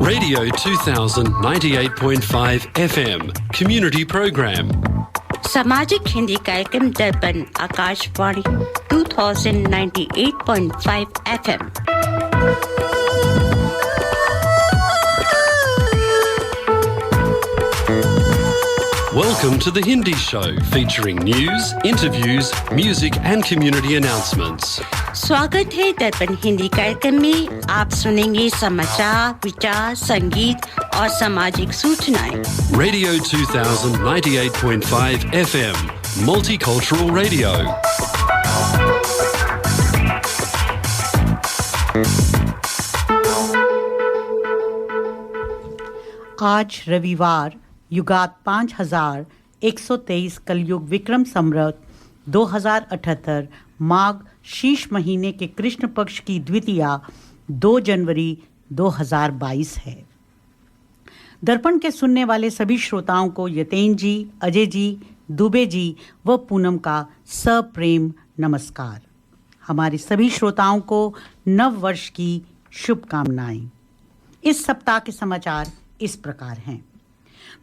Radio 2000 98.5 FM Community Program. सामाजिक हिंदी कार्यक्रम दर्पण Akashvani 2098.5 FM। Welcome to the Hindi Show, featuring news, interviews, music and community announcements. स्वागत है दर्पण हिंदी कार्यक्रम में। आप सुनेंगे समाचार, विचार, संगीत और सामाजिक सूचनाएं। Radio 2000 98.5 FM Multicultural Radio. आज रविवार युगात 5123 कलयुग विक्रम संवत 2078 माघ शीश महीने के कृष्ण पक्ष की द्वितीया 2 जनवरी 2022 है। दर्पण के सुनने वाले सभी श्रोताओं को यतेन जी, अजय जी, दुबे जी व पूनम का सप्रेम नमस्कार। हमारे सभी श्रोताओं को नव वर्ष की शुभकामनाएं। इस सप्ताह के समाचार इस प्रकार हैं।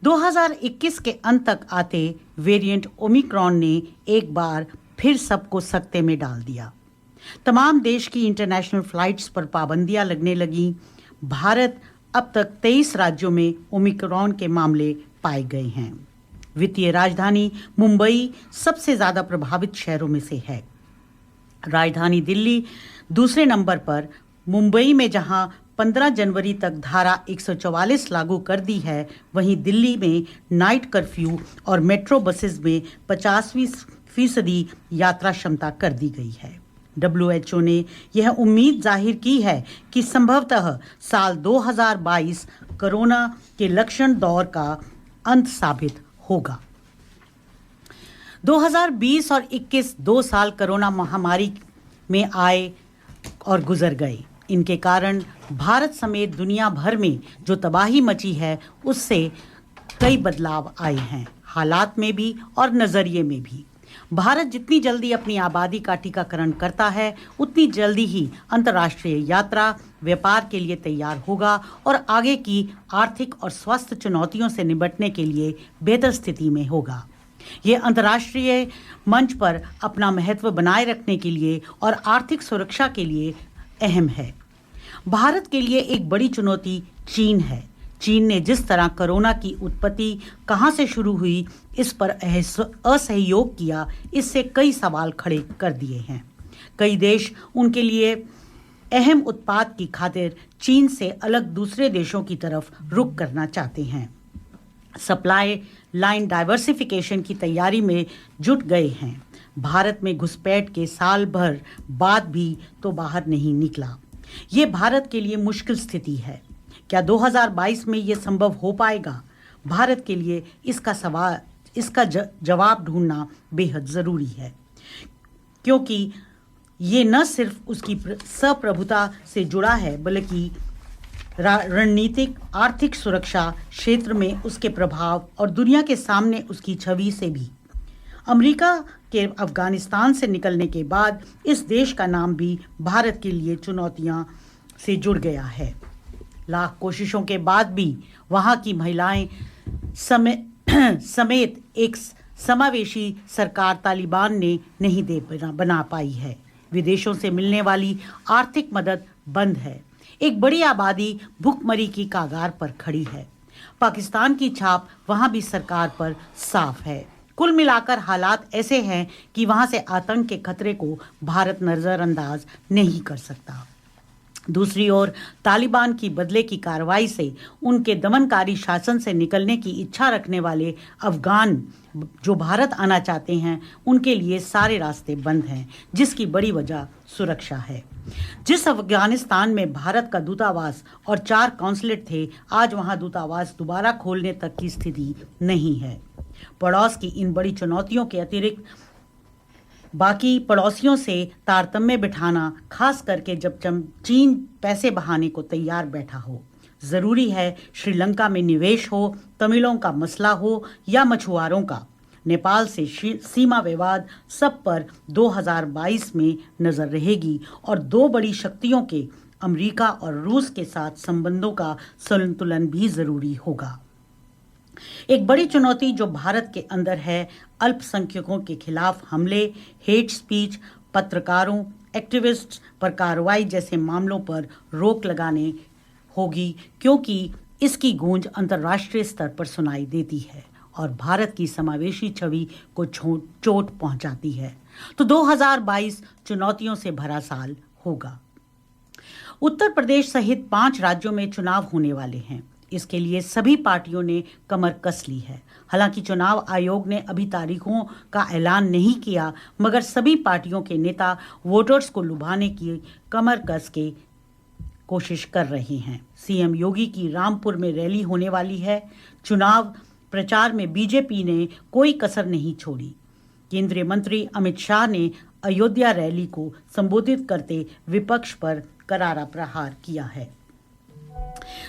2021 के अंत तक आते वेरिएंट ओमिक्रॉन ने एक बार फिर सबको सकते में डाल दिया। तमाम देश की इंटरनेशनल फ्लाइट्स पर पाबंदियां लगने लगीं। भारत अब तक 23 राज्यों में ओमिक्रॉन के मामले पाए गए हैं। वित्तीय राजधानी मुंबई सबसे ज्यादा प्रभावित शहरों में से है। राजधानी दिल्ली दूसरे नंबर पर। मुंबई में जहां 15 जनवरी तक धारा 144 लागू कर दी है, वहीं दिल्ली में नाइट कर्फ्यू और मेट्रो बसेस में 50% यात्रा क्षमता कर दी गई है। WHO ने यह उम्मीद जाहिर की है कि संभवतः साल 2022 कोरोना के लक्षण दौर का अंत साबित होगा। 2020 और 21 2 साल कोरोना महामारी में आए और गुजर गए। इनके कारण भारत समेत दुनिया भर में जो तबाही मची है, उससे कई बदलाव आए हैं, हालात में भी और नज़रिए में भी। भारत जितनी जल्दी अपनी आबादी का टीकाकरण करता है, उतनी जल्दी ही अंतर्राष्ट्रीय यात्रा व्यापार के लिए तैयार होगा और आगे की आर्थिक और स्वास्थ्य चुनौतियों से निपटने के लिए बेहतर स्थिति में होगा। ये अंतर्राष्ट्रीय मंच पर अपना महत्व बनाए रखने के लिए और आर्थिक सुरक्षा के लिए अहम है। भारत के लिए एक बड़ी चुनौती चीन है। चीन ने जिस तरह कोरोना की उत्पत्ति कहां से शुरू हुई, इस पर असहयोग किया, इससे कई सवाल खड़े कर दिए हैं। कई देश उनके लिए अहम उत्पाद की खातिर चीन से अलग दूसरे देशों की तरफ रुख करना चाहते हैं। सप्लाई लाइन डाइवर्सिफिकेशन की तैयारी में जुट गए हैं। भारत में घुसपैठ के साल भर बाद भी तो बाहर नहीं निकला। ये भारत के लिए मुश्किल स्थिति है। क्या 2022 में ये संभव हो पाएगा? भारत के लिए इसका जवाब ढूंढना बेहद ज़रूरी है, क्योंकि ये न सिर्फ उसकी सप्रभुता से जुड़ा है, बल्कि रणनीतिक आर्थिक सुरक्षा क्षेत्र में उसके प्रभाव और दुनिया के सामने उसकी छवि से भी। अमेरिका के अफगानिस्तान से निकलने के बाद इस देश का नाम भी भारत के लिए चुनौतियां से जुड़ गया है। लाख कोशिशों के बाद भी वहां की महिलाएं समेत एक समावेशी सरकार तालिबान ने नहीं बना पाई है। विदेशों से मिलने वाली आर्थिक मदद बंद है। एक बड़ी आबादी भुखमरी की कगार पर खड़ी है। पाकिस्तान की छाप वहां भी सरकार पर साफ है। कुल मिलाकर हालात ऐसे हैं कि वहां से आतंक के खतरे को भारत नजरअंदाज नहीं कर सकता। दूसरी ओर तालिबान की बदले की कार्रवाई से उनके दमनकारी शासन से निकलने की इच्छा रखने वाले अफगान जो भारत आना चाहते हैं, उनके लिए सारे रास्ते बंद हैं, जिसकी बड़ी वजह सुरक्षा है। जिस अफगानिस्तान में भारत का दूतावास और 4 कॉन्सुलेट थे, आज वहां दूतावास दोबारा खोलने तक की स्थिति नहीं है। पड़ोस की इन बड़ी चुनौतियों के अतिरिक्त बाकी पड़ोसियों से तारतम्य बिठाना, खास करके जब चीन पैसे बहाने को तैयार बैठा हो। ज़रूरी है श्रीलंका में निवेश हो, तमिलों का मसला हो या मछुआरों का, नेपाल से सीमा विवाद, सब पर 2022 में नजर रहेगी और 2 बड़ी शक्तियों के अमेरिका और रूस के साथ संबंधों का संतुलन भी जरूरी होगा। एक बड़ी चुनौती जो भारत के अंदर है, अल्पसंख्यकों के खिलाफ हमले, हेट स्पीच, पत्रकारों, एक्टिविस्ट्स पर कार्रवाई जैसे मामलों पर रोक लगाने होगी, क्योंकि इसकी गूंज अंतर्राष्ट्रीय स्तर पर सुनाई देती है और भारत की समावेशी छवि को चोट पहुंचाती है। तो 2022 चुनौतियों से भरा साल होगा। उत्तर प्रदेश सहित 5 राज्यों में चुनाव होने वाले हैं। इसके लिए सभी पार्टियों ने कमर कस ली है। हालांकि चुनाव आयोग ने अभी तारीखों का ऐलान नहीं किया, मगर सभी पार्टियों के नेता वोटर्स को लुभाने की कमर कस के कोशिश कर रहे हैं। सीएम योगी की रामपुर में रैली होने वाली है। चुनाव प्रचार में बीजेपी ने कोई कसर नहीं छोड़ी। केंद्रीय मंत्री अमित शाह ने अयोध्या रैली को संबोधित करते विपक्ष पर करारा प्रहार किया है।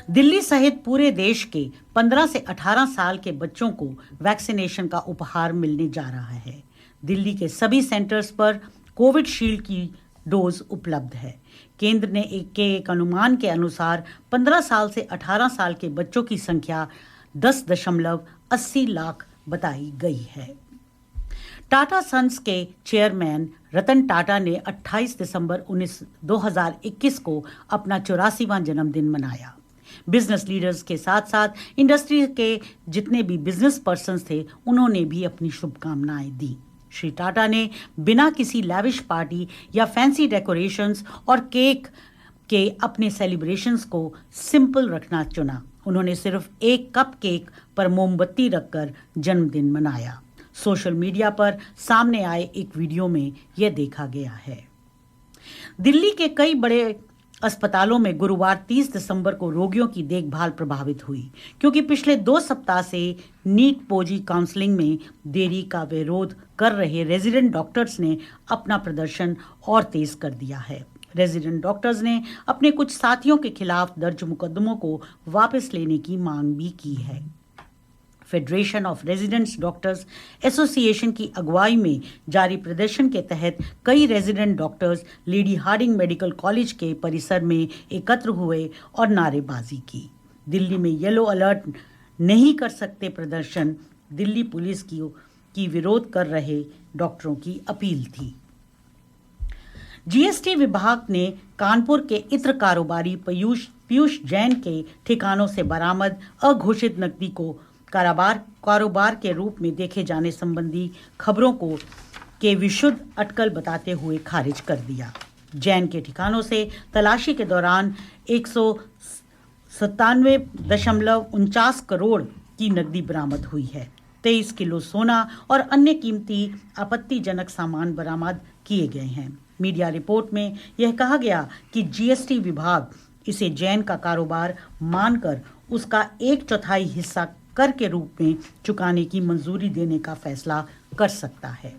दिल्ली सहित पूरे देश के 15 से 18 साल के बच्चों को वैक्सीनेशन का उपहार मिलने जा रहा है। दिल्ली के सभी सेंटर्स पर कोविशील्ड की डोज उपलब्ध है। केंद्र ने एक अनुमान के अनुसार 15 साल से 18 साल के बच्चों की संख्या 10.80 लाख बताई गई है। टाटा सन्स के चेयरमैन रतन टाटा ने 28 दिसंबर 2021 को अपना 84वां जन्मदिन मनाया। बिजनेस लीडर्स के साथ साथ इंडस्ट्री के जितने भी बिजनेस पर्सन्स थे, उन्होंने भी अपनी शुभकामनाएं दी। श्री टाटा ने बिना किसी लैविश पार्टी या फैंसी डेकोरेशंस और केक के अपने सेलिब्रेशंस को सिंपल रखना चुना। उन्होंने सिर्फ एक कप केक पर मोमबत्ती रखकर जन्मदिन मनाया। सोशल मीडिया पर सामने आए एक वीडियो में यह देखा गया है। दिल्ली के कई बड़े अस्पतालों में गुरुवार 30 दिसंबर को रोगियों की देखभाल प्रभावित हुई, क्योंकि पिछले 2 सप्ताह से नीट पोजी काउंसलिंग में देरी का विरोध कर रहे रेजिडेंट डॉक्टर्स ने अपना प्रदर्शन और तेज कर दिया है। रेजिडेंट डॉक्टर्स ने अपने कुछ साथियों के खिलाफ दर्ज मुकदमों को वापस लेने की मांग भी की है। Federation of residents doctors association की अगुवाई में जारी प्रदर्शन के तहत कई resident doctors Lady Hardinge Medical College के परिसर में एकत्र हुए और नारेबाजी की। दिल्ली में येलो अलर्ट नहीं कर सकते प्रदर्शन दिल्ली पुलिस की विरोध कर रहे डॉक्टरों की अपील थी। जीएसटी विभाग ने कानपुर के इत्र कारोबारी पीयूष जैन के ठिकानों से बरामद अघोषित नकदी को कारोबार के रूप में देखे जाने संबंधी खबरों के विशुद्ध अटकल बताते हुए खारिज कर दिया। जैन के ठिकानों से तलाशी के दौरान 197.49 करोड़ की नकदी बरामद हुई है। 23 किलो सोना और अन्य कीमती आपत्तिजनक सामान बरामद किए गए हैं। मीडिया रिपोर्ट में यह कहा गया कि जीएसटी विभाग इसे जैन का कारोबार मानकर उसका 1/4 हिस्सा कर के रूप में चुकाने की मंजूरी देने का फैसला कर सकता है।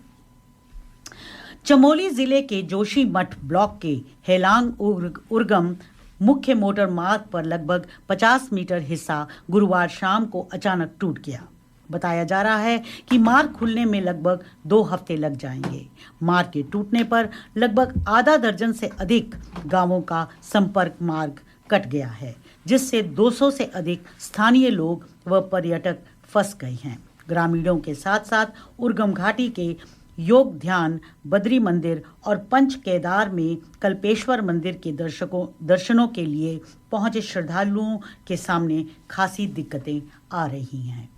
चमोली जिले के जोशीमठ ब्लॉक के हेलांग उर्गम मुख्य मोटर मार्ग पर लगभग 50 मीटर हिस्सा गुरुवार शाम को अचानक टूट गया। बताया जा रहा है कि मार्ग खुलने में लगभग 2 हफ्ते लग जाएंगे। मार्ग के टूटने पर लगभग आधा दर्जन से अधिक गांवों का संपर्क मार्ग कट गया है, जिससे 200 से अधिक स्थानीय लोग व पर्यटक फंस गए हैं। ग्रामीणों के साथ साथ उर्गम घाटी के योग ध्यान बद्री मंदिर और पंच केदार में कल्पेश्वर मंदिर के दर्शनों के लिए पहुंचे श्रद्धालुओं के सामने खासी दिक्कतें आ रही हैं।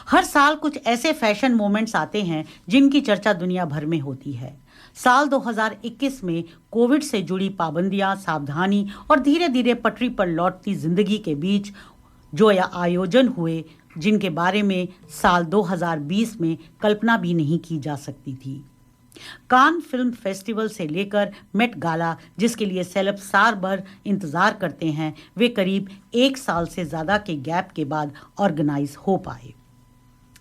हर साल कुछ ऐसे फैशन मोमेंट्स आते हैं जिनकी चर्चा दुनिया भर में होती है। साल 2021 में कोविड से जुड़ी पाबंदियां, सावधानी और धीरे धीरे पटरी पर लौटती जिंदगी के बीच जो आयोजन हुए, जिनके बारे में साल 2020 में कल्पना भी नहीं की जा सकती थी। कान फिल्म फेस्टिवल से लेकर मेट गाला, जिसके लिए सेलेब साल भर इंतजार करते हैं, वे करीब 1 साल से ज्यादा के गैप के बाद ऑर्गेनाइज हो पाए।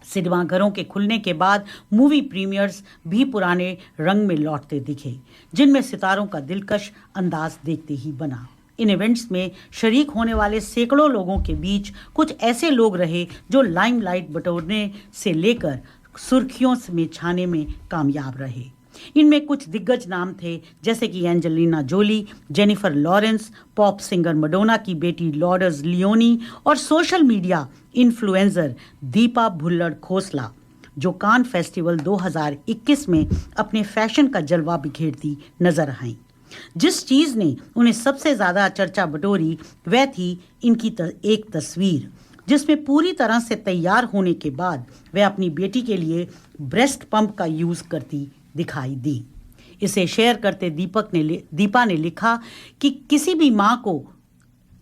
सिनेमाघरों के खुलने के बाद मूवी प्रीमियर्स भी पुराने रंग में लौटते दिखे, जिनमें सितारों का दिलकश अंदाज देखते ही बना। इन इवेंट्स में शरीक होने वाले सैकड़ों लोगों के बीच कुछ ऐसे लोग रहे जो लाइमलाइट बटोरने से लेकर सुर्खियों में छाने में कामयाब रहे। इनमें कुछ दिग्गज नाम थे, जैसे कि Angelina Jolie, Jennifer Lawrence, pop singer Madonna की बेटी लॉर्ड्स लियोनी और social media influencer Deepa Bhullar Khosla, जो कान फेस्टिवल 2021 में अपने फैशन का जलवा बिखेरती नजर आईं। जिस चीज ने उन्हें सबसे ज्यादा चर्चा बटोरी वह थी इनकी एक तस्वीर, जिसमें पूरी तरह से तैयार होने के बाद वह अपनी बेटी के लिए ब्रेस्ट पंप का यूज करती दिखाई दी। इसे शेयर करते दीपा ने लिखा कि किसी भी माँ को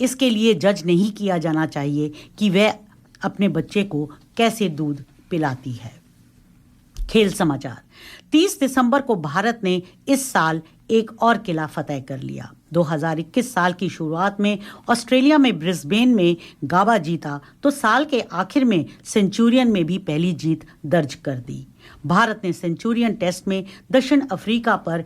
इसके लिए जज नहीं किया जाना चाहिए कि वह अपने बच्चे को कैसे दूध पिलाती है। खेल समाचार। 30 दिसंबर को भारत ने इस साल एक और किला फतेह कर लिया। 2021 साल की शुरुआत में ऑस्ट्रेलिया में ब्रिस्बेन में गाबा जीता तो साल के आखिर में सेंचुरियन में भी पहली जीत दर्ज कर दी। भारत ने सेंचुरियन टेस्ट में दक्षिण अफ्रीका पर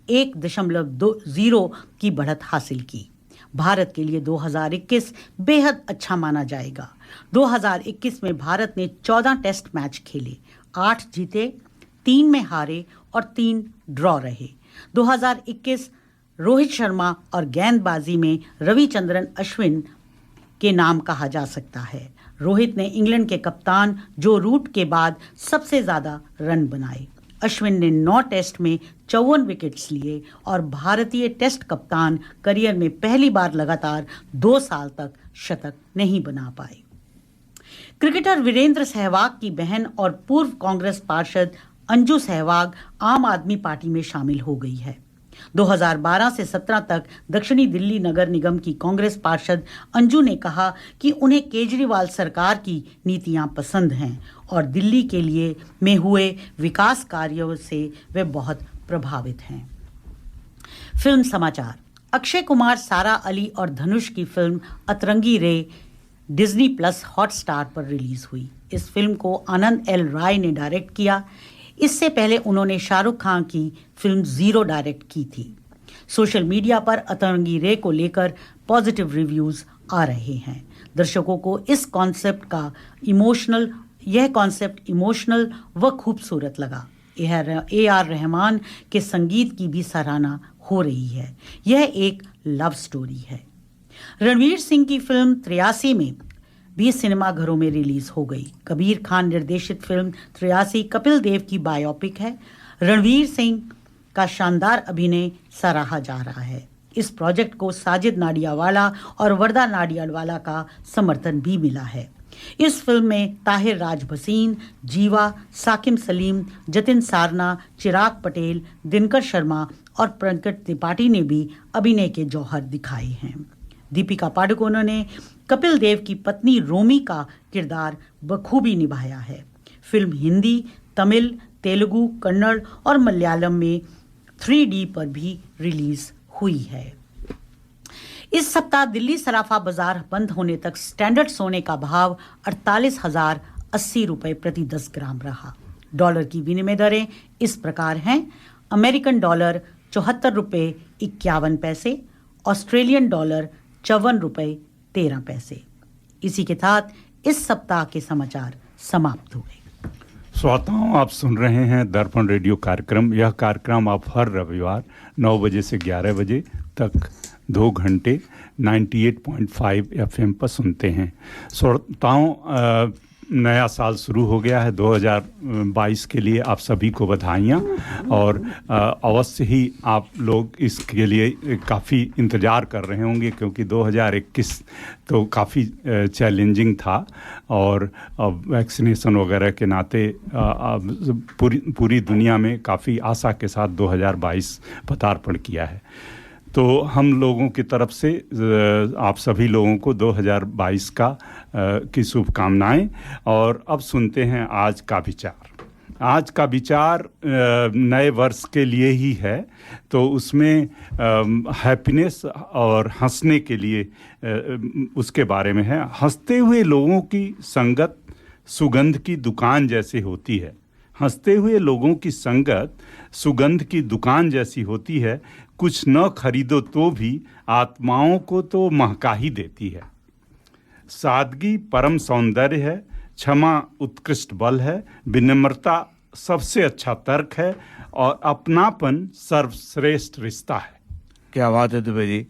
1.0 की बढ़त हासिल की। भारत के लिए 2021 बेहद अच्छा माना जाएगा। 2021 में भारत ने 14 टेस्ट मैच खेले, 8 जीते, 3 में हारे और 3 ड्रॉ रहे। 2021 रोहित शर्मा और गेंदबाजी में रविचंद्रन अश्विन के नाम कहा जा सकता है। रोहित ने इंग्लैंड के कप्तान जो रूट के बाद सबसे ज्यादा रन बनाए। अश्विन ने 9 टेस्ट में 54 विकेट्स लिए और भारतीय टेस्ट कप्तान करियर में पहली बार लगातार 2 साल तक शतक नहीं बना पाए। क्रिकेटर वीरेंद्र सहवाग की बहन और पूर्व कांग्रेस पार्षद अंजू सहवाग आम आदमी पार्टी में शामिल हो गई है। 2012 से 17 तक दक्षिणी दिल्ली नगर निगम की कांग्रेस पार्षद अंजू ने कहा कि उन्हें केजरीवाल सरकार की नीतियां पसंद हैं और दिल्ली के लिए में हुए विकास कार्यों से वे बहुत प्रभावित हैं। फिल्म समाचार। अक्षय कुमार, सारा अली और धनुष की फिल्म अतरंगी रे डिज्नी प्लस हॉटस्टार पर रिलीज हुई। इस फिल्म को आनंद एल राय ने डायरेक्ट किया। इससे पहले उन्होंने शाहरुख खान की फिल्म जीरो डायरेक्ट की थी। सोशल मीडिया पर अतरंगी रे को लेकर पॉजिटिव रिव्यूज आ रहे हैं। दर्शकों को इस कॉन्सेप्ट इमोशनल व खूबसूरत लगा। AR रहमान के संगीत की भी सराहना हो रही है। यह एक लव स्टोरी है। रणवीर सिंह की फिल्म 83 में भी सिनेमाघरों में रिलीज हो गई। कबीर खान निर्देशित फिल्म 83 कपिल देव की बायोपिक है। रणवीर सिंह का शानदार अभिनय सराहा जा रहा है। इस प्रोजेक्ट को साजिद नाडियावाला और वरदा नाडियाडवाला का समर्थन भी मिला है। इस फिल्म में ताहिर राज भसीन, जीवा, साकिब सलीम, जतिन सारना, चिराग पटेल, दिनकर शर्मा और पंकज त्रिपाठी ने भी अभिनय के जौहर दिखाए हैं। दीपिका पादुकोण ने कपिल देव की पत्नी रोमी का किरदार बखूबी निभाया है। फिल्म हिंदी, तमिल, तेलुगु, कन्नड़ और मलयालम में 3D पर भी रिलीज हुई है। इस सप्ताह दिल्ली सराफा बाजार बंद होने तक स्टैंडर्ड सोने का भाव 48,080 रुपए प्रति 10 ग्राम रहा। डॉलर की विनिमय दरें इस प्रकार हैं: अमेरिकन डॉलर 74 रुपए 51 पैसे, ऑस्ट्रेलियन डॉलर 54 रुपए 13 पैसे। इसी के साथ इस सप्ताह के समाचार समाप्त हुए। श्रोताओं, आप सुन रहे हैं दर्पण रेडियो कार्यक्रम। यह कार्यक्रम आप हर रविवार 9 बजे से 11 बजे तक 2 घंटे 98.5 FM पर सुनते हैं। श्रोताओं, नया साल शुरू हो गया है 2022 के लिए आप सभी को बधाइयाँ। और अवश्य ही आप लोग इसके लिए काफ़ी इंतज़ार कर रहे होंगे, क्योंकि 2021 तो काफ़ी चैलेंजिंग था और वैक्सीनेशन वगैरह के नाते पूरी दुनिया में काफ़ी आशा के साथ 2022 पदार्पण किया है। तो हम लोगों की तरफ से आप सभी लोगों को 2022 की शुभकामनाएं। और अब सुनते हैं आज का विचार। आज का विचार नए वर्ष के लिए ही है, तो उसमें हैप्पीनेस और हंसने के लिए उसके बारे में है। हंसते हुए लोगों की संगत सुगंध की दुकान जैसी होती है। हंसते हुए लोगों की संगत सुगंध की दुकान जैसी होती है। कुछ न खरीदो तो भी आत्माओं को तो महका ही देती है। सादगी परम सौंदर्य है, क्षमा उत्कृष्ट बल है, विनम्रता सबसे अच्छा तर्क है और अपनापन सर्वश्रेष्ठ रिश्ता है। क्या बात है दुबे जी।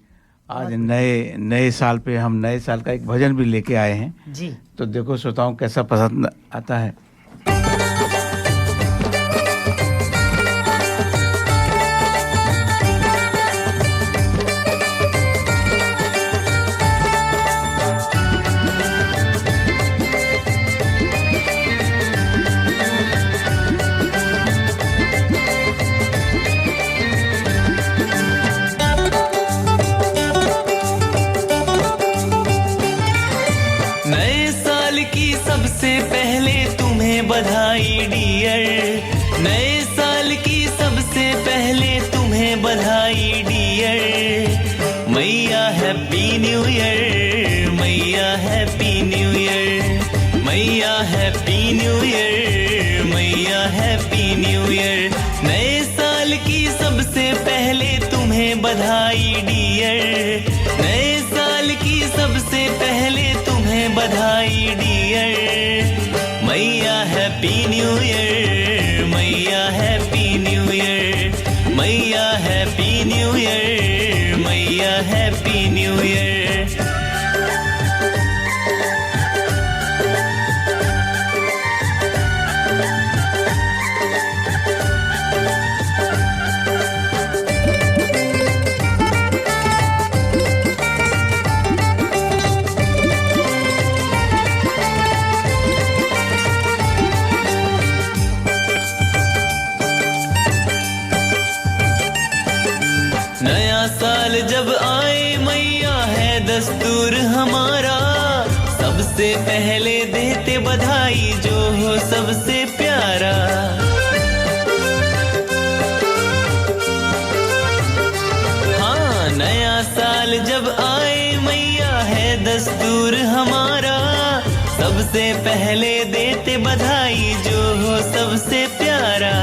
आज नए साल पे हम नए साल का एक भजन भी लेके आए हैं जी। तो देखो श्रोताओं कैसा पसंद आता है। बधाई डियर, नए साल की सबसे पहले तुम्हें बधाई डियर। मैया हैप्पी न्यू ईयर, मैया हैप्पी न्यू ईयर, मैया हैप्पी न्यू ईयर, मैया हैप्पी न्यू ईयर। नए साल की सबसे पहले तुम्हें बधाई डियर, नए साल की सबसे पहले तुम्हें बधाई डियर। मैया हैप्पी न्यू ईयर, मैया हैप्पी न्यू ईयर, मैया हैप्पी न्यू ईयर, मैया हैप्पी न्यू ईयर। साल जब आए मैया है दस्तूर हमारा, सबसे पहले देते बधाई जो हो सबसे प्यारा। हाँ, नया साल जब आए मैया है दस्तूर हमारा, सबसे पहले देते बधाई जो हो सबसे प्यारा।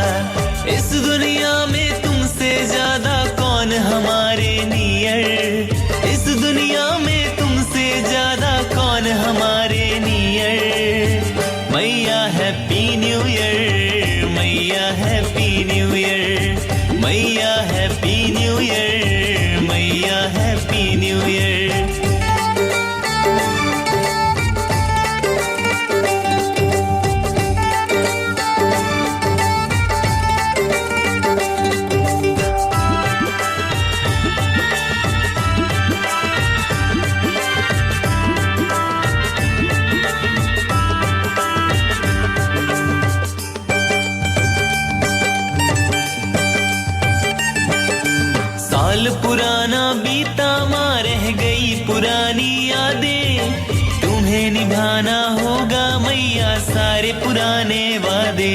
इस दुनिया में तुमसे ज्यादा कौन हमारे नियर, इस दुनिया में तुमसे ज्यादा कौन हमारे नियर। मैया हैप्पी न्यू ईयर, मैया हैप्पी न्यू ईयर, मैया हैप्पी न्यू ईयर, मैया हैप्पी न्यू ईयर। पुराना बीता मां रह गई पुरानी यादें, तुम्हें निभाना होगा मैया सारे पुराने वादे।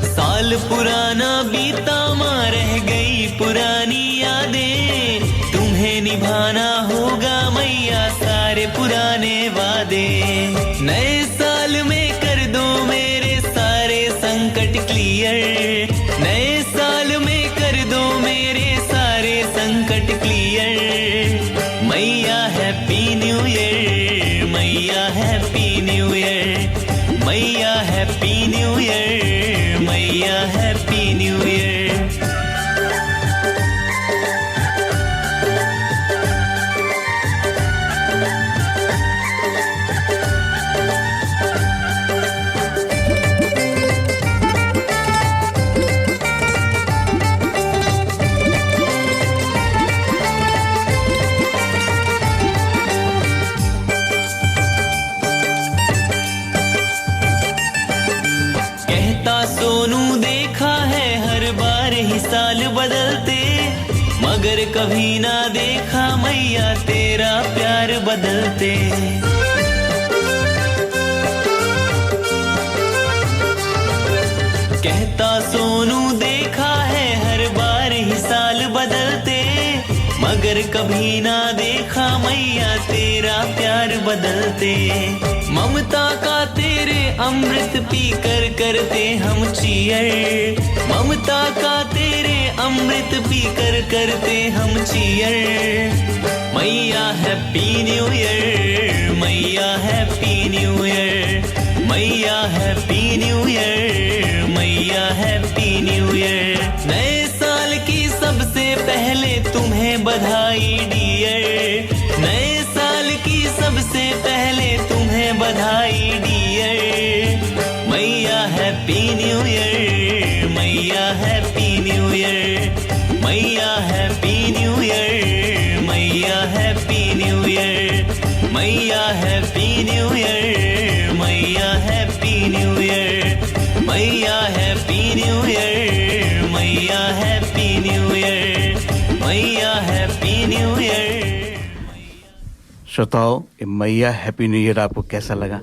साल पुराना बीता मां रह गई पुरानी यादें, तुम्हें निभाना होगा मैया सारे पुराने वादे। नए साल में कर दो मेरे सारे संकट क्लियर, नए साल में कर दो मेरे सारे संकट क्लियर। मैया हैप्पी न्यू ईयर, मैया हैप्पी न्यू ईयर, मैया हैप्पी न्यू ईयर, मैया हैप्पी न्यू ईयर। सोनू देखा है हर बार ही साल बदलते, मगर कभी ना देखा मैया तेरा प्यार बदलते। कहता सोनू देखा है हर बार ही साल बदलते, मगर कभी ना देखा मैया तेरा प्यार बदलते। ममता का तेरे अमृत पीकर करते हम चीयर, ममता का तेरे अमृत पीकर करते हम चीयर। मैया हैप्पी न्यू ईयर, मैया हैप्पी न्यू ईयर, मैया हैप्पी न्यू ईयर, मैया हैप्पी न्यू ईयर। नए साल की सबसे पहले तुम्हें बधाई डियर, नए साल की सबसे पहले तुम्हें बधाई डियर। मैया हैप्पी न्यू ईयर, मैया हैप्पी न्यू ईयर, मैया हैप्पी न्यू ईयर, मैया हैप्पी न्यू ईयर, मैया हैप्पी न्यू ईयर, मैया हैप्पी न्यू ईयर, मैया हैप्पी न्यू ईयर, मैया हैप्पी न्यू ईयर, मैया हैप्पी न्यू ईयर। श्रोताओं, ये मैया हैप्पी न्यू ईयर आपको कैसा लगा?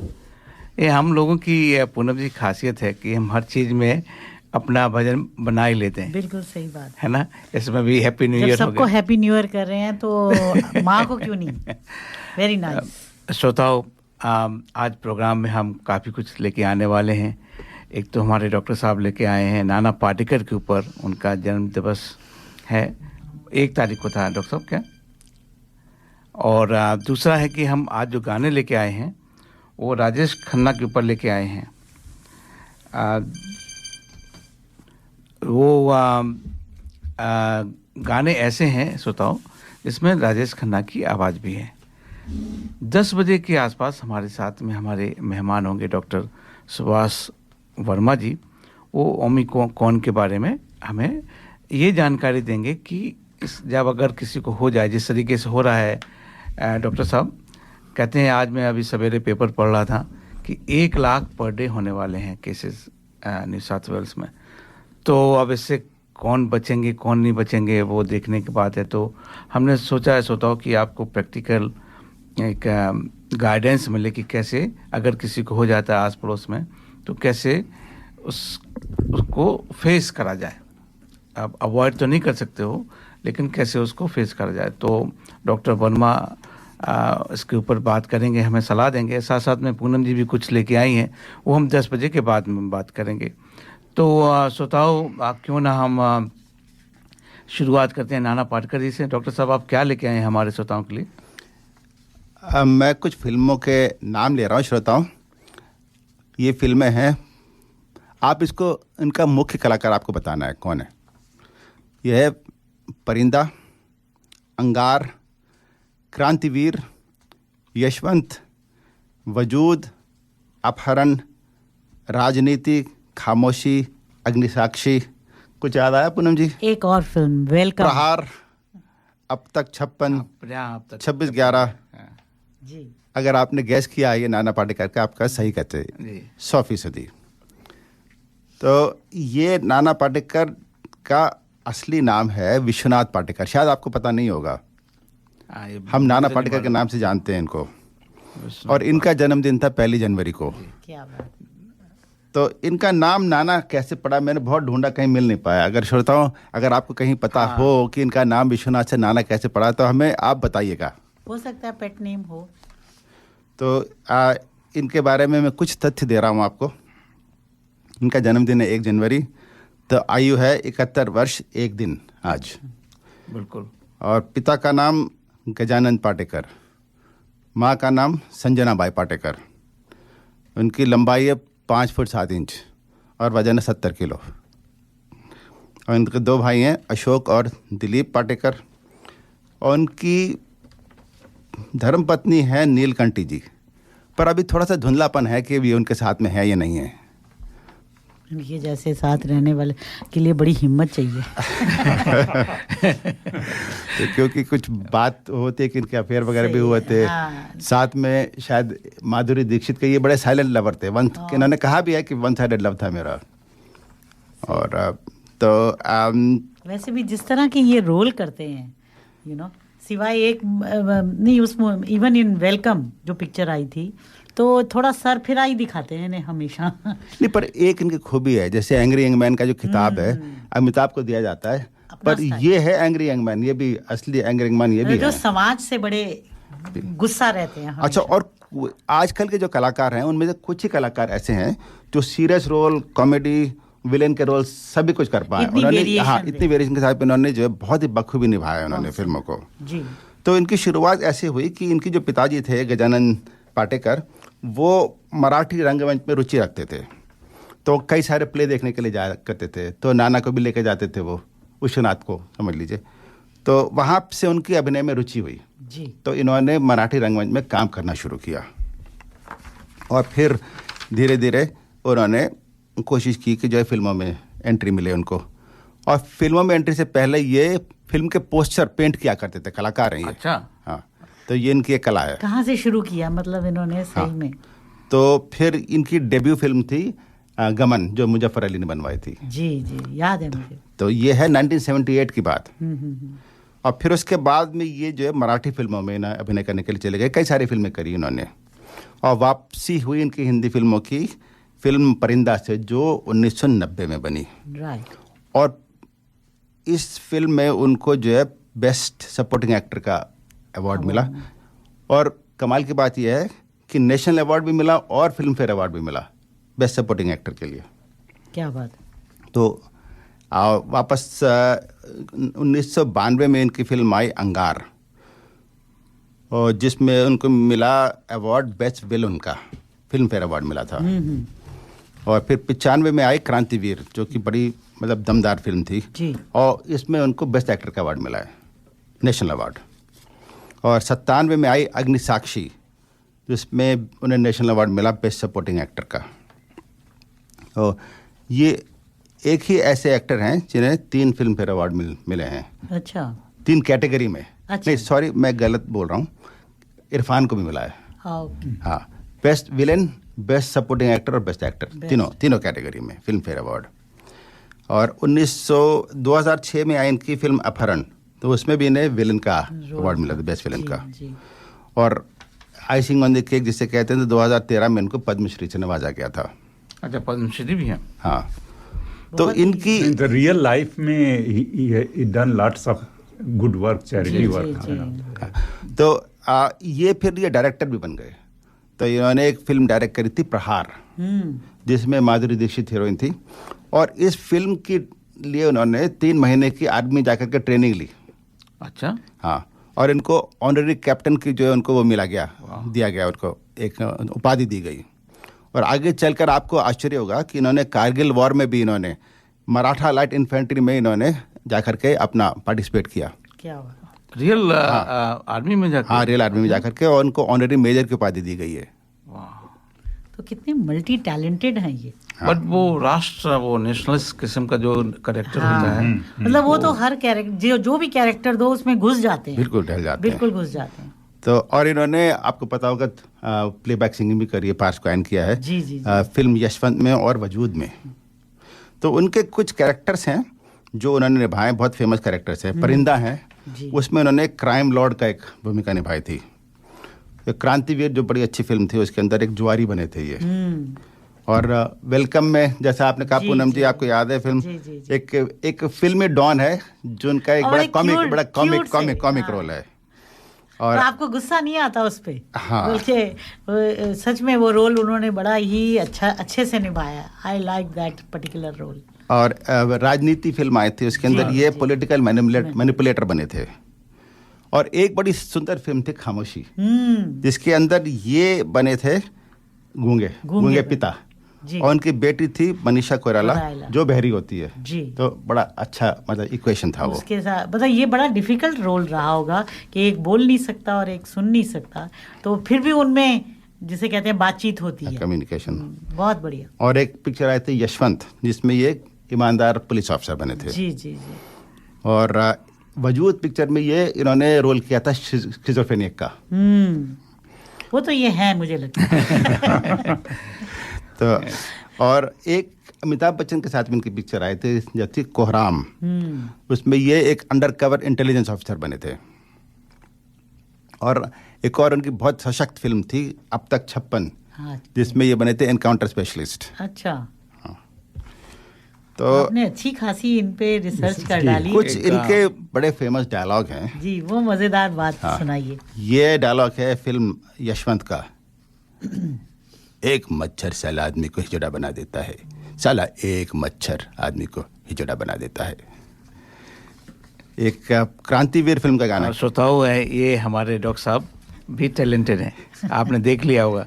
ये हम लोगों की पूनम जी खासियत है कि हम हर चीज में अपना भजन बना ही लेते हैं, बिल्कुल सही बात है ना? इसमें भी हैप्पी न्यू जब ईयर सबको हैप्पी न्यू ईयर कर रहे हैं तो माँ को क्यों नहीं? Very nice. श्रोताओं, आज प्रोग्राम में हम काफ़ी कुछ लेके आने वाले हैं। एक तो हमारे डॉक्टर साहब लेके आए हैं नाना पाटेकर के ऊपर, उनका जन्म दिवस है, 1 तारीख को था डॉक्टर साहब क्या? और दूसरा है कि हम आज जो गाने लेके आए हैं वो राजेश खन्ना के ऊपर लेके आए हैं। वो गाने ऐसे हैं श्रोताओं जिसमें राजेश खन्ना की आवाज़ भी है। 10 बजे के आसपास हमारे साथ में हमारे मेहमान होंगे डॉक्टर सुभाष वर्मा जी। वो ओमिक्रॉन के बारे में हमें ये जानकारी देंगे कि जब अगर किसी को हो जाए, जिस तरीके से हो रहा है, डॉक्टर साहब कहते हैं, आज मैं अभी सवेरे पेपर पढ़ रहा था कि 1 लाख पर डे होने वाले हैं केसेस न्यू साउथ वेल्स में। तो अब इससे कौन बचेंगे कौन नहीं बचेंगे वो देखने की बात है। तो हमने सोचा है श्रोताओं कि आपको प्रैक्टिकल एक गाइडेंस मिले कि कैसे अगर किसी को हो जाता है आस पड़ोस में तो कैसे उसको फेस करा जाए। आप अवॉइड तो नहीं कर सकते हो, लेकिन कैसे उसको फेस करा जाए। तो डॉक्टर वर्मा इसके ऊपर बात करेंगे, हमें सलाह देंगे। साथ साथ में पूनम जी भी कुछ लेके आई हैं, वो हम 10 बजे के बाद में बात करेंगे। तो श्रोताओं, क्यों ना हम शुरुआत करते हैं नाना पाटेकर जी से। डॉक्टर साहब, आप क्या लेके आए हैं हमारे श्रोताओं के लिए? मैं कुछ फिल्मों के नाम ले रहा हूँ श्रोताओं। ये फिल्में हैं, आप इसको इनका मुख्य कलाकार आपको बताना है कौन है। यह है परिंदा, अंगार, क्रांतिवीर, यशवंत, वजूद, अपहरण, राजनीति, खामोशी, अग्निसाक्षी। कुछ याद आया पूनम जी? एक और फिल्म वेलकम, प्रहार, अब तक 56, 26/11। जी, अगर आपने गैस किया ये नाना पाटेकर का, आपका सही कहते हैं 100%। तो ये नाना पाटेकर का असली नाम है विश्वनाथ पाटेकर। शायद आपको पता नहीं होगा, हम नाना पाटेकर के नाम से जानते हैं इनको। और इनका जन्मदिन था 1 जनवरी को। क्या बात। तो इनका नाम नाना कैसे पड़ा, मैंने बहुत ढूंढा, कहीं मिल नहीं पाया। अगर श्रोताओं, अगर आपको कहीं पता हो कि इनका नाम विश्वनाथ से नाना कैसे पड़ा तो हमें आप बताइएगा। हो सकता है पेट नेम हो। तो इनके बारे में मैं कुछ तथ्य दे रहा हूँ आपको। इनका जन्मदिन है 1 जनवरी, तो आयु है 71 वर्ष 1 दिन आज। बिल्कुल। और पिता का नाम गजानंद पाटेकर, माँ का नाम संजना बाई पाटेकर। उनकी लंबाई है 5 फुट 7 इंच और वजन है 70 किलो। और इनके 2 भाई हैं, अशोक और दिलीप पाटेकर। और उनकी धर्मपत्नी है नीलकंठी जी, पर अभी थोड़ा सा धुंधलापन है कि ये उनके साथ में है या नहीं है। इनके जैसे साथ रहने वाले के लिए बड़ी हिम्मत चाहिए। तो क्योंकि कुछ बात होती है कि इनके अफेयर वगैरह भी हुए थे। साथ में शायद माधुरी दीक्षित के ये बड़े साइलेंट लवर थे। इन्होंने कहा भी है कि 1 साइडेड लव था मेरा। और तो वैसे भी जिस तरह के ये रोल करते हैं, सिवाय एक नहीं, उसमें इवन इन वेलकम जो पिक्चर आई थी तो थोड़ा सर फिरा ही दिखाते हैं इन्हें हमेशा। नहीं, पर एक इनकी खूबी है, जैसे एंग्री यंग मैन का जो खिताब है अमिताभ को दिया जाता है, पर ये है एंग्री यंग मैन, ये भी असली एंग्री यंग मैन ये भी जो है। समाज से बड़े गुस्सा रहते हैं। अच्छा, और आजकल के जो कलाकार हैं उनमें से कुछ ही कलाकार ऐसे हैं जो सीरियस रोल, कॉमेडी, विलेन के रोल सभी कुछ कर पाए उन्होंने। हाँ, इतनी वेरिएशन के साथ उन्होंने जो है बहुत ही बखूबी निभाया उन्होंने फिल्मों को। जी। तो इनकी शुरुआत ऐसे हुई कि इनकी जो पिताजी थे गजानन पाटेकर, वो मराठी रंगमंच में रुचि रखते थे, तो कई सारे प्ले देखने के लिए जाया करते थे, तो नाना को भी लेकर जाते थे वो, विश्वनाथ को समझ लीजिए। तो वहाँ से उनकी अभिनय में रुचि हुई जी। तो इन्होंने मराठी रंगमंच में काम करना शुरू किया और फिर धीरे धीरे उन्होंने कोशिश की कि जो है फिल्मों में एंट्री मिले उनको। और फिल्मों में एंट्री से पहले ये फिल्म के पोस्टर पेंट किया करते थे, कलाकार हैं ये। अच्छा। हाँ, तो ये इनकी एक कला है। कहाँ से शुरू किया मतलब इन्होंने सही हाँ। में? तो फिर इनकी डेब्यू फिल्म थी गमन, जो मुजफ्फर अली ने बनवाई थी। जी जी, याद है मुझे। तो ये है 1978 की बात। और फिर उसके बाद में ये जो है मराठी फिल्मों में ना अभिनय करने के लिए चले गए, कई सारी फिल्में करी इन्होंने। और वापसी हुई इनकी हिंदी फिल्मों की फिल्म परिंदा से, जो 1990 में बनी। राइट। और इस फिल्म में उनको जो है बेस्ट सपोर्टिंग एक्टर का अवार्ड मिला। और कमाल की बात यह है कि नेशनल अवार्ड भी मिला और फिल्म फेयर अवार्ड भी मिला बेस्ट सपोर्टिंग एक्टर के लिए। क्या बात। तो वापस 1992 में इनकी फिल्म आई अंगार, और जिसमें उनको मिला अवार्ड बेस्ट विलन का, फिल्म फेयर अवार्ड मिला था। और फिर 95 में आई क्रांतिवीर, जो कि बड़ी मतलब दमदार फिल्म थी जी। और इसमें उनको बेस्ट एक्टर का अवार्ड मिला है, नेशनल अवार्ड। और 97 में आई अग्निसाक्षी, जिसमें उन्हें नेशनल अवार्ड मिला बेस्ट सपोर्टिंग एक्टर का। और ये एक ही ऐसे एक्टर हैं जिन्हें 3 फिल्म फेयर अवार्ड मिले हैं। अच्छा। 3 कैटेगरी में। अच्छा। नहीं सॉरी, मैं गलत बोल रहा हूँ, इरफान को भी मिला है। ओके। हाँ, best villain, best supporting actor और बेस्ट एक्टर, तीनों कैटेगरी में फिल्म फेयर अवार्ड। और 2006 में आई इनकी फिल्म अपहरण, तो उसमें भी इन्हें विलेन का अवार्ड मिला था, बेस्ट विलेन का। जी। और आइसिंग ऑन द केक जिसे कहते हैं, तो 2013 में इनको पद्मश्री से नवाजा गया था। अच्छा, पद्मश्री भी है। हाँ, तो इनकी द रियल लाइफ में ही done lots of good work, charity work. तो ये फिर ये डायरेक्टर भी बन गए। तो इन्होंने एक फिल्म डायरेक्ट करी थी प्रहार, जिसमें माधुरी दीक्षित हीरोइन थी। और इस फिल्म के लिए उन्होंने 3 महीने की आर्मी जाकर के ट्रेनिंग ली। अच्छा। हाँ, और इनको ऑनररी कैप्टन की जो है उनको वो मिला गया, दिया गया, उनको एक उपाधि दी गई। और आगे चलकर आपको आश्चर्य होगा कि इन्होंने कारगिल वॉर में भी इन्होंने मराठा लाइट इन्फेंट्री में इन्होंने जाकर के अपना पार्टिसिपेट किया। क्या हुआ? रियल आर्मी में जाकर? हाँ, रियल आर्मी में जाकर के, और उनको ऑनररी मेजर की उपाधि दी गई है। तो कितने मल्टी टैलेंटेड हैं ये। बट वो राष्ट्र, वो नेशनलिस्ट किस्म का जो कैरेक्टर होता है, मतलब वो तो हर कैरेक्टर, जो भी कैरेक्टर दो उसमें घुस जाते हैं। बिल्कुल ढल जाते हैं। बिल्कुल घुस जाते हैं। तो और इन्होंने, आपको पता होगा, प्लेबैक सिंगिंग भी करी है, पार्ट्स को किया है। जी जी जी। फिल्म यशवंत में और वजूद में। तो उनके कुछ कैरेक्टर्स हैं जो उन्होंने निभाए, बहुत फेमस कैरेक्टर्स हैं। परिंदा है, उसमें उन्होंने क्राइम लॉर्ड का एक भूमिका निभाई थी। तो क्रांतिवीर जो बड़ी अच्छी फिल्म थी, उसके अंदर एक जुआरी बने थे ये। और वेलकम में, जैसा आपने कहा पूनम जी, आपको याद है फिल्म, एक फिल्मी डॉन है जो उनका एक बड़ा कॉमिक रोल है। और आपको गुस्सा नहीं आता उस पे? हाँ, बल्कि सच में वो रोल उन्होंने बड़ा ही अच्छे से निभाया। I like that particular role. और राजनीति फिल्म आई थी, उसके अंदर ये पॉलिटिकल मैनिपुलेटर बने थे। और एक बड़ी सुंदर फिल्म थी खामोशी, जिसके अंदर ये बने थे गूंगे पिता, और उनकी बेटी थी मनीषा कोइराला, जो बहरी होती है जी। तो बड़ा अच्छा मतलब इक्वेशन था वो उसके साथ। मतलब ये बड़ा डिफिकल्ट रोल रहा होगा कि एक बोल नहीं सकता और एक सुन नहीं सकता, तो फिर भी उनमें जिसे कहते हैं बातचीत होती है, कम्युनिकेशन। बहुत बढ़िया। और एक पिक्चर आई थी यशवंत, जिसमें ये ईमानदार पुलिस ऑफिसर बने थे। जी जी जी। और वजूद पिक्चर में ये इन्होंने रोल किया था स्किज़ोफ्रेनिक का। वो तो ये है, मुझे लगता है। तो और एक अमिताभ बच्चन के साथ में इनकी पिक्चर आई थी, जो थी कोहराम। उसमें ये एक अंडरकवर इंटेलिजेंस ऑफिसर बने थे। और एक और उनकी बहुत सशक्त फिल्म थी अब तक 56, जिसमें ये बने थे एनकाउंटर स्पेशलिस्ट। अच्छा। तो आपने अच्छी खासी इन पे रिसर्च कर डाली। कुछ इनके बड़े फेमस डायलॉग हैं जी, वो मजेदार बात सुनाइए। ये डायलॉग है फिल्म यशवंत का। एक मच्छर साला आदमी को हिजड़ा बना देता है, साला एक मच्छर आदमी को हिजड़ा बना देता है। एक क्रांतिवीर फिल्म का गाना। श्रोताओं है, ये हमारे डॉक्टर साहब भी टैलेंटेड हैं, आपने देख लिया होगा।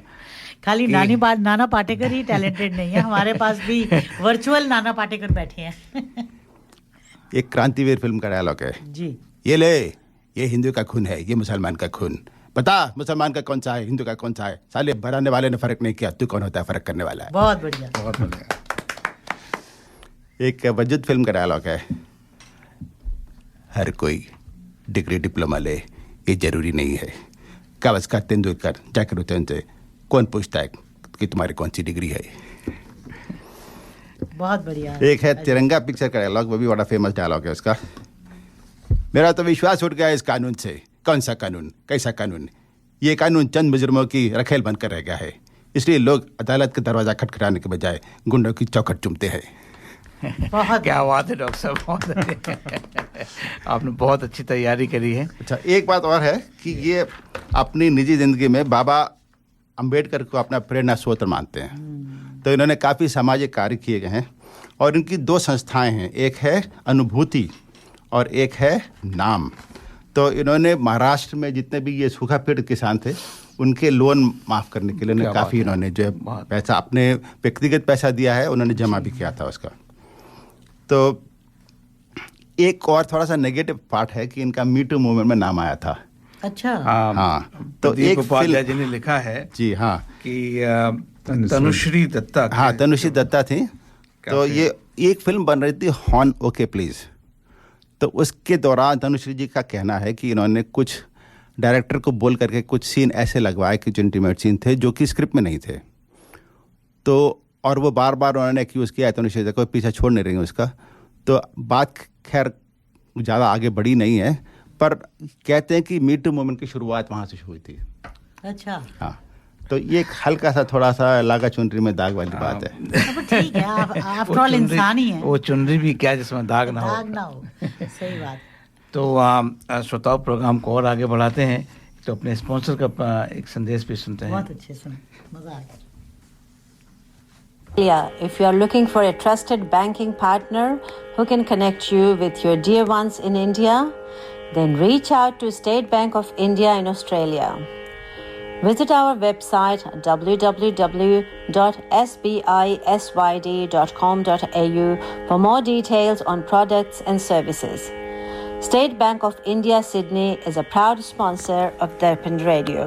खाली नाना पाटेकर ही टैलेंटेड नहीं है, हमारे पास भी वर्चुअल नाना पाटेकर बैठे हैं। एक क्रांतिवीर फिल्म का डायलॉग है जी। ये ले, ये हिंदू का खून है, ये मुसलमान का खून, बता मुसलमान का कौन सा है, हिंदू का कौन सा है, साले बनाने वाले ने फर्क नहीं किया, तू कौन होता है फर्क करने वाला है। बहुत बढ़िया, बहुत बढ़िया। एक वजूद फिल्म का डायलॉग है, हर कोई डिग्री डिप्लोमा ले ये जरूरी नहीं है, गावस्कर तेंदुलकर जाकिर हुसैन से कौन पूछता है कि तुम्हारी कौन सी डिग्री है। बहुत बढ़िया। एक है तिरंगा पिक्चर का डायलॉग, वो भी बड़ा फेमस डायलॉग है उसका, मेरा तो विश्वास उठ गया इस कानून से, कौन सा कानून, कैसा कानून, ये कानून चंद मुजरिमों की रखेल बनकर रह गया है, इसलिए लोग अदालत का दरवाजा खटखटाने के बजाय गुंडों की चौखट चूमते हैं। बहुत क्या बात है डॉक्टर साहब, बहुत आपने बहुत अच्छी तैयारी करी है। अच्छा, एक बात और है कि ये अपनी निजी जिंदगी में बाबा अंबेडकर को अपना प्रेरणा स्रोत मानते हैं, तो इन्होंने काफ़ी सामाजिक कार्य किए गए हैं और इनकी दो संस्थाएं हैं, एक है अनुभूति और एक है नाम। तो इन्होंने महाराष्ट्र में जितने भी ये सूखा पीड़ित किसान थे उनके लोन माफ़ करने के लिए काफ़ी इन्होंने जो है पैसा, अपने व्यक्तिगत पैसा दिया है, उन्होंने जमा भी किया था उसका। तो एक और थोड़ा सा नेगेटिव पार्ट है कि इनका मी टू मूवमेंट में नाम आया था। अच्छा। हाँ, तो एक उपाध्याय जी ने लिखा है जी हाँ कि तनुश्री दत्ता, हाँ तनुश्री दत्ता थी, तो ये एक फिल्म बन रही थी हॉर्न ओके प्लीज, तो उसके दौरान तनुश्री जी का कहना है कि इन्होंने कुछ डायरेक्टर को बोल करके कुछ सीन ऐसे लगवाए कि जो इंटीमेट सीन थे जो कि स्क्रिप्ट में नहीं थे, तो और वो बार बार उन्होंने एक्यूज़ किया तनुश्री दत्ता को, पीछा छोड़ नहीं रही उसका। तो बात खैर ज़्यादा आगे बढ़ी नहीं है, पर कहते हैं कि मी टू मूवमेंट की शुरुआत वहाँ से हुई थी। अच्छा। हाँ, तो ये एक हल्का सा थोड़ा सा लागा चुनरी में दाग वाली बात है। अब ठीक है, आफ्टर ऑल इंसान ही है, वो चुनरी भी क्या जिसमें दाग ना हो। दाग ना हो, सही बात। तो श्रोताओं, प्रोग्राम को और आगे बढ़ाते हैं, तो अपने स्पॉन्सर का एक संदेश भी सुनते हैं। बहुत अच्छे सुन, मजा आ गया। If you are looking for a trusted banking partner who can connect you with your dear ones in India, then reach out to State Bank of India in Australia. Visit our website www.sbisyd.com.au for more details on products and services. State Bank of India Sydney is a proud sponsor of Darpan Radio.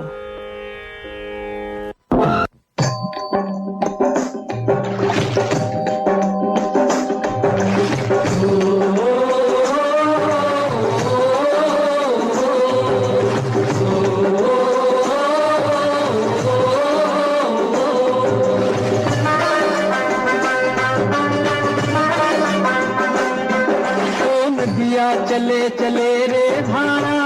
चले चले रे भाड़ा,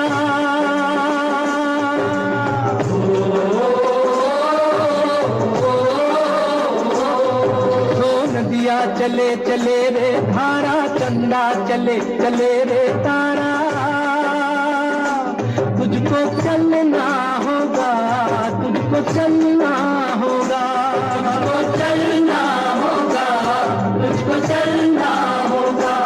नदिया चले चले रे धारा, चंदा चले चले रे तारा, तुझको चलना होगा, तुझको चलना होगा, तुझको चलना होगा, तुझको चलना होगा।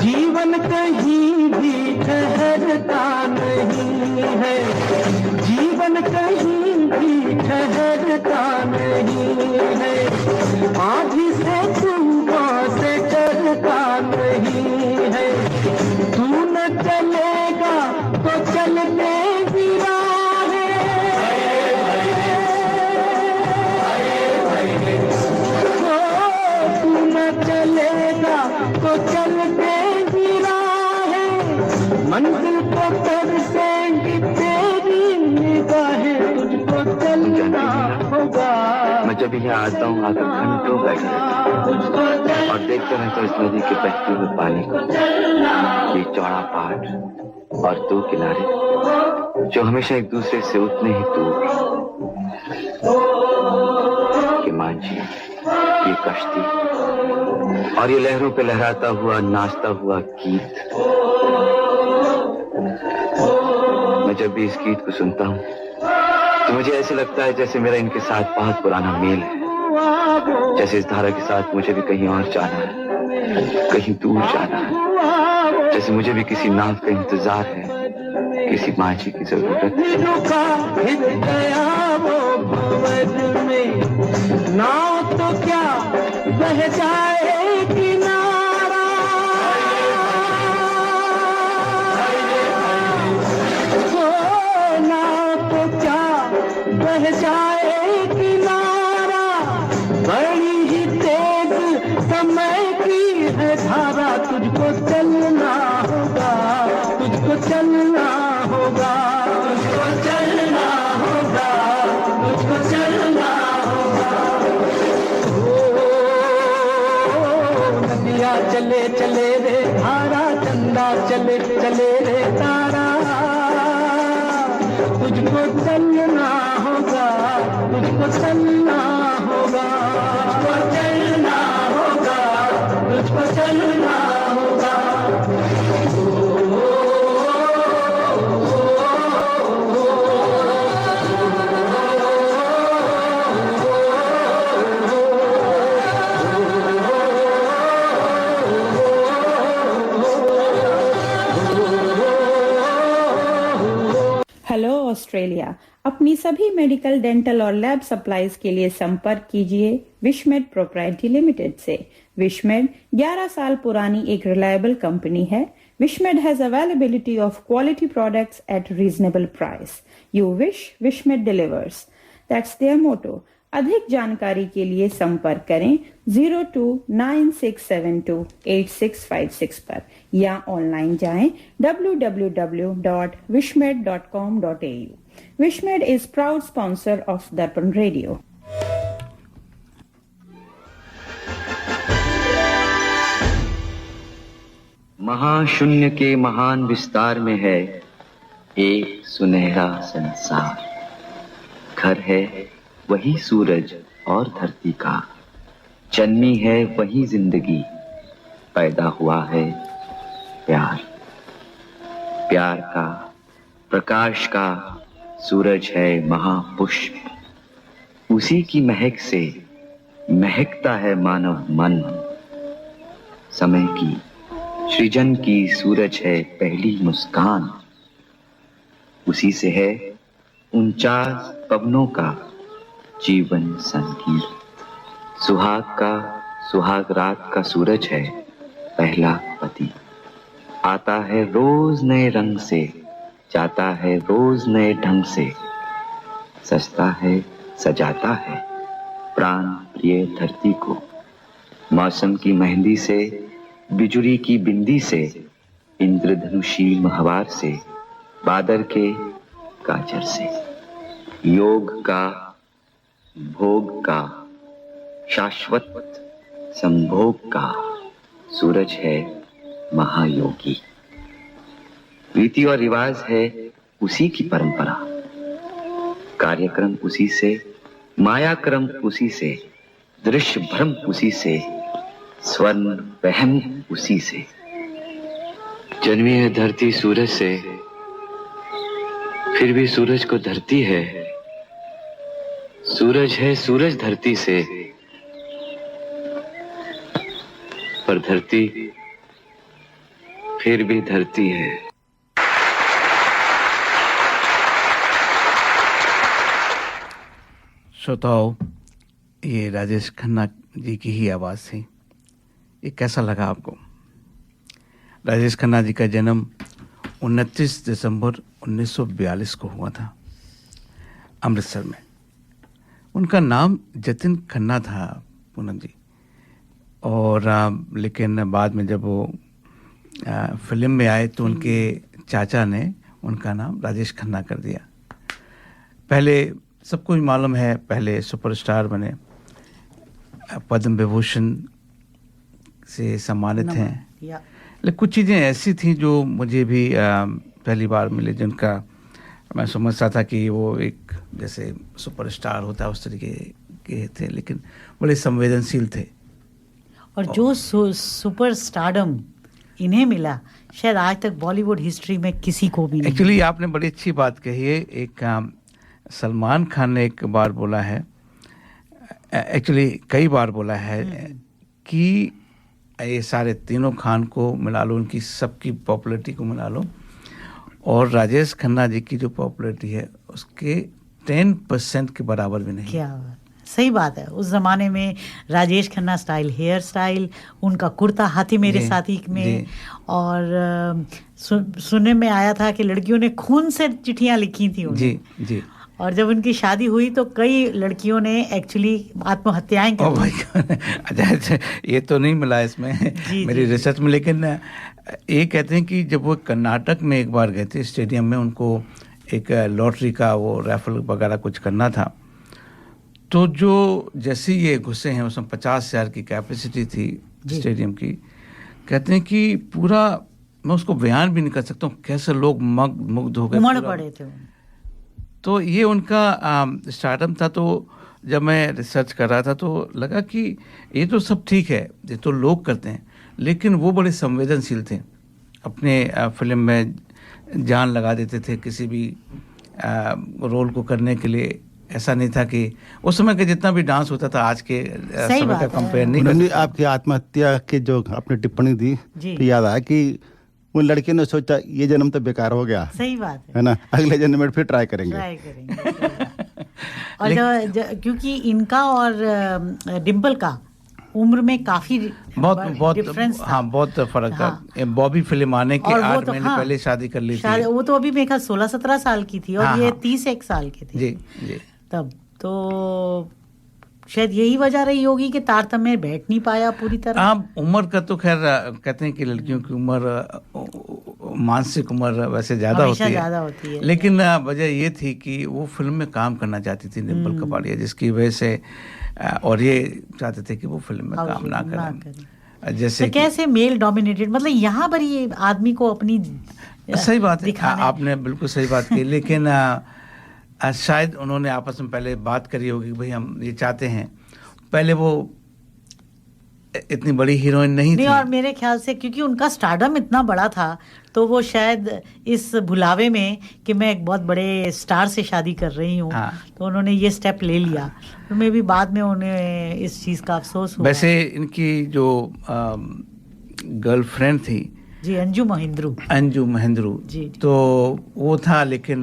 जीवन कहीं भी ठहरता नहीं है, जीवन कहीं भी ठहरता नहीं है, आँधी से तूफान से डरता नहीं है, तू न चलेगा तो चलने की राह है, तू न चलेगा तो चलने की राह है, मंजिल को तरसेंगी तेरी निगाहें, तुझको चलना होगा। मैं जब यहाँ आता हूँ आकर घंटों बैठ और देखता रहता इस नदी के बहते हुए पानी को, ये चौड़ा पहाड़ और दो किनारे जो हमेशा एक दूसरे से उतने ही दूर कि मांझी ये कश्ती और ये लहरों पे लहराता हुआ नाचता हुआ गीत। मैं जब भी इस गीत को सुनता हूँ तो मुझे ऐसे लगता है जैसे मेरा इनके साथ बहुत पुराना मेल है, जैसे इस धारा के साथ मुझे भी कहीं और जाना है, कहीं दूर जाना है, जैसे मुझे भी किसी नाव का इंतजार है, किसी माझी की जरूरत है। नाव तो क्या बह जाए किनारा, नाव तो क्या बह जाए किनारा, बड़ी ही तेज समय की है धारा। तुझको चलना होगा, तुझको चलना होगा, तुझको चलना होगा, तुझको चलना होगा। नदिया चले चले रे धारा, चंदा चले चले रे तारा। तुझको चलना होगा, तुझको चलना होगा, तुझको चलना होगा, तुझको चलना होगा। Hello Australia. अपनी सभी मेडिकल, डेंटल और लैब सप्लाईज के लिए संपर्क कीजिए विशमेड प्रोप्राइटरी लिमिटेड से। विशमेड 11 साल पुरानी एक रिलायबल कंपनी है। Wishmade has availability of quality products at reasonable price. You wish, Wishmade delivers. That's their motto. अधिक जानकारी के लिए संपर्क करें 0296728656 पर या ऑनलाइन जाएं www.wishmed.com.au। Wishmed is proud sponsor of Darpan Radio. महाशून्य के महान विस्तार में है एक सुनहरा संसार। घर है वही सूरज और धरती का, जन्मी है वही जिंदगी, पैदा हुआ है प्यार। प्यार का, प्रकाश का सूरज है महापुष्प, उसी की महक से महकता है मानव मन। समय की, सृजन की सूरज है पहली मुस्कान, उसी से है 49 पवनों का जीवन संगीत। सुहाग का, सुहाग रात का सूरज है पहला पति। आता है रोज नए रंग से, जाता है रोज नए ढंग से, सजता है सजाता है प्राण प्रिय धरती को। मौसम की मेहंदी से, बिजुली की बिंदी से, इंद्रधनुषी महवार से, बादल के काजर से। योग का, भोग का, शाश्वत संभोग का सूरज है महायोगी। रीति और रिवाज है उसी की परंपरा, कार्यक्रम उसी से, मायाक्रम उसी से, दृश्य भ्रम उसी से, स्वर्ण वहम उसी से। जन्मी है धरती सूरज से, फिर भी सूरज को धरती है। सूरज है सूरज धरती से, पर धरती फिर भी धरती है। श्रोताओ, ये राजेश खन्ना जी की ही आवाज़ थी। ये कैसा लगा आपको? राजेश खन्ना जी का जन्म 29 दिसंबर 1942 को हुआ था अमृतसर में। उनका नाम जतिन खन्ना था पूनम जी, और लेकिन बाद में जब वो फिल्म में आए तो उनके चाचा ने उनका नाम राजेश खन्ना कर दिया। पहले सबको ही मालूम है, पहले सुपरस्टार बने, पद्म विभूषण से सम्मानित हैं। लेकिन कुछ चीज़ें ऐसी थी जो मुझे भी पहली बार मिले, जिनका मैं समझता था कि वो एक जैसे सुपरस्टार होता है उस तरीके के थे, लेकिन बड़े संवेदनशील थे। और जो सुपर स्टारडम इन्हें मिला शायद आज तक बॉलीवुड हिस्ट्री में किसी को भी नहीं। एक्चुअली आपने बड़ी अच्छी बात कही है। एक सलमान खान ने एक बार बोला है, एक्चुअली कई बार बोला है कि ये सारे तीनों खान को मिला लो, उनकी सबकी पॉपुलैरिटी को मिला लो, और राजेश खन्ना जी की जो पॉपुलैरिटी है उसके 10% के बराबर भी नहीं। क्या बात, सही बात है। उस जमाने में Rajesh Khanna style, hair style, उनका कुर्ता हाथी मेरे साथी में, और सुनने में आया था कि लड़कियों ने खून से चिट्ठियां लिखी थी उन्हें। जी जी। और जब उनकी शादी हुई तो कई लड़कियों ने एक्चुअली आत्महत्याएं की। अच्छा, ये तो नहीं मिला इसमें मेरी रिसर्च में, लेकिन ये कहते हैं कि जब वो कर्नाटक में एक बार गए थे स्टेडियम में, उनको एक लॉटरी का वो रैफल वगैरह कुछ करना था, तो जो जैसे ये घुसे हैं उसमें 50,000 की कैपेसिटी थी स्टेडियम की, कहते हैं कि पूरा, मैं उसको बयान भी नहीं कर सकता हूँ कैसे लोग मुग्ध हो गए, उमड़ पड़े थे। तो ये उनका स्टार्टअप था। तो जब मैं रिसर्च कर रहा था तो लगा कि ये तो सब ठीक है, ये तो लोग करते हैं, लेकिन वो बड़े संवेदनशील थे, अपने फिल्म में जान लगा देते थे किसी भी रोल को करने के लिए। ऐसा नहीं था कि उस समय का जितना भी डांस होता था आज के समय का कंपेयर नहीं कर सकते। आपकी आत्महत्या की जो आपने टिप्पणी दी तो याद आया कि उन लड़कियों ने सोचा ये जन्म तो बेकार हो गया, सही बात है ना, अगले जन्म में फिर ट्राई करेंगे। और क्योंकि इनका और डिम्पल का उम्र में काफी बहुत डिफरेंस था। हाँ, बहुत फर्क था। बॉबी फिल्म आने के 8 महीने पहले शादी कर ली थी। वो तो अभी मेरे ख्याल 16-17 साल की थी और ये 31 साल की थी जी जी। तब तो शायद यही वजह रही होगी कि तारतम्य बैठ नहीं पाया पूरी तरह। हाँ, उम्र का तो खैर कहते हैं कि लड़कियों की उम्र, मानसिक उम्र वैसे ज्यादा होती है, लेकिन वजह ये थी कि वो फिल्म में काम करना चाहती थी डिम्पल कपाड़िया, जिसकी वजह से, और ये चाहते थे कि वो फिल्म में काम ना करें। जैसे तो कैसे मेल डोमिनेटेड, मतलब यहाँ पर ये आदमी को अपनी सही बात है, आपने बिल्कुल सही बात की, लेकिन शायद उन्होंने आपस में पहले बात करी होगी, भाई हम ये चाहते हैं। पहले वो इतनी बड़ी हीरोइन नहीं थी, और मेरे ख्याल से क्योंकि उनका स्टारडम इतना बड़ा था तो वो शायद इस भुलावे में कि मैं एक बहुत बड़े स्टार से शादी कर रही हूँ, तो उन्होंने ये स्टेप ले लिया। तो मैं भी बाद में उन्हें इस चीज़ का अफसोस हुआ। वैसे इनकी जो गर्लफ्रेंड थी जी, अंजू महेंद्रू जी, तो वो था, लेकिन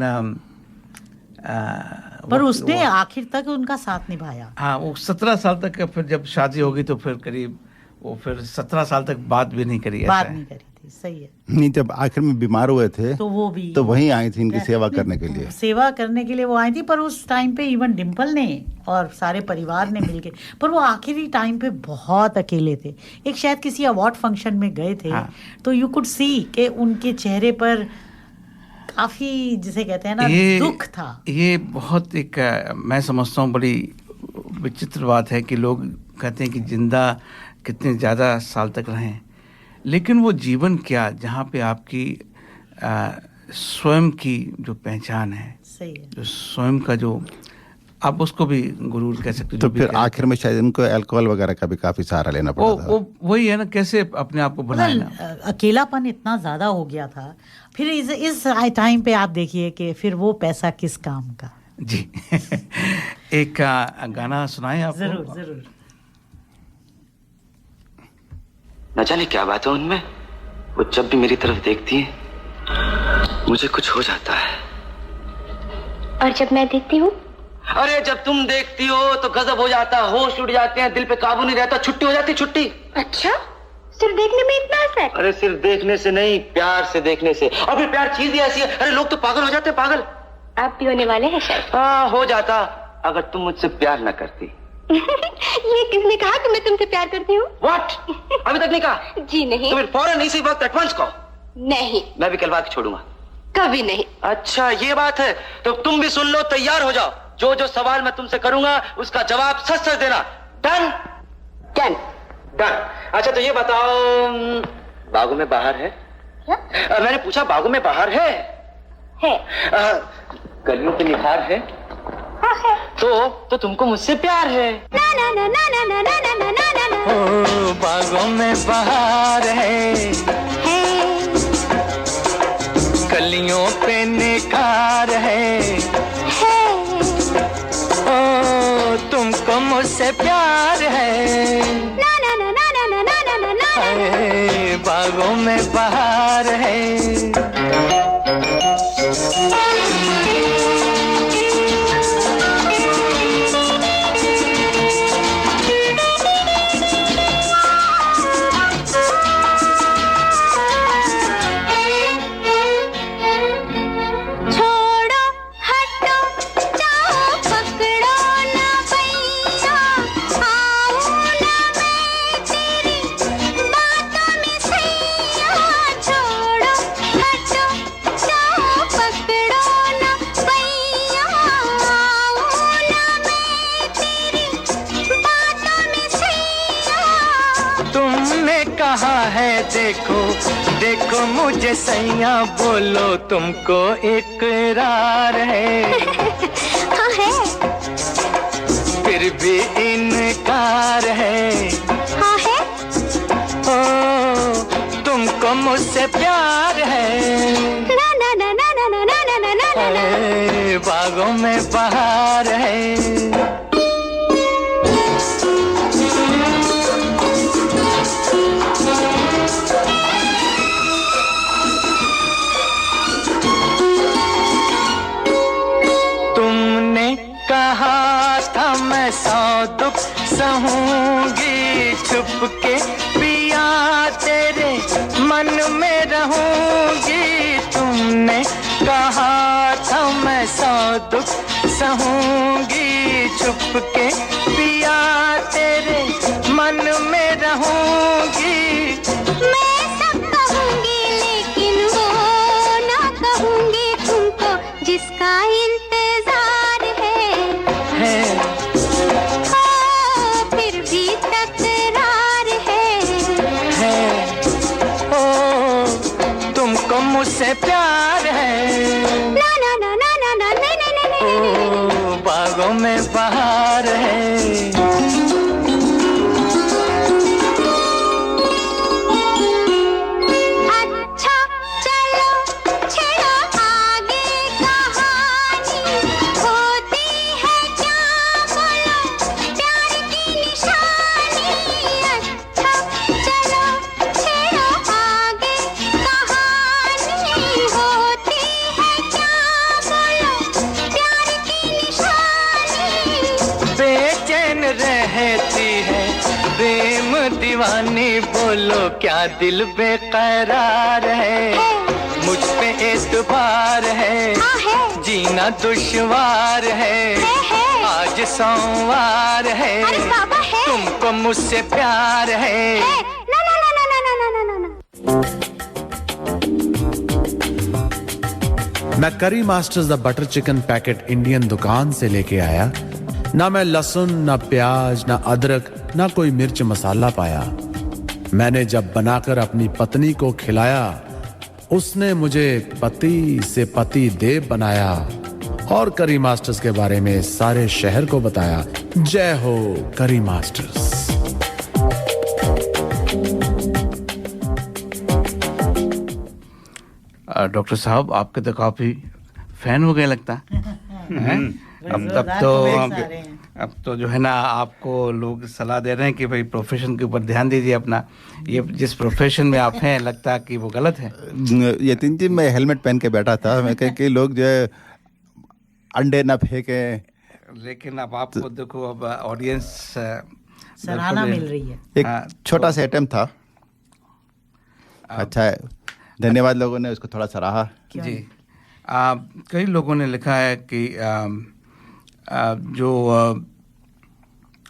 पर उसने आखिर तक उनका साथ निभाया। हाँ, वो 17 साल तक, फिर जब शादी होगी तो फिर करीब वो फिर 17 साल तक बात भी नहीं करी थी। सही है। नहीं, जब आखिर में बीमार हुए थे तो वो भी तो वहीं आई थी इनकी सेवा करने के लिए। वो आई थी, पर उस टाइम पे इवन डिम्पल ने और सारे परिवार ने मिलके, पर वो आखिरी टाइम पे बहुत अकेले थे। एक शायद किसी अवार्ड फंक्शन में गए थे, तो यू कुड सी कि उनके चेहरे पर काफी, जिसे कहते हैं ना, दुख था। ये बहुत एक, मैं समझता हूँ बड़ी विचित्र बात है कि लोग कहते हैं कि जिंदा कितने ज़्यादा साल तक रहें, लेकिन वो जीवन क्या जहाँ पे आपकी स्वयं की जो पहचान है, सही है, जो स्वयं का जो, आप उसको भी गुरूर कह सकते हो। तो फिर आखिर में शायद इनको अल्कोहल वगैरह का भी काफी सहारा लेना पड़ा था। वही है ना, कैसे अपने आप को बनाना। अकेलापन इतना ज्यादा हो गया था। फिर इस टाइम पे आप देखिए कि फिर वो पैसा किस काम का। जी। एक गाना सुनाएं आपको? जरूर। न जाने क्या बात है उनमें, वो जब भी मेरी तरफ देखती है मुझे कुछ हो जाता है। और जब मैं देखती हूँ? अरे जब तुम देखती हो तो गजब हो जाता, होश उड़ जाते हैं, दिल पे काबू नहीं रहता, छुट्टी हो जाती, छुट्टी। अच्छा, सिर्फ देखने में इतना असर? अरे सिर्फ देखने से नहीं, प्यार से देखने से। और फिर प्यार चीज ही ऐसी है, अरे लोग तो पागल हो जाते हैं, पागल। आप भी होने वाले हैं शायद। हाँ, हो जाता अगर तुम मुझसे प्यार न करती। ये किसने कहा कि मैं तुमसे प्यार करती हूँ? What? अभी तक नहीं कहा? जी नहीं। तो फिर फौरन इसी वक्त एडवांस कहो। नहीं। मैं भी कहलवा के छोड़ूंगा। कभी नहीं। अच्छा, ये बात है, तो तुम भी सुन लो, तैयार हो जाओ। जो जो सवाल मैं तुमसे करूंगा उसका जवाब सच सच देना। डन? डन। डन। अच्छा तो ये बताओ, बागों में बाहर है? क्या? मैंने पूछा बागों में बाहर है? है। कलियों पे निखार है? हाँ है। तो तुमको मुझसे प्यार है। ना ना ना ना ना ना ना ना ना ना ना। ओ बागों में बहार है, कलियों पे निखार है। ओ तुमको मुझसे प्यार है। ना ना ना ना ना ना ना ना ना ना। बागों में बहार है। देखो देखो मुझे सैया, बोलो तुमको इकरार है। हाँ है। फिर भी इनकार है। हाँ है। ओ तुमको मुझसे प्यार है। ना ना ना ना ना ना ना ना ना ना। बागों में बहार है। सहूंगी छुप के पिया, तेरे मन में रहूंगी। तुमने कहा था मैं सौ दुख सहूंगी छुप के पिया, तेरे मन में रहूंगी। मैं सब कहूंगी लेकिन वो ना कहूंगी तुमको जिसका इंतजार है। मुझसे प्यार है। ना ना ना ना ना ना ना ना ना। ओ बागों में बहार है। अच्छा चलो छेड़ो आगे कहानी, होती है क्या बोलो प्यार की निशानी। अच्छा चलो छेड़ो आगे होती है क्या बोलो प्यार की निशानी। बेचैन रहती है प्रेम दीवानी, बोलो क्या दिल बेकरार है। मुझ पे एतबार है, जीना दुश्वार है। आज सोमवार है, तुमको मुझसे प्यार है। ना ना ना ना ना ना ना ना। मैं करी masters the butter chicken packet Indian दुकान से लेके आया। ना मैं लहसुन, ना प्याज, ना अदरक, ना कोई मिर्च मसाला पाया। मैंने जब बनाकर अपनी पत्नी को खिलाया, उसने मुझे पति से पति देव बनाया और करी मास्टर्स के बारे में सारे शहर को बताया। जय हो करी मास्टर्स। डॉक्टर साहब, आपके तो काफी फैन हो गए लगता है। अब तो जो है ना, आपको लोग सलाह दे रहे हैं कि भाई प्रोफेशन के ऊपर ध्यान दीजिए अपना। ये जिस प्रोफेशन में आप हैं, लगता है कि वो गलत है। यतीन जी, मैं हेलमेट पहन के बैठा था। मैं कह कि लोग जो है अंडे ना फेंके, लेकिन अब आपको देखो, अब ऑडियंस सराहना मिल रही है। एक छोटा सा अटेम्प्ट था, अच्छा है, धन्यवाद। लोगों ने उसको थोड़ा सराहा जी। कई लोगों ने लिखा है कि जो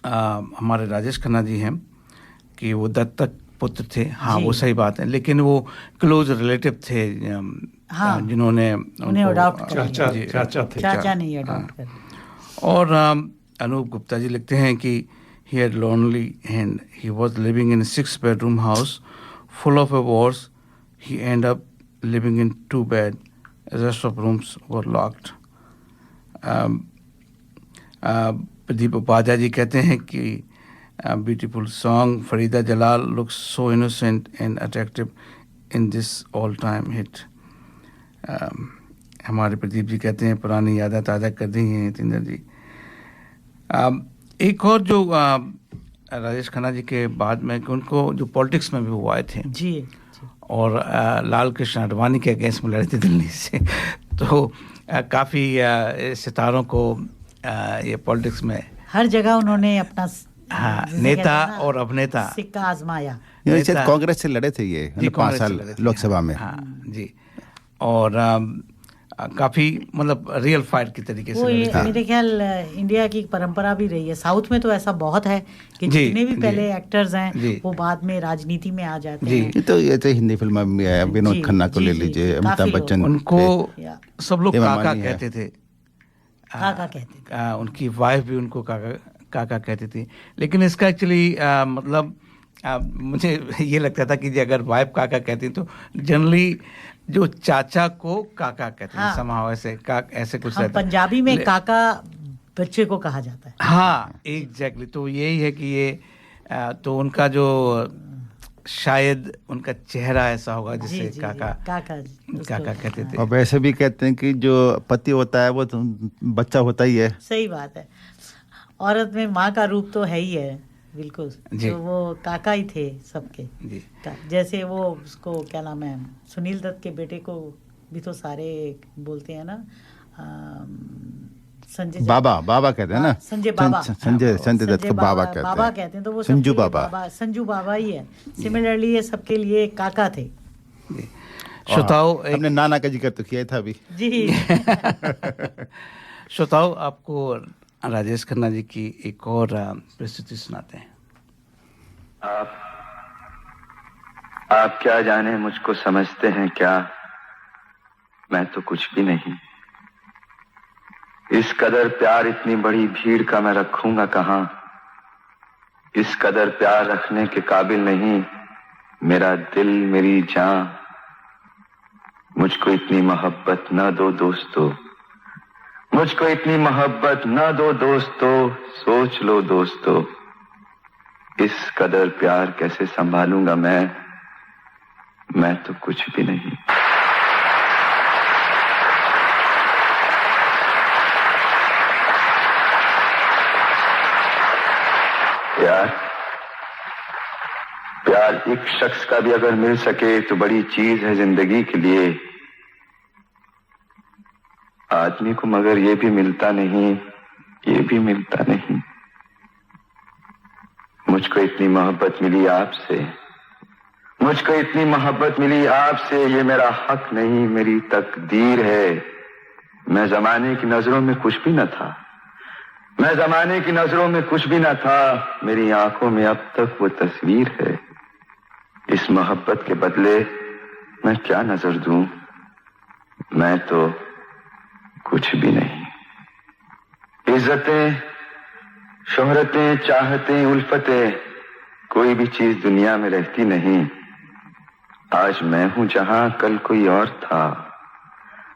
हमारे राजेश खन्ना जी हैं कि वो दत्तक पुत्र थे। हाँ, वो सही बात है, लेकिन वो क्लोज रिलेटिव थे। हाँ, जिन्होंने उन्हें अडॉप्ट कर चाचा नहीं अडॉप्ट कर। और अनूप गुप्ता जी लिखते हैं कि he had lonely and he was living in a 6-bedroom house full of awards. He ended up living in 2 bed. The rest of rooms were locked. Pradeep Upadhyay ji कहते हैं कि beautiful song, Farida Jalal looks so innocent and attractive in this all time hit. हमारे प्रदीप जी कहते हैं पुरानी यादें ताज़ा कर दी हैं तिंदर जी। एक और जो राजेश खन्ना जी के बाद में कि उनको जो पॉलिटिक्स में भी वो आए थे जी और लाल कृष्ण आडवाणी के अगेंस्ट में लड़े थे दिल्ली से, तो काफ़ी सितारों को ये पॉलिटिक्स में हर जगह उन्होंने अपना नेता और अभिनेता सिक्का आजमाया। कांग्रेस से लड़े थे ये 5 साल लोकसभा में। हाँ जी, और काफी मतलब रियल फाइट की तरीके से मेरे ख्याल इंडिया की परंपरा भी रही है। साउथ में तो ऐसा बहुत है कि जितने भी पहले एक्टर्स हैं वो बाद में राजनीति में आ जाते हैं। तो ये तो हिंदी फिल्म में है, विनोद खन्ना को ले लीजिए, अमिताभ बच्चन, उनको सब लोग काका कहते थे। काका कहते थे, उनकी वाइफ भी उनको काका कहती थी। लेकिन इसका एक्चुअली मतलब मुझे ये लगता था कि अगर वाइफ काका कहती तो जनरली जो चाचा को काका कहते हैं, समाव ऐसे कुछ रहता है। पंजाबी में काका बच्चे को कहा जाता है। हाँ एग्जैक्टली, तो यही है कि ये तो उनका जो शायद उनका चेहरा ऐसा होगा जिसे काका कहते थे। और वैसे भी कहते हैं कि जो पति होता है वो तो बच्चा होता ही है। सही बात है, औरत में माँ का रूप तो है ही है, बिल्कुल। तो वो काका ही थे सबके। जैसे वो उसको क्या नाम है, सुनील दत्त के बेटे को भी तो सारे बोलते हैं ना, संजय बाबा कहते हैं ना, संजय दत्त को बाबा कहते हैं। तो वो संजू बाबा ही है। सिमिलरली ये सबके लिए काका थे। श्रोताओ, हमने नाना का जिक्र तो किया था अभी जी। श्रोताओ, आपको राजेश खन्ना जी की एक और प्रस्तुति सुनाते हैं। आप क्या जाने मुझको समझते हैं क्या, मैं तो कुछ भी नहीं। इस कदर प्यार इतनी बड़ी भीड़ का मैं रखूंगा कहां। इस कदर प्यार रखने के काबिल नहीं मेरा दिल मेरी जान। मुझको इतनी मोहब्बत न दो दोस्तों, मुझको इतनी मोहब्बत न दो दोस्तों, सोच लो दोस्तों। इस कदर प्यार कैसे संभालूंगा मैं तो कुछ भी नहीं। प्यार एक शख्स का भी अगर मिल सके तो बड़ी चीज है जिंदगी के लिए। आदमी को मगर ये भी मिलता नहीं, ये भी मिलता नहीं। मुझको इतनी मोहब्बत मिली आपसे, मुझको इतनी मोहब्बत मिली आपसे, ये मेरा हक नहीं मेरी तकदीर है। मैं जमाने की नजरों में कुछ भी न था, मैं जमाने की नजरों में कुछ भी न था। मेरी आंखों में अब तक वो तस्वीर है। इस मोहब्बत के बदले मैं क्या नजर दूं, मैं तो कुछ भी नहीं। इज्जतें, शोहरतें, चाहतें, उल्फतें, कोई भी चीज दुनिया में रहती नहीं। आज मैं हूं जहां कल कोई और था,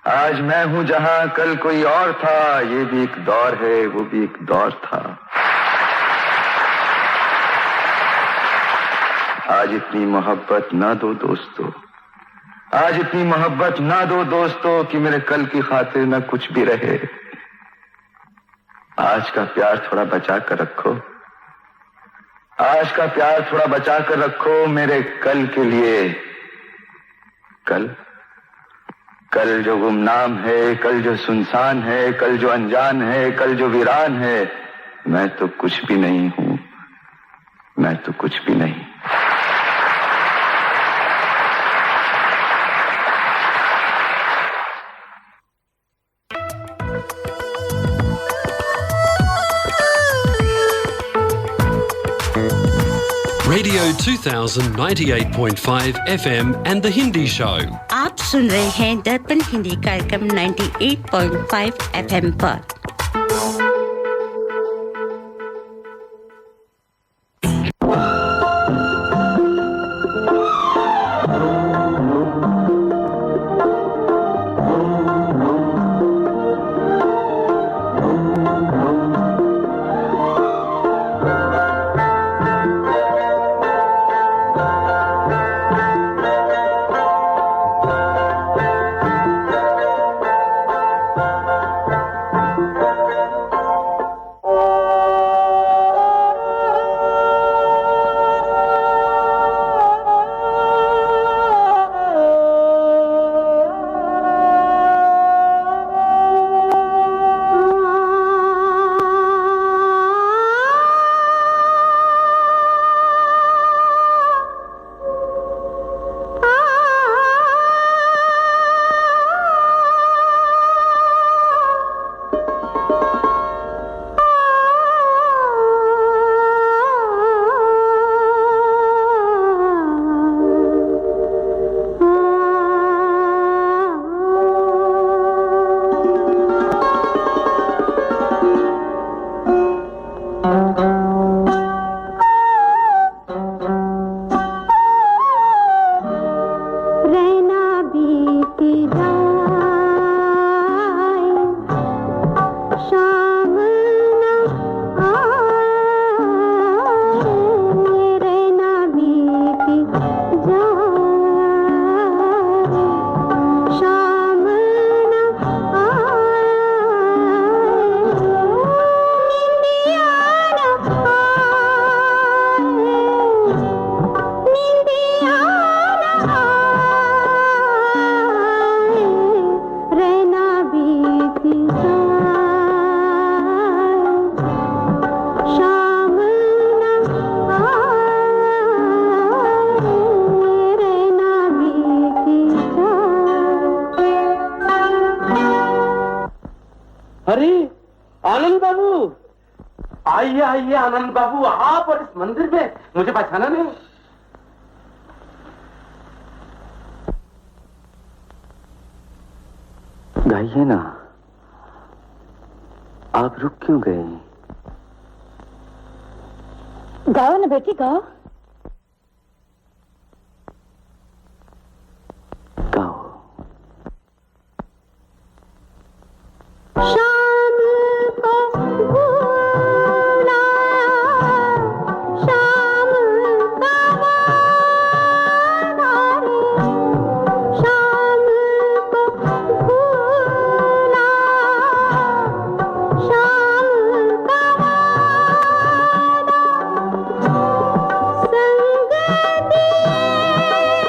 आज मैं हूं जहां कल कोई और था। ये भी एक दौर है, वो भी एक दौर था। आज इतनी मोहब्बत ना दो दोस्तों, आज इतनी मोहब्बत ना दो दोस्तों कि मेरे कल की खातिर न कुछ भी रहे। आज का प्यार थोड़ा बचा कर रखो, आज का प्यार थोड़ा बचा कर रखो मेरे कल के लिए। कल जो गुमनाम है, कल जो सुनसान है, कल जो अनजान है, कल जो वीरान है, मैं तो कुछ भी नहीं हूं, मैं तो कुछ भी नहीं। Radio 2000 98.5 FM and The Hindi Show. आप सुन रहे हैं दर्पण हिंदी कार्यक्रम 98.5 FM पर। अरे आनंद बाबू, आइए आइए आनंद बाबू, आप और इस मंदिर में मुझे पहचाना नहीं? गाइए ना, आप रुक क्यों गए? गाओ ना बेटी, गाओ। शाम को भूला, शाम का वादा रे, शाम को भूला, शाम का वादा, संग दिए जागे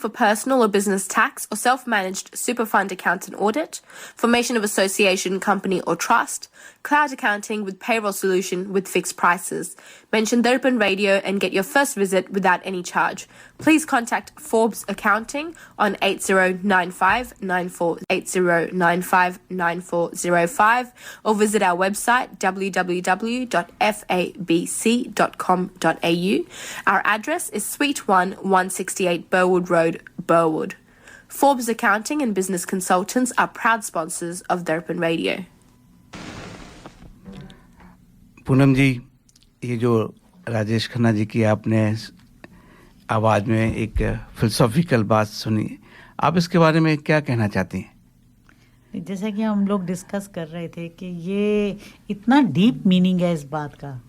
For personal or business tax or self-managed super fund account and audit, formation of association, company or trust, cloud accounting with payroll solution with fixed prices. Mention Darpan Radio and get your first visit without any charge. Please contact Forbes Accounting on 809594 or visit our website www.fabc.com.au. Our address is Suite 1, 168 Burwood Road, Burwood. Forbes Accounting and Business Consultants are proud sponsors of Darpan Radio. Poonam जी, ये जो राजेश खन्ना जी की आपने आवाज़ में एक philosophical बात सुनी, आप इसके बारे में क्या कहना चाहती हैं? जैसा कि हम लोग डिस्कस कर रहे थे कि ये इतना डीप मीनिंग है इस बात का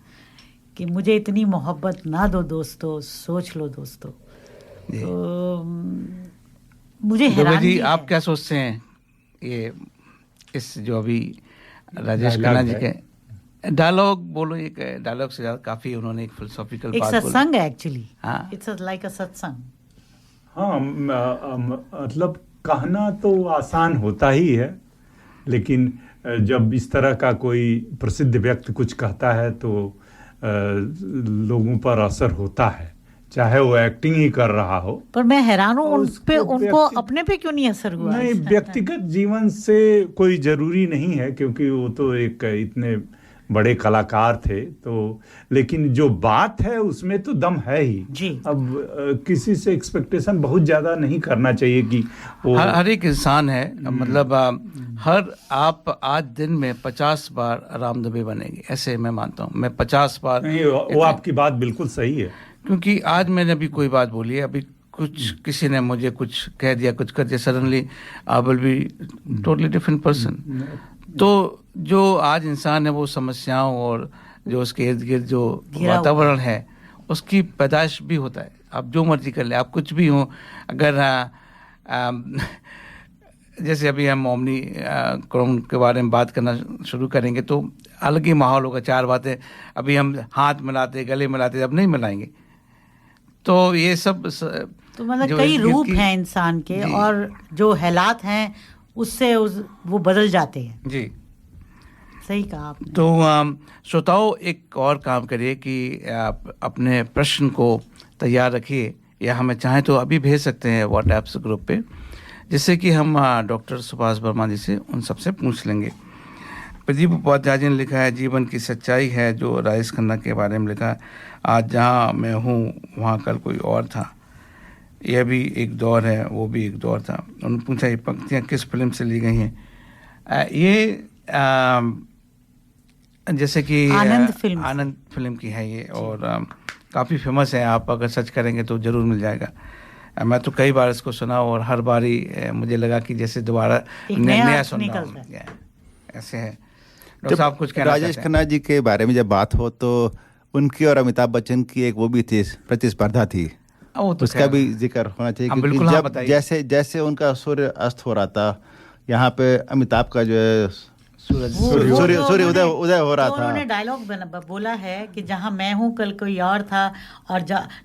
कि मुझे इतनी मोहब्बत ना दो दोस्तों, सोच लो दोस्तों। तो मुझे हैरानी जी, आप क्या सोचते हैं ये इस जो अभी राजेश खन्ना जी के डायलॉग, बोलो एक डायलॉग से ज्यादा काफी उन्होंने एक फिलोसॉफिकल बात बोली। एक सत्संग है एक्चुअली, इट्स लाइक अ सत्संग। हाँ, मतलब कहना तो आसान होता ही है, लेकिन जब इस तरह का कोई प्रसिद्ध व्यक्ति कुछ कहता है तो लोगों पर असर होता है, चाहे वो एक्टिंग ही कर रहा हो। पर मैं हैरान हूँ उनको अपने पे क्यों नहीं असर हुआ? नहीं, व्यक्तिगत जीवन से कोई जरूरी नहीं है, क्योंकि वो तो एक इतने बड़े कलाकार थे, तो लेकिन जो बात है उसमें तो दम है ही जी। अब किसी से एक्सपेक्टेशन बहुत ज्यादा नहीं करना चाहिए कि वो हर एक इंसान है, मतलब हर आप आज दिन में 50 बार रामदेव बनेंगे, ऐसे मैं मानता हूँ। मैं 50 बार नहीं, वो आपकी बात बिल्कुल सही है, क्योंकि आज मैंने अभी कोई बात बोली है, अभी कुछ किसी ने मुझे कुछ कह दिया, कुछ कर दिया, suddenly I will be totally different person. तो जो आज इंसान है वो समस्याओं और जो उसके इर्द गिर्द जो वातावरण है उसकी पैदाइश भी होता है। आप जो मर्जी कर ले, आप कुछ भी हो, अगर जैसे अभी हम ओमनी क्रोन के बारे में बात करना शुरू करेंगे तो अलग ही माहौल होगा। 4 बातें अभी हम हाथ मिलाते, गले मिलाते, अब नहीं मिलाएंगे। तो ये सब तो मतलब कई रूप हैं इंसान के, और जो हालात हैं उससे वो बदल जाते हैं। जी सही कहा आपने। तो श्रोताओं, एक और काम करिए कि आप अपने प्रश्न को तैयार रखिए, या हमें चाहें तो अभी भेज सकते हैं व्हाट्सएप ग्रुप पे, जिससे कि हम डॉक्टर सुभाष वर्मा जी से उन सबसे पूछ लेंगे। प्रदीप उपाध्याय जी ने लिखा है, जीवन की सच्चाई है, जो राजेश खन्ना के बारे में लिखा है। आज जहाँ मैं हूँ वहाँ कल कोई और था, यह भी एक दौर है, वो भी एक दौर था। उन्होंने पूछा ये पंक्तियाँ किस फिल्म से ली गई हैं। ये जैसे कि आनंद फिल्म की है ये, और काफ़ी फेमस है। आप अगर सर्च करेंगे तो ज़रूर मिल जाएगा। मैं तो कई बार इसको सुना, और हर बारी मुझे लगा कि जैसे दोबारा नया सुनना ऐसे है। डॉक्टर साहब कुछ कहना? राजेश खन्ना जी के बारे में जब बात हो तो उनकी और अमिताभ बच्चन की एक वो भी थी, प्रतिस्पर्धा थी, तो उसका भी जिक्र होना चाहिए। क्योंकि जब जैसे उनका सूर्य अस्त हो रहा था, यहाँ पे अमिताभ का जो है सूर्य उदय हो रहा था। उन्होंने डायलॉग बोला है कि जहाँ मैं हूँ कल कोई और था, और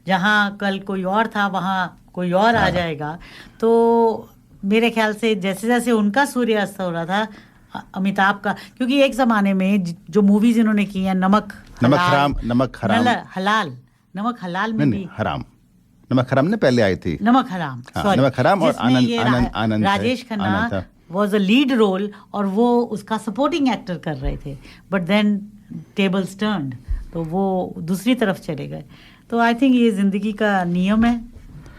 जहाँ कल कोई और था वहाँ कोई और आ जाएगा। तो मेरे ख्याल से जैसे जैसे उनका सूर्य अस्त हो रहा था, अमिताभ का, क्योंकि एक जमाने में जो मूवीज इन्होंने की हैं, नमक हलाल में भी नमक हराम ने पहले आई थी, नमक हराम और Anand Rajesh Khanna was a lead role, और वो उसका सपोर्टिंग एक्टर कर रहे थे। बट देन टेबल्स टर्न्ड, तो वो दूसरी तरफ चले गए। तो आई थिंक ये जिंदगी का नियम है।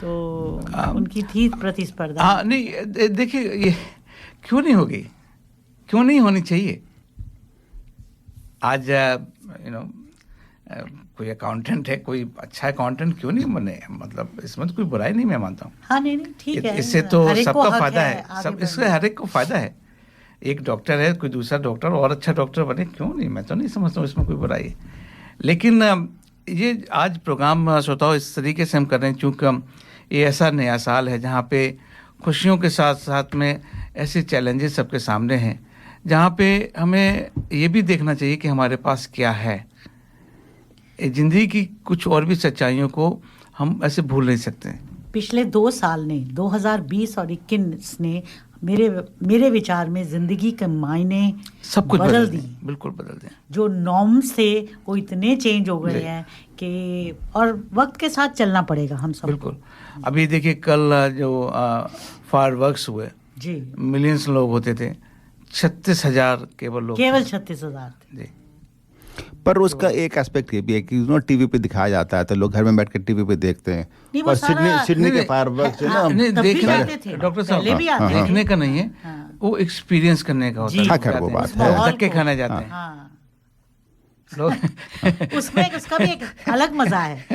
तो उनकी थी प्रतिस्पर्धा। नहीं देखिए, ये क्यों नहीं होगी, क्यों नहीं होनी चाहिए। आज कोई अकाउंटेंट है, कोई अच्छा अकाउंटेंट क्यों नहीं बने, मतलब इसमें तो कोई बुराई नहीं मैं मानता हूँ। हाँ नहीं ठीक है, इससे तो सबका फायदा है, सब इससे हर एक को फायदा है। एक डॉक्टर है, कोई दूसरा डॉक्टर और अच्छा डॉक्टर बने, क्यों नहीं, मैं तो नहीं समझता हूँ इसमें कोई बुराई है। लेकिन ये आज प्रोग्राम श्रोताओं इस तरीके से हम कर रहे हैं, चूँकि ये ऐसा नया साल है जहाँ पे खुशियों के साथ साथ में ऐसे चैलेंजेस सबके सामने हैं, जहाँ पे हमें ये भी देखना चाहिए कि हमारे पास क्या है। जिंदगी की कुछ और भी सच्चाइयों को हम ऐसे भूल नहीं सकते। पिछले 2 साल ने, 2020 और 2021 ने मेरे विचार में जिंदगी के मायने सब कुछ बदल दी, बिल्कुल बदल दिए। जो नॉर्म से वो इतने चेंज हो गए हैं कि, और वक्त के साथ चलना पड़ेगा हम सब। बिल्कुल। अभी देखिए कल जो फायरवर्क्स हुए जी, मिलियंस लोग होते थे, 36,000 केवल 36,000 जी। पर उसका एक एस्पेक्ट ये भी है कि टीवी पे दिखाया जाता है तो लोग घर में बैठ के टीवी पे देखते हैं। और सिडनी के फायरवर्क्स जो ना डॉक्टर साहब देखने का नहीं है, वो एक्सपीरियंस करने का होता है। वो बात है, धक्के खाने जाते हैं लोग। उसमें उसका भी एक अलग मजा है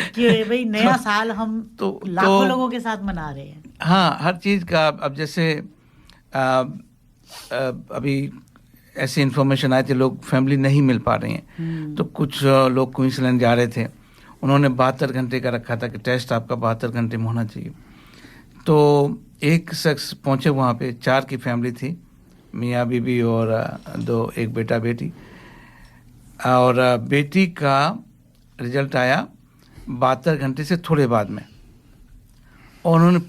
कि भाई नया साल हम लाखों लोगों के साथ मना रहे हैं। हाँ, हर चीज का। अब जैसे अभी ऐसी इन्फॉर्मेशन आई थी, लोग फैमिली नहीं मिल पा रही हैं, तो कुछ लोग क्वींसलैंड जा रहे थे, उन्होंने 72 घंटे का रखा था कि टेस्ट आपका 72 घंटे में होना चाहिए। तो एक शख्स पहुंचे वहाँ पे, 4 की फैमिली थी, मियाँ बीबी और एक बेटा बेटी, और बेटी का रिजल्ट आया 72 घंटे से थोड़े बाद में, और उन्होंने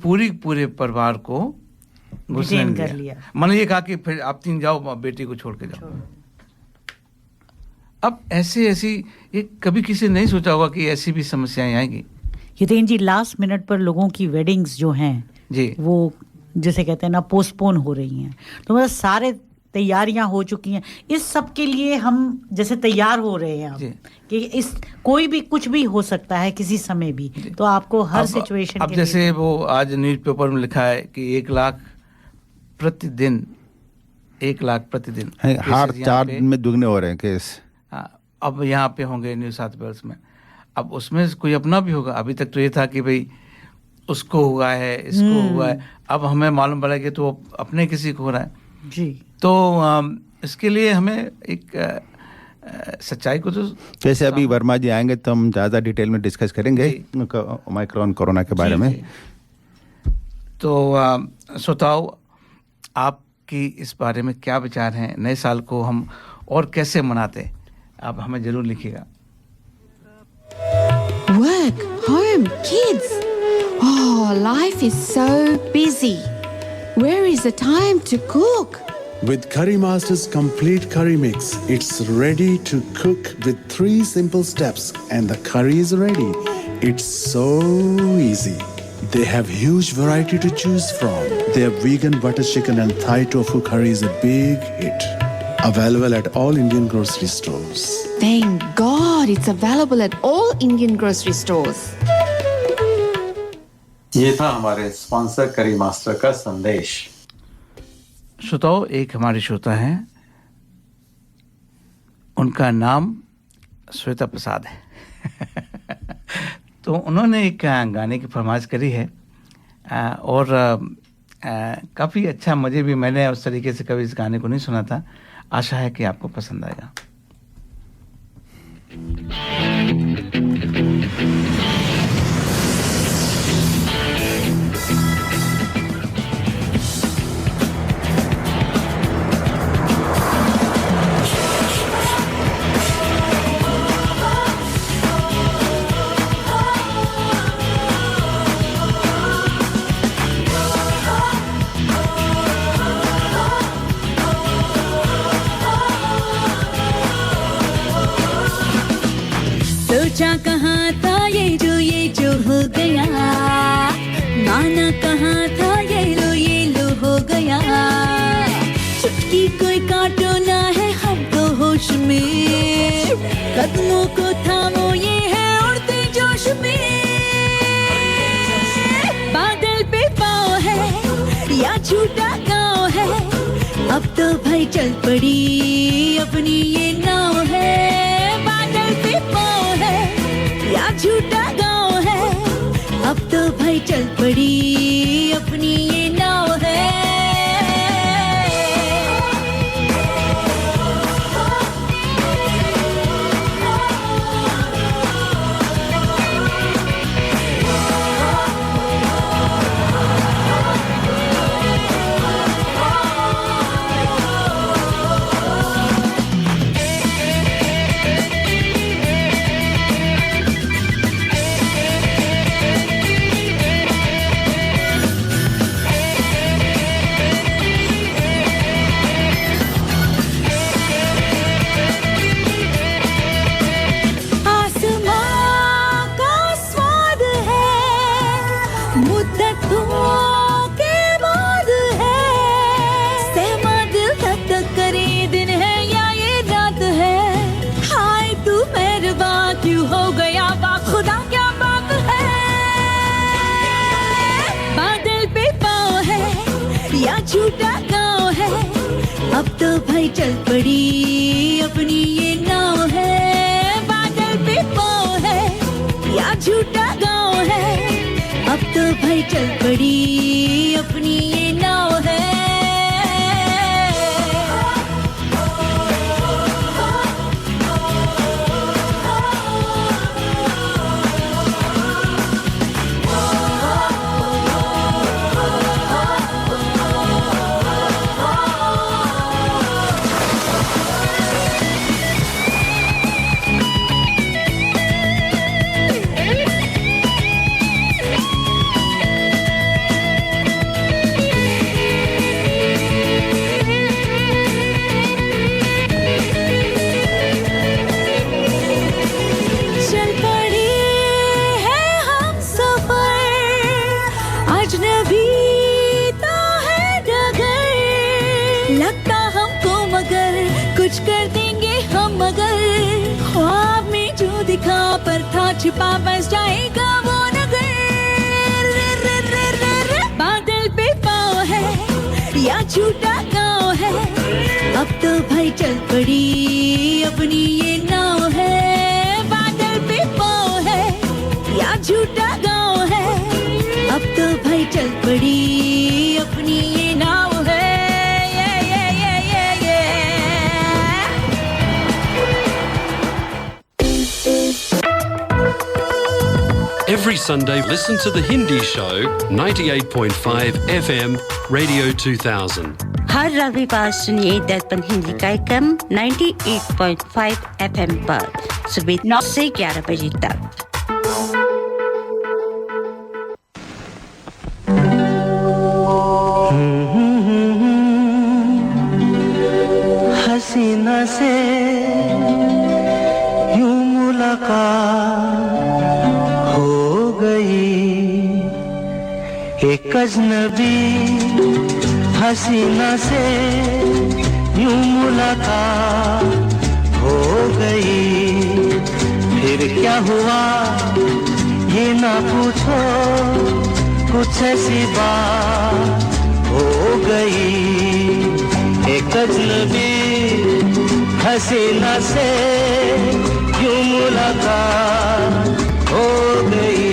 पूरे परिवार को डिटेन कर लिया। मैंने ये कहा कि फिर आप 3 जाओ, बेटी को छोड़ के जाओ। अब ऐसी ये कभी किसी ने नहीं सोचा होगा कि ऐसी भी समस्याएं आएंगी। हितेन जी, लास्ट मिनट पर लोगों की वेडिंग्स जो हैं जी, वो जैसे कहते हैं ना, पोस्टपोन हो रही हैं। तो मतलब सारे तैयारियां हो चुकी हैं, इस सब के लिए हम जैसे तैयार हो रहे हैं अब कि इस कोई भी कुछ भी हो सकता है किसी समय भी, तो आपको हर सिचुएशन अब जैसे वो आज न्यूज़पेपर में लिखा है कि 1 लाख प्रतिदिन हर 4 दिन में दुगने हो रहे हैं केस। हाँ, अब यहाँ पे होंगे न्यू साउथ वेल्स में, अब उसमें कोई अपना भी होगा। अभी तक तो ये था कि भाई उसको हुआ है, इसको हुआ है, अब हमें मालूम पड़ा कि तो अपने किसी को हो रहा है जी। तो इसके लिए हमें एक सच्चाई को तो जैसे अभी वर्मा जी आएंगे तो हम ज़्यादा डिटेल में डिस्कस करेंगे ओमिक्रॉन कोरोना के बारे में। तो श्रोताओ, आपकी इस बारे में क्या विचार हैं? नए साल को हम और कैसे मनाते, आप हमें जरूर लिखिएगा। Well, Work, home, kids. Oh, life is so busy. Where is the time to cook? With Curry Master's complete curry mix, it's ready to cook with 3 simple steps and the curry is ready. It's so easy. They have huge variety to choose from. Their vegan butter chicken and Thai tofu curry is a big hit. Available at all Indian grocery stores. Thank God it's available at all Indian grocery stores. ये था हमारे sponsor करी master का संदेश। श्रोताओ, एक हमारे श्रोता हैं, उनका नाम श्वेता प्रसाद है। तो उन्होंने एक गाने की फरमाइश करी है और काफ़ी अच्छा, मुझे भी, मैंने उस तरीके से कभी इस गाने को नहीं सुना था। आशा है कि आपको पसंद आएगा। सोचा कहाँ था ये जो हो गया, माना कहाँ था ये लो हो गया। चुटकी कोई काटो ना है हमको होश में, कदमों को थामो ये है उड़ते जोश में। बादल पे पाँव है या झूठा गाँव है, अब तो भाई चल पड़ी अपनी ये नाव है। बादल पे पाँव है या झूठा गाँव है, अब तो भाई चल पड़ी अपनी ये नाव है। झूठा गाँव है, अब तो भाई चल पड़ी अपनी ये नाव है। बादल पे पाँव है या झूठा गाँव है, अब तो भाई चल पड़ी अपनी ये नाव है। छिपा बस जाएगा वो नगर। बादल पे पाँव है या झूठा गाँव है, अब तो भाई चल पड़ी अपनी ये नाव है। बादल पे पाँव है या झूठा गाँव है, अब तो भाई चल पड़ी अपनी ये नाव है। Every Sunday, listen to The Hindi Show, 98.5 FM, Radio 2000. हर रविवार सुनिए दर्पण हिंदी कार्यक्रम 98.5 FM पर सुबह 9 से 11 बजे तक। हसीना से यूं मुलाकात हो गई, एक अजनबी हसीना से यूं मुलाकात हो गई। फिर क्या हुआ ये ना पूछो, कुछ ऐसी बात हो गई, एक अजनबी हसीना से यूं मुलाकात हो गई।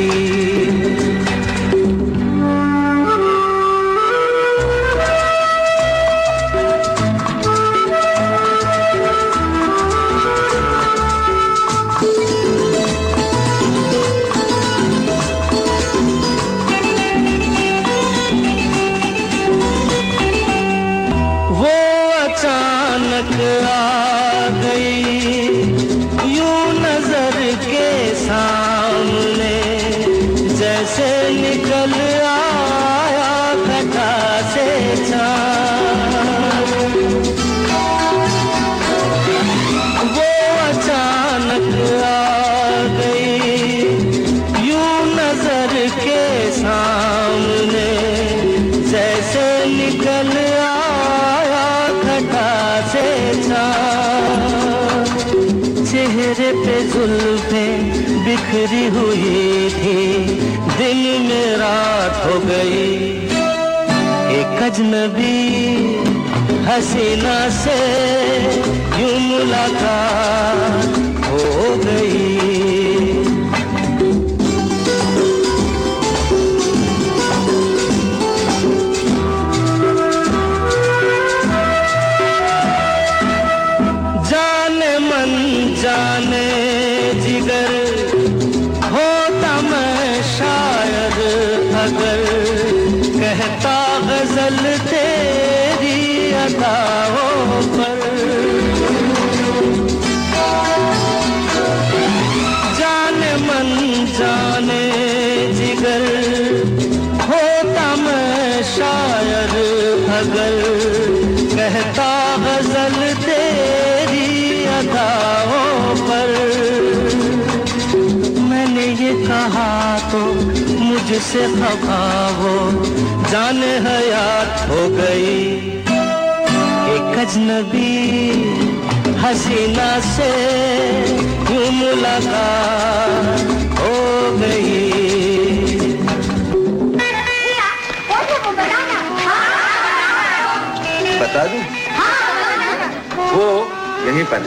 बिखरी हुई थी, दिन में रात हो गई, एक अजनबी हसीना से यूं मुलाकात हो गई। जाने मन जाने जिगर होता मैं शायद अगर कहता गजल तेरी अदाओं पर। जाने मन जाने जिगर होता मैं शायद अगर कहता गजल तेरी अदाओं पर। ये कहा तो मुझसे खफा हो, जाने हयात हो गई, एक अजनबी हसीना से यूं मुलाकात हो गई। बता दूं? वो यहीं पर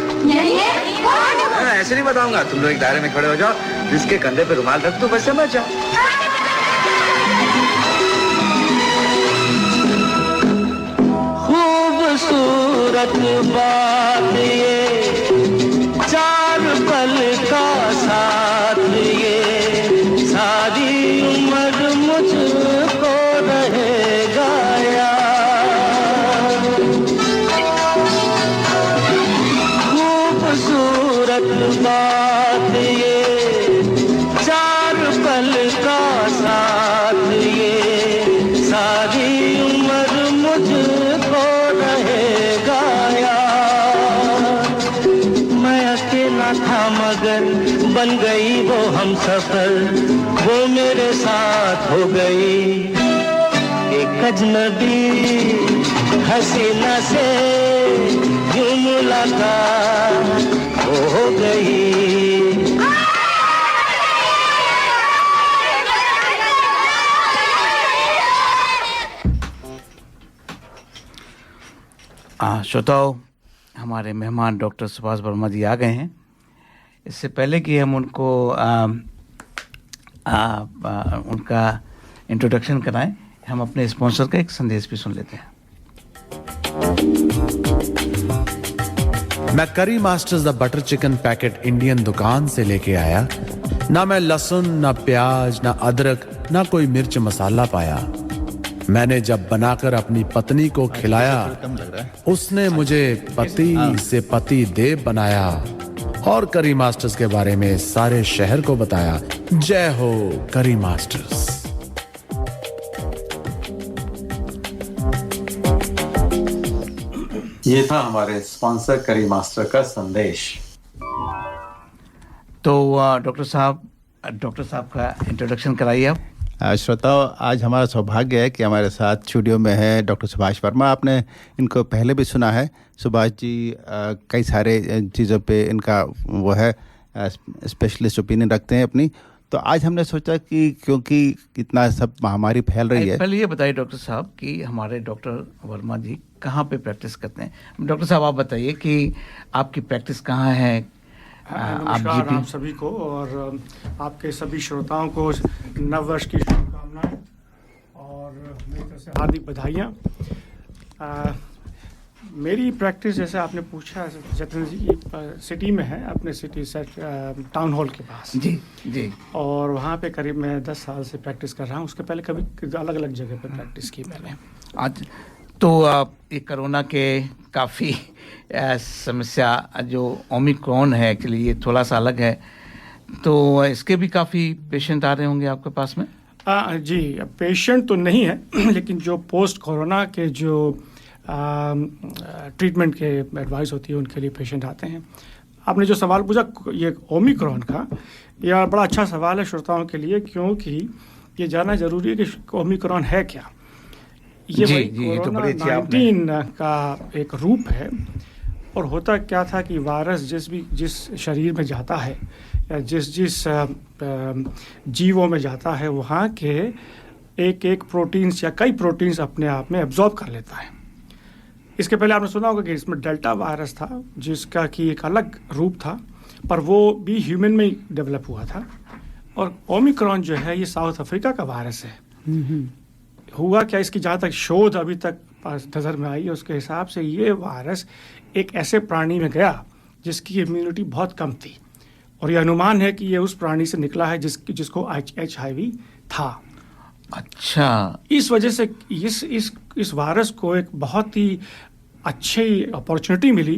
ऐसे नहीं बताऊंगा, तुम लोग एक दायरे में खड़े हो जाओ, जिसके कंधे पे रुमाल रख दो, बस समझ जाओ। खूबसूरत बात ये, चार पल का साथ ये, सारी उम्र मुझको रहेगा याद। खूबसूरत बात ये, चार पल का साथ ये, सारी उम्र मुझको रहेगा याद। मैं अकेला था मगर बन गई वो हमसफर, वो मेरे साथ हो गई, एक अजनबी हसीना से यूं मुलाकात हो गई। श्रोताओं, हमारे मेहमान डॉक्टर सुभाष वर्मा जी आ गए हैं। इससे पहले कि हम उनको उनका इंट्रोडक्शन कराएं, हम अपने स्पॉन्सर का एक संदेश भी सुन लेते हैं। मैं करी masters the butter chicken packet Indian दुकान से लेके आया। ना मैं लहसुन, ना प्याज, ना अदरक, ना कोई मिर्च मसाला पाया। मैंने जब बनाकर अपनी पत्नी को खिलाया, उसने मुझे पति से पति देव बनाया और करी मास्टर्स के बारे में सारे शहर को बताया। जय हो करी मास्टर्स। ये था हमारे स्पॉन्सर करी मास्टर का संदेश। तो डॉक्टर साहब का इंट्रोडक्शन कराइए आप। श्रोताओं, आज हमारा सौभाग्य है कि हमारे साथ स्टूडियो में है डॉक्टर सुभाष वर्मा। आपने इनको पहले भी सुना है। सुभाष जी कई सारे चीज़ों पे इनका वो है स्पेशलिस्ट ओपिनियन रखते हैं अपनी। तो आज हमने सोचा कि क्योंकि इतना सब महामारी फैल रही है। पहले ये बताइए डॉक्टर साहब कि हमारे डॉक्टर वर्मा जी कहाँ पे प्रैक्टिस करते हैं। डॉक्टर साहब आप बताइए कि आपकी प्रैक्टिस कहाँ है। नमस्कार आप सभी को और आपके सभी श्रोताओं को नववर्ष की शुभकामनाएं और मेरी तरफ से हार्दिक बधाइयाँ। मेरी प्रैक्टिस जैसे आपने पूछा जतिन जी की सिटी में है, अपने सिटी से टाउन हॉल के पास। जी और वहाँ पे करीब मैं 10 साल से प्रैक्टिस कर रहा हूँ। उसके पहले कभी अलग अलग जगह पे प्रैक्टिस की मैंने। आज तो ये कोरोना के काफ़ी समस्या जो ओमिक्रॉन है, एक्चुअली ये थोड़ा सा अलग है, तो इसके भी काफ़ी पेशेंट आ रहे होंगे आपके पास में। जी पेशेंट तो नहीं है, लेकिन जो पोस्ट कोरोना के जो ट्रीटमेंट के एडवाइस होती है उनके लिए पेशेंट आते हैं। आपने जो सवाल पूछा ये ओमिक्रॉन का, यह बड़ा अच्छा सवाल है श्रोताओं के लिए, क्योंकि ये जानना जरूरी है कि ओमिक्रॉन है क्या। ये कोरोना 19 का एक रूप है। और होता क्या था कि वायरस जिस शरीर में जाता है या जिस जीवों में जाता है, वहाँ के एक प्रोटीन्स या कई प्रोटीन्स अपने आप में एब्जॉर्ब कर लेता है। इसके पहले आपने सुना होगा कि इसमें डेल्टा वायरस था जिसका कि एक अलग रूप था, पर वो भी ह्यूमन में ही डेवलप हुआ था। और ओमिक्रॉन जो है ये साउथ अफ्रीका का वायरस है। हुआ क्या, इसकी जहाँ तक शोध अभी तक नज़र में आई है उसके हिसाब से ये वायरस एक ऐसे प्राणी में गया जिसकी इम्यूनिटी बहुत कम थी, और ये अनुमान है कि ये उस प्राणी से निकला है जिसको HIV था। अच्छा, इस वजह से इस वायरस को एक बहुत ही अच्छी अपॉर्चुनिटी मिली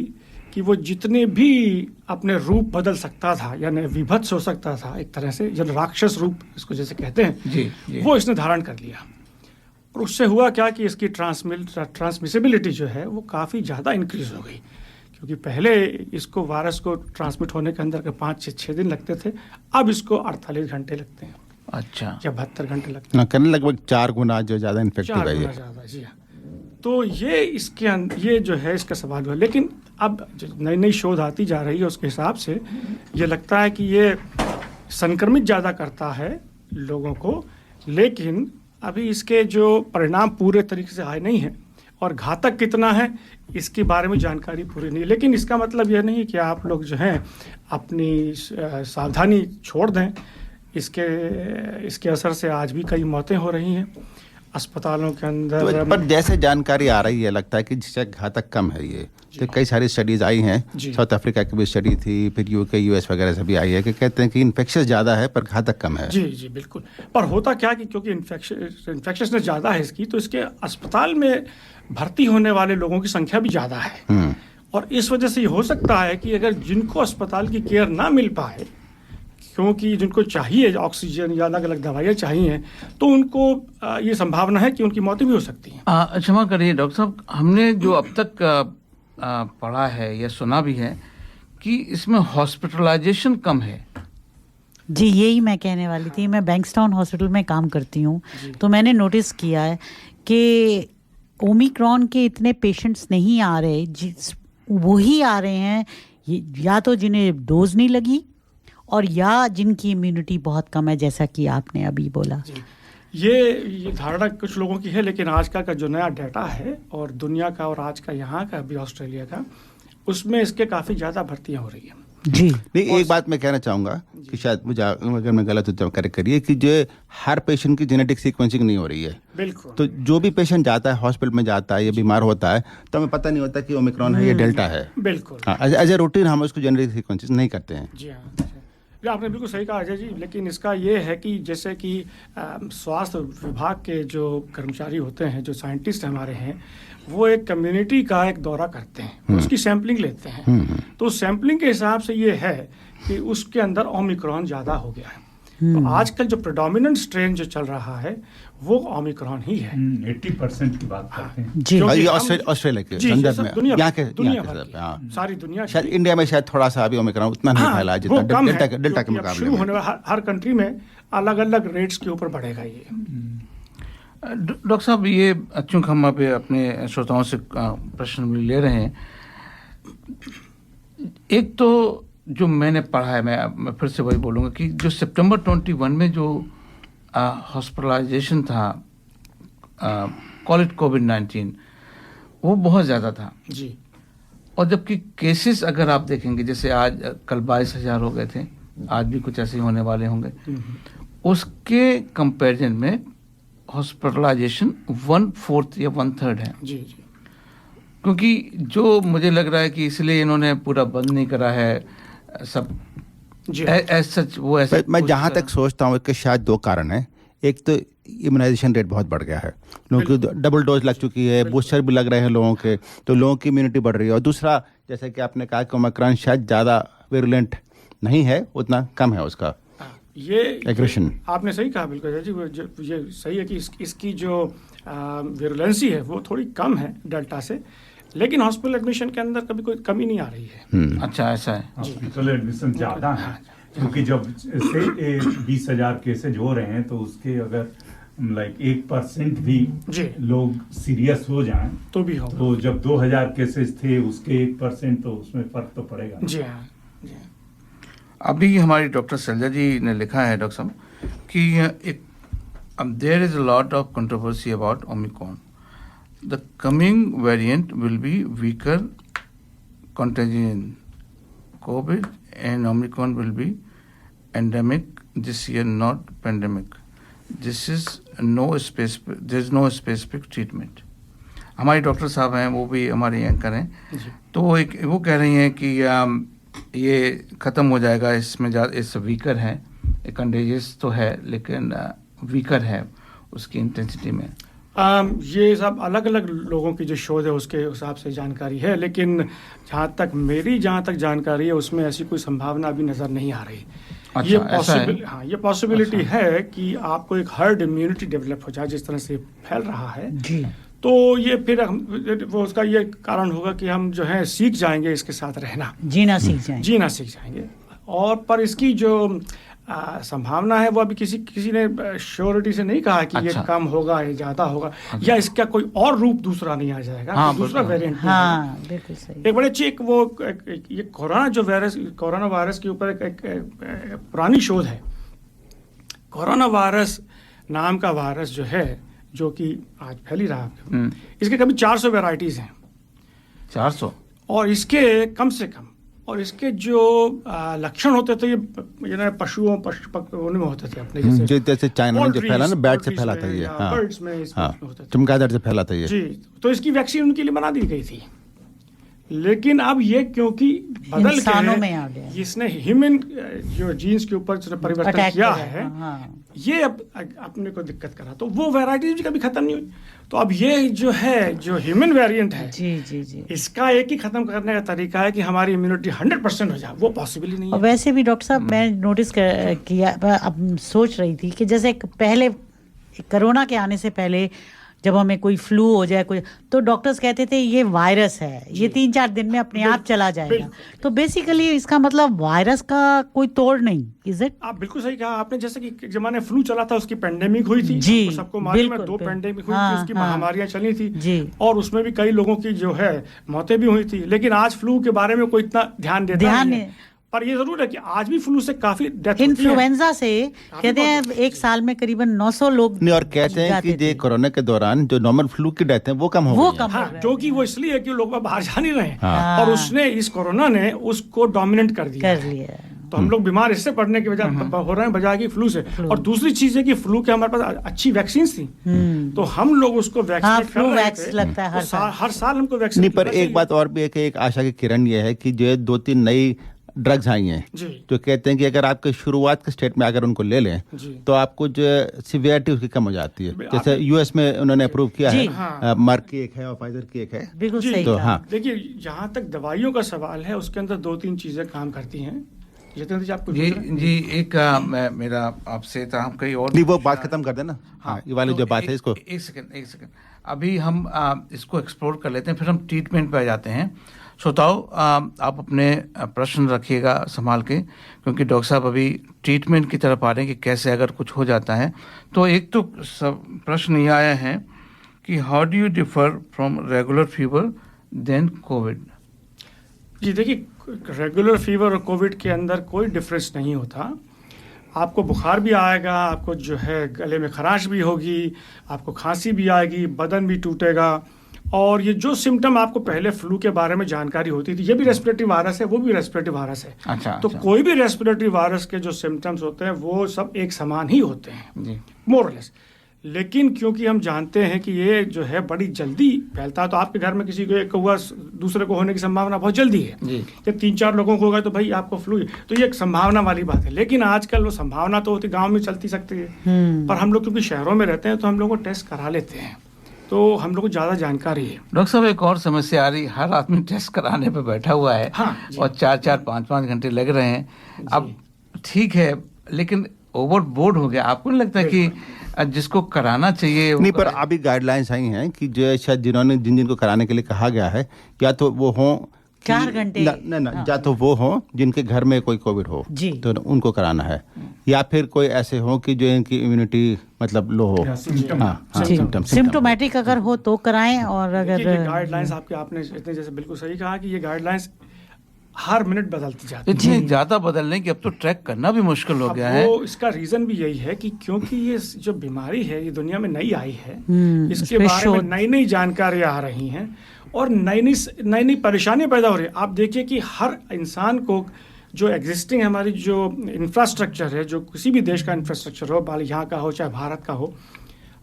कि वो जितने भी अपने रूप बदल सकता था, यानी विभत्स हो सकता था एक तरह से, जब राक्षस रूप इसको जैसे कहते हैं, जी। वो इसने धारण कर लिया। और उससे हुआ क्या कि इसकी ट्रांसमिसिबिलिटी जो है वो काफ़ी ज़्यादा इंक्रीज हो गई, क्योंकि पहले इसको वायरस को ट्रांसमिट होने के अंदर के 5 से 6 दिन लगते थे, अब इसको 48 घंटे लगते हैं। अच्छा, या 72 घंटे लगते हैं। करने लगभग 4 गुना जो ज़्यादा इन्फेक्टिव है। 4 गुना ज़्यादा, जी हाँ। तो ये जो है इसका सवाल हुआ। लेकिन अब नई नई शोध आती जा रही है, उसके हिसाब से ये लगता है कि ये संक्रमित ज़्यादा करता है लोगों को, लेकिन अभी इसके जो परिणाम पूरे तरीके से आए नहीं हैं, और घातक कितना है इसके बारे में जानकारी पूरी नहीं। लेकिन इसका मतलब यह नहीं कि आप लोग जो हैं अपनी सावधानी छोड़ दें। इसके असर से आज भी कई मौतें हो रही हैं अस्पतालों के अंदर। तो पर जैसे जानकारी आ रही है लगता है कि जिससे घातक कम है ये। तो कई सारी स्टडीज आई हैं, साउथ अफ्रीका की भी स्टडी थी, फिर UK US वगैरह से भी आई है कि कहते हैं कि इन्फेक्शन ज़्यादा है पर घातक कम है। जी बिल्कुल। पर होता क्या कि क्योंकि इन्फेक्शन ज़्यादा है इसकी, तो इसके अस्पताल में भर्ती होने वाले लोगों की संख्या भी ज़्यादा है। और इस वजह से ये हो सकता है कि अगर जिनको अस्पताल की केयर ना मिल पाए, क्योंकि जिनको चाहिए ऑक्सीजन या अलग अलग दवाइयाँ चाहिए, तो उनको ये संभावना है कि उनकी मौतें भी हो सकती हैं। क्षमा करिए डॉक्टर साहब, हमने जो अब तक पढ़ा है या सुना भी है कि इसमें हॉस्पिटलाइजेशन कम है। जी यही मैं कहने वाली थी। मैं बैंक्सटाउन हॉस्पिटल में काम करती हूँ, तो मैंने नोटिस किया है कि ओमिक्रॉन के इतने पेशेंट्स नहीं आ रहे, वही आ रहे हैं या तो जिन्हें डोज नहीं लगी और या जिनकी इम्यूनिटी बहुत कम है, जैसा कि आपने अभी बोला। ये धारणा कुछ लोगों की है, लेकिन आजकल का जो नया डाटा है और दुनिया का और आज का यहाँ का भी ऑस्ट्रेलिया का, उसमें इसके काफ़ी ज़्यादा भर्तियाँ हो रही हैं। जी नहीं, एक बात मैं कहना चाहूँगा कि शायद मुझे अगर मैं गलत हूँ तो करेक्ट करिए कि जो हर पेशेंट की जेनेटिक सीक्वेंसिंग नहीं हो रही है। बिल्कुल। तो जो भी पेशेंट जाता है हॉस्पिटल में जाता है या बीमार होता है, तो हमें पता नहीं होता कि ओमिक्रॉन है या डेल्टा है। बिल्कुल। एज ए रूटीन हम उसको जेनेटिक सीक्वेंसिंग नहीं करते हैं। जी हाँ, आपने बिल्कुल सही कहा अजय जी। लेकिन इसका ये है कि जैसे कि स्वास्थ्य विभाग के जो कर्मचारी होते हैं, जो साइंटिस्ट हमारे हैं, वो एक कम्युनिटी का एक दौरा करते हैं, उसकी सैंपलिंग लेते हैं। तो सैंपलिंग के हिसाब से ये है कि उसके अंदर ओमिक्रॉन ज़्यादा हो गया है। तो आजकल जो प्रेडोमिनेंट स्ट्रेन जो चल रहा है वो ओमिक्रॉन ही है। 80% की बात करते हैं जी, ये ऑस्ट्रेलिया के संदर्भ में, यहाँ के सारी दुनिया, शायद इंडिया में शायद थोड़ा सा अभी ओमिक्रॉन उतना नहीं फैला जितना डेल्टा के मुकाबले शुरू होने वाला हर कंट्री में अलग अलग रेट्स के ऊपर बढ़ेगा ये। डॉक्टर साहब, ये चूंकि हम आप अपने श्रोताओं से प्रश्न भी ले रहे हैं, एक तो जो मैंने पढ़ा है, मैं फिर से वही बोलूँगा कि जो सितंबर 21 में जो हॉस्पिटलाइजेशन था, कॉल इट कोविड-19, वो बहुत ज़्यादा था जी। और जबकि केसेस अगर आप देखेंगे, जैसे आज कल 22,000 हो गए थे, आज भी कुछ ऐसे ही होने वाले होंगे, उसके कंपैरिजन में हॉस्पिटलाइजेशन 1/4 या 1/3 है जी जी। क्योंकि जो मुझे लग रहा है कि इसलिए इन्होंने पूरा बंद नहीं करा है सब सच वो ऐसे। मैं जहाँ तक सोचता हूँ कि शायद दो कारण हैं। एक तो इम्यूनाइजेशन रेट बहुत बढ़ गया है, लोगों की डबल डोज लग चुकी है, बूस्टर भी लग रहे हैं लोगों के, तो लोगों की इम्यूनिटी बढ़ रही है। और दूसरा, जैसे कि आपने कहा कि ओमिक्रॉन शायद ज़्यादा विरुलेंट नहीं है, उतना कम है उसका ये एग्रेशन। आपने सही कहा बिल्कुल जी, ये सही है कि इसकी जो विरुलेंसी है वो थोड़ी कम है डेल्टा से, लेकिन हॉस्पिटल एडमिशन के अंदर कभी कोई कमी नहीं आ रही है। अच्छा, ऐसा है। हॉस्पिटल एडमिशन ज़्यादा है क्योंकि जब से 20,000 केसेज हो रहे हैं तो उसके अगर 1% भी लोग सीरियस हो जाएं तो भी होगा। तो जब 2,000 केसेज थे उसके 1%, तो उसमें फर्क तो पड़ेगा। जी हाँ। अभी हमारी डॉक्टर शैलजा जी ने लिखा है डॉक्टर साहब कि there is a lot of controversy about Omicron. The coming variant will be weaker contagion. COVID and Omicron will be endemic this year, not pandemic. This is there is no specific treatment. हमारी doctor साहब हैं, वो भी हमारे anchor हैं, तो वो कह रही हैं कि ये ख़त्म हो जाएगा, इसमें इस वीकर है, कंटेजियस तो है लेकिन वीकर है उसकी इंटेंसिटी में। ये सब अलग अलग लोगों की जो शोध है उसके हिसाब से जानकारी है, लेकिन जहाँ तक जानकारी है उसमें ऐसी कोई संभावना अभी नज़र नहीं आ रही। अच्छा, ये पॉसिबिलिटी है कि आपको एक हर्ड इम्यूनिटी डेवलप हो जाए जिस तरह से फैल रहा है जी। तो ये फिर वो उसका ये कारण होगा कि हम जो है सीख जाएंगे इसके साथ रहना, जीना सीख जाएंगे। और पर इसकी जो संभावना है वो अभी किसी ने श्योरिटी से नहीं कहा कि ये कम होगा या ज़्यादा होगा, या इसका कोई और रूप दूसरा नहीं आ जाएगा, दूसरा वेरिएंट। बिल्कुल सही। एक बड़े अच्छी ये कोरोना वायरस के ऊपर एक पुरानी शोध है। कोरोना वायरस नाम का वायरस जो है, जो कि आज फैल ही रहा है, इसके कभी 400 वेराइटीज हैं। 400? और इसके कम से कम, और इसके जो लक्षण होते थे ये पशुओं में होते थे अपने, जैसे चाइना में जो फैला ना, बैट से फैला था ये, बर्ड्स में चमगादड़ से फैला था ये जी। तो इसकी वैक्सीन उनके लिए बना दी गई थी, लेकिन अब ये क्योंकि बदल के इसने ह्यूमन जो जीन्स के ऊपर परिवर्तन किया है, ये अब अपने को दिक्कत करा, तो वो वैरायटी भी कभी खत्म नहीं हुई। तो अब ये जो है, जो ह्यूमन वेरिएंट है, जी, इसका एक ही खत्म करने का तरीका है कि हमारी इम्यूनिटी 100% हो जाए। वो पॉसिबल ही नहीं है। वैसे भी डॉक्टर साहब, मैं नोटिस किया, अब सोच रही थी कि जैसे पहले कोरोना के आने से पहले जब हमें कोई फ्लू हो जाए तो डॉक्टर्स कहते थे ये वायरस है, ये 3-4 दिन में अपने आप चला जाएगा। तो बेसिकली इसका मतलब वायरस का कोई तोड़ नहीं, इज इट? आप बिल्कुल सही कहा आपने। जैसे कि एक जमाने फ्लू चला था, उसकी पेंडेमिक हुई थी जी, सबको मालूम है, 2 पेंडेमिक हुई थी, उसकी महामारियां चली थी जी, और उसमें भी कई लोगों की जो है मौतें भी हुई थी। लेकिन आज फ्लू के बारे में कोई इतना ध्यान देता नहीं है। पर ये जरूर है कि आज भी फ्लू से काफी डेथ इन्फ्लुएंजा से कहते हैं एक साल में करीबन 900 लोग नहीं, और कहते हैं कि ये कोरोना के दौरान जो नॉर्मल फ्लू की डेथ है वो कम हो गई है, जो कि वो इसलिए कि लोग बाहर जा नहीं रहे, और उसने इस कोरोना ने उसको डोमिनेट कर दिया। तो हम लोग बीमार इससे पड़ने की वजह हो रहे हैं बजाय कि फ्लू से। और दूसरी चीज है कि फ्लू के हमारे पास अच्छी वैक्सीन थी, तो हम लोग उसको वैक्सीनेट कर रहे थे। हर साल हमको वैक्सीन नहीं, पर एक बात और भी है कि एक आशा की किरण ये है कि जो 2-3 नई ड्रग्स आई हैं जो कहते हैं कि अगर आपके शुरुआत के स्टेट में अगर उनको ले लें तो आपको जो सिवियरिटी उसकी कम हो जाती है। जैसे यूएस में उन्होंने अप्रूव किया है, मर्क की एक है और फाइजर की एक है। बिल्कुल सही। तो देखिए, जहाँ तक दवाइयों का सवाल है उसके अंदर 2-3 चीजें काम करती हैं। जितेंद्र जी आपको जी एक मेरा आपसे था, हम कहीं और नहीं, वो बात खत्म कर देना। हाँ, ये वाली जो बात है इसको एक सेकंड अभी हम इसको एक्सप्लोर कर लेते हैं, फिर हम ट्रीटमेंट पे आ जाते हैं। श्रोताओ, आप अपने प्रश्न रखिएगा संभाल के, क्योंकि डॉक्टर साहब अभी ट्रीटमेंट की तरफ आ रहे हैं कि कैसे अगर कुछ हो जाता है। तो एक तो प्रश्न ये आया है कि how do you differ from regular fever then Covid? जी देखिए, रेगुलर फीवर और कोविड के अंदर कोई डिफरेंस नहीं होता। आपको बुखार भी आएगा, आपको जो है गले में खराश भी होगी, आपको खांसी भी आएगी, बदन भी टूटेगा, और ये जो सिम्टम आपको पहले फ्लू के बारे में जानकारी होती थी, ये भी रेस्पिरेटरी वायरस है, वो भी रेस्पिरेटरी वायरस है। तो कोई भी रेस्पिरेटरी वायरस के जो सिम्टम्स होते हैं वो सब एक समान ही होते हैं, मोर और लेस। लेकिन क्योंकि हम जानते हैं कि ये जो है बड़ी जल्दी फैलता है, तो आपके घर में किसी को एक हुआ, दूसरे को होने की संभावना बहुत जल्दी है। जब 3-4 लोगों को होगा तो भाई आपको फ्लू, तो ये एक संभावना वाली बात है। लेकिन आजकल वो संभावना तो होती, गांव में चलती सकती है, पर हम लोग क्योंकि शहरों में रहते हैं तो हम लोग को टेस्ट करा लेते हैं, तो हम लोग को ज़्यादा जानकारी है। डॉक्टर साहब, एक और समस्या आ रही, हर आदमी टेस्ट कराने पे बैठा हुआ है। और 4-4, 5-5 घंटे लग रहे हैं। अब ठीक है, लेकिन ओवरबोर्ड हो गया। आपको नहीं लगता कि जिसको कराना चाहिए नहीं, पर अभी गाइडलाइंस आई हैं कि जो शायद जिन को कराने के लिए कहा गया है, या तो वो हो 4 घंटे ना, या तो वो हो जिनके घर में कोई कोविड हो तो उनको कराना है, या फिर कोई ऐसे हो कि जो इनकी इम्यूनिटी मतलब लो हो, सिम्टोमेटिक अगर हो तो कराएं। और अगर गाइडलाइंस आपने इतने जैसे बिल्कुल सही कहा कि ये गाइडलाइंस हर मिनट बदलती जाती है, इतनी ज्यादा बदलने की अब तो ट्रैक करना भी मुश्किल हो गया है। इसका रीजन भी यही है कि क्योंकि ये जो बीमारी है ये दुनिया में नई आई है, इसके बारे में नई नई जानकारियां आ रही हैं और नई नई परेशानियां पैदा हो रही है। आप देखिए कि हर इंसान को जो एग्जिस्टिंग हमारी जो इंफ्रास्ट्रक्चर है, जो किसी भी देश का इंफ्रास्ट्रक्चर हो, यहाँ का हो चाहे भारत का हो,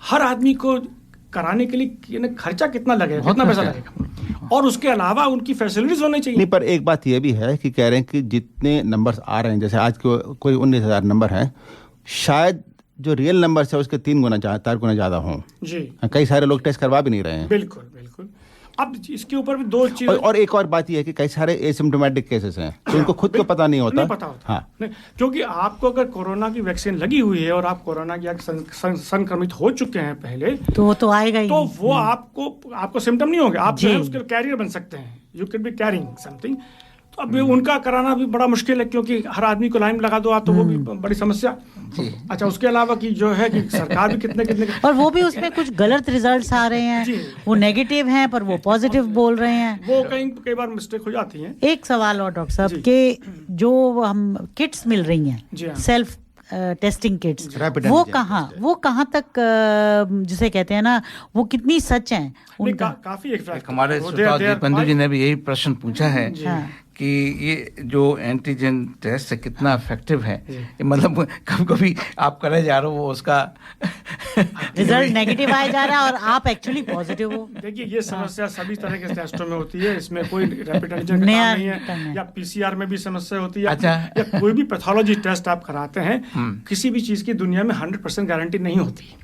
हर आदमी को कराने के लिए खर्चा कितना लगेगा, कितना पैसा लगेगा, और उसके अलावा उनकी फैसिलिटीज होनी चाहिए। नहीं, पर एक बात ये भी है कि कह रहे हैं कि जितने नंबर्स आ रहे हैं, जैसे आज कोई 19,000 नंबर हैं, शायद जो रियल नंबर है उसके 3 गुना 4 गुना ज्यादा हों। जी, कई सारे लोग टेस्ट करवा भी नहीं रहे हैं। बिल्कुल। अब इसके ऊपर भी 2 चीजें और एक और बात यह है कि कई सारे एसिम्प्टोमेटिक केसेस हैं, तो उनको खुद को पता नहीं होता। हाँ, क्योंकि आपको अगर कोरोना की वैक्सीन लगी हुई है और आप कोरोना की संक्रमित हो चुके हैं पहले, तो आएगा ही, तो वो आपको सिम्टम नहीं होंगे, आप जो है उसके कैरियर बन सकते हैं, you can be carrying something. तो अब उनका कराना भी बड़ा मुश्किल है, क्योंकि हर आदमी को लाइन लगा दो आप, तो वो भी बड़ी समस्या। अच्छा, उसके अलावा कि जो है कि सरकार भी कितने और वो भी उसमें कुछ गलत रिजल्ट्स आ रहे हैं, वो नेगेटिव हैं पर वो पॉजिटिव बोल रहे हैं, वो कई बार मिस्टेक हो जाती है। एक सवाल और डॉक्टर साहब के जो हम किट्स मिल रही हैं, सेल्फ टेस्टिंग किट्स, वो कहाँ तक जिसे कहते हैं ना, वो कितनी सच हैं? उनका काफी हमारे बंधु जी ने भी यही प्रश्न पूछा है कि ये जो एंटीजन टेस्ट है कितना इफेक्टिव है। मतलब कभी आप करे जा रहे हो, वो उसका रिजल्ट नेगेटिव आया जा रहा है और आप एक्चुअली पॉजिटिव हो। देखिए, ये समस्या सभी तरह के टेस्टों में होती है, इसमें कोई रैपिड एंटीजन नहीं है, या पीसीआर में भी समस्या होती है। अच्छा, या कोई भी पैथोलॉजी टेस्ट आप कराते हैं, किसी भी चीज की दुनिया में 100% गारंटी नहीं होती।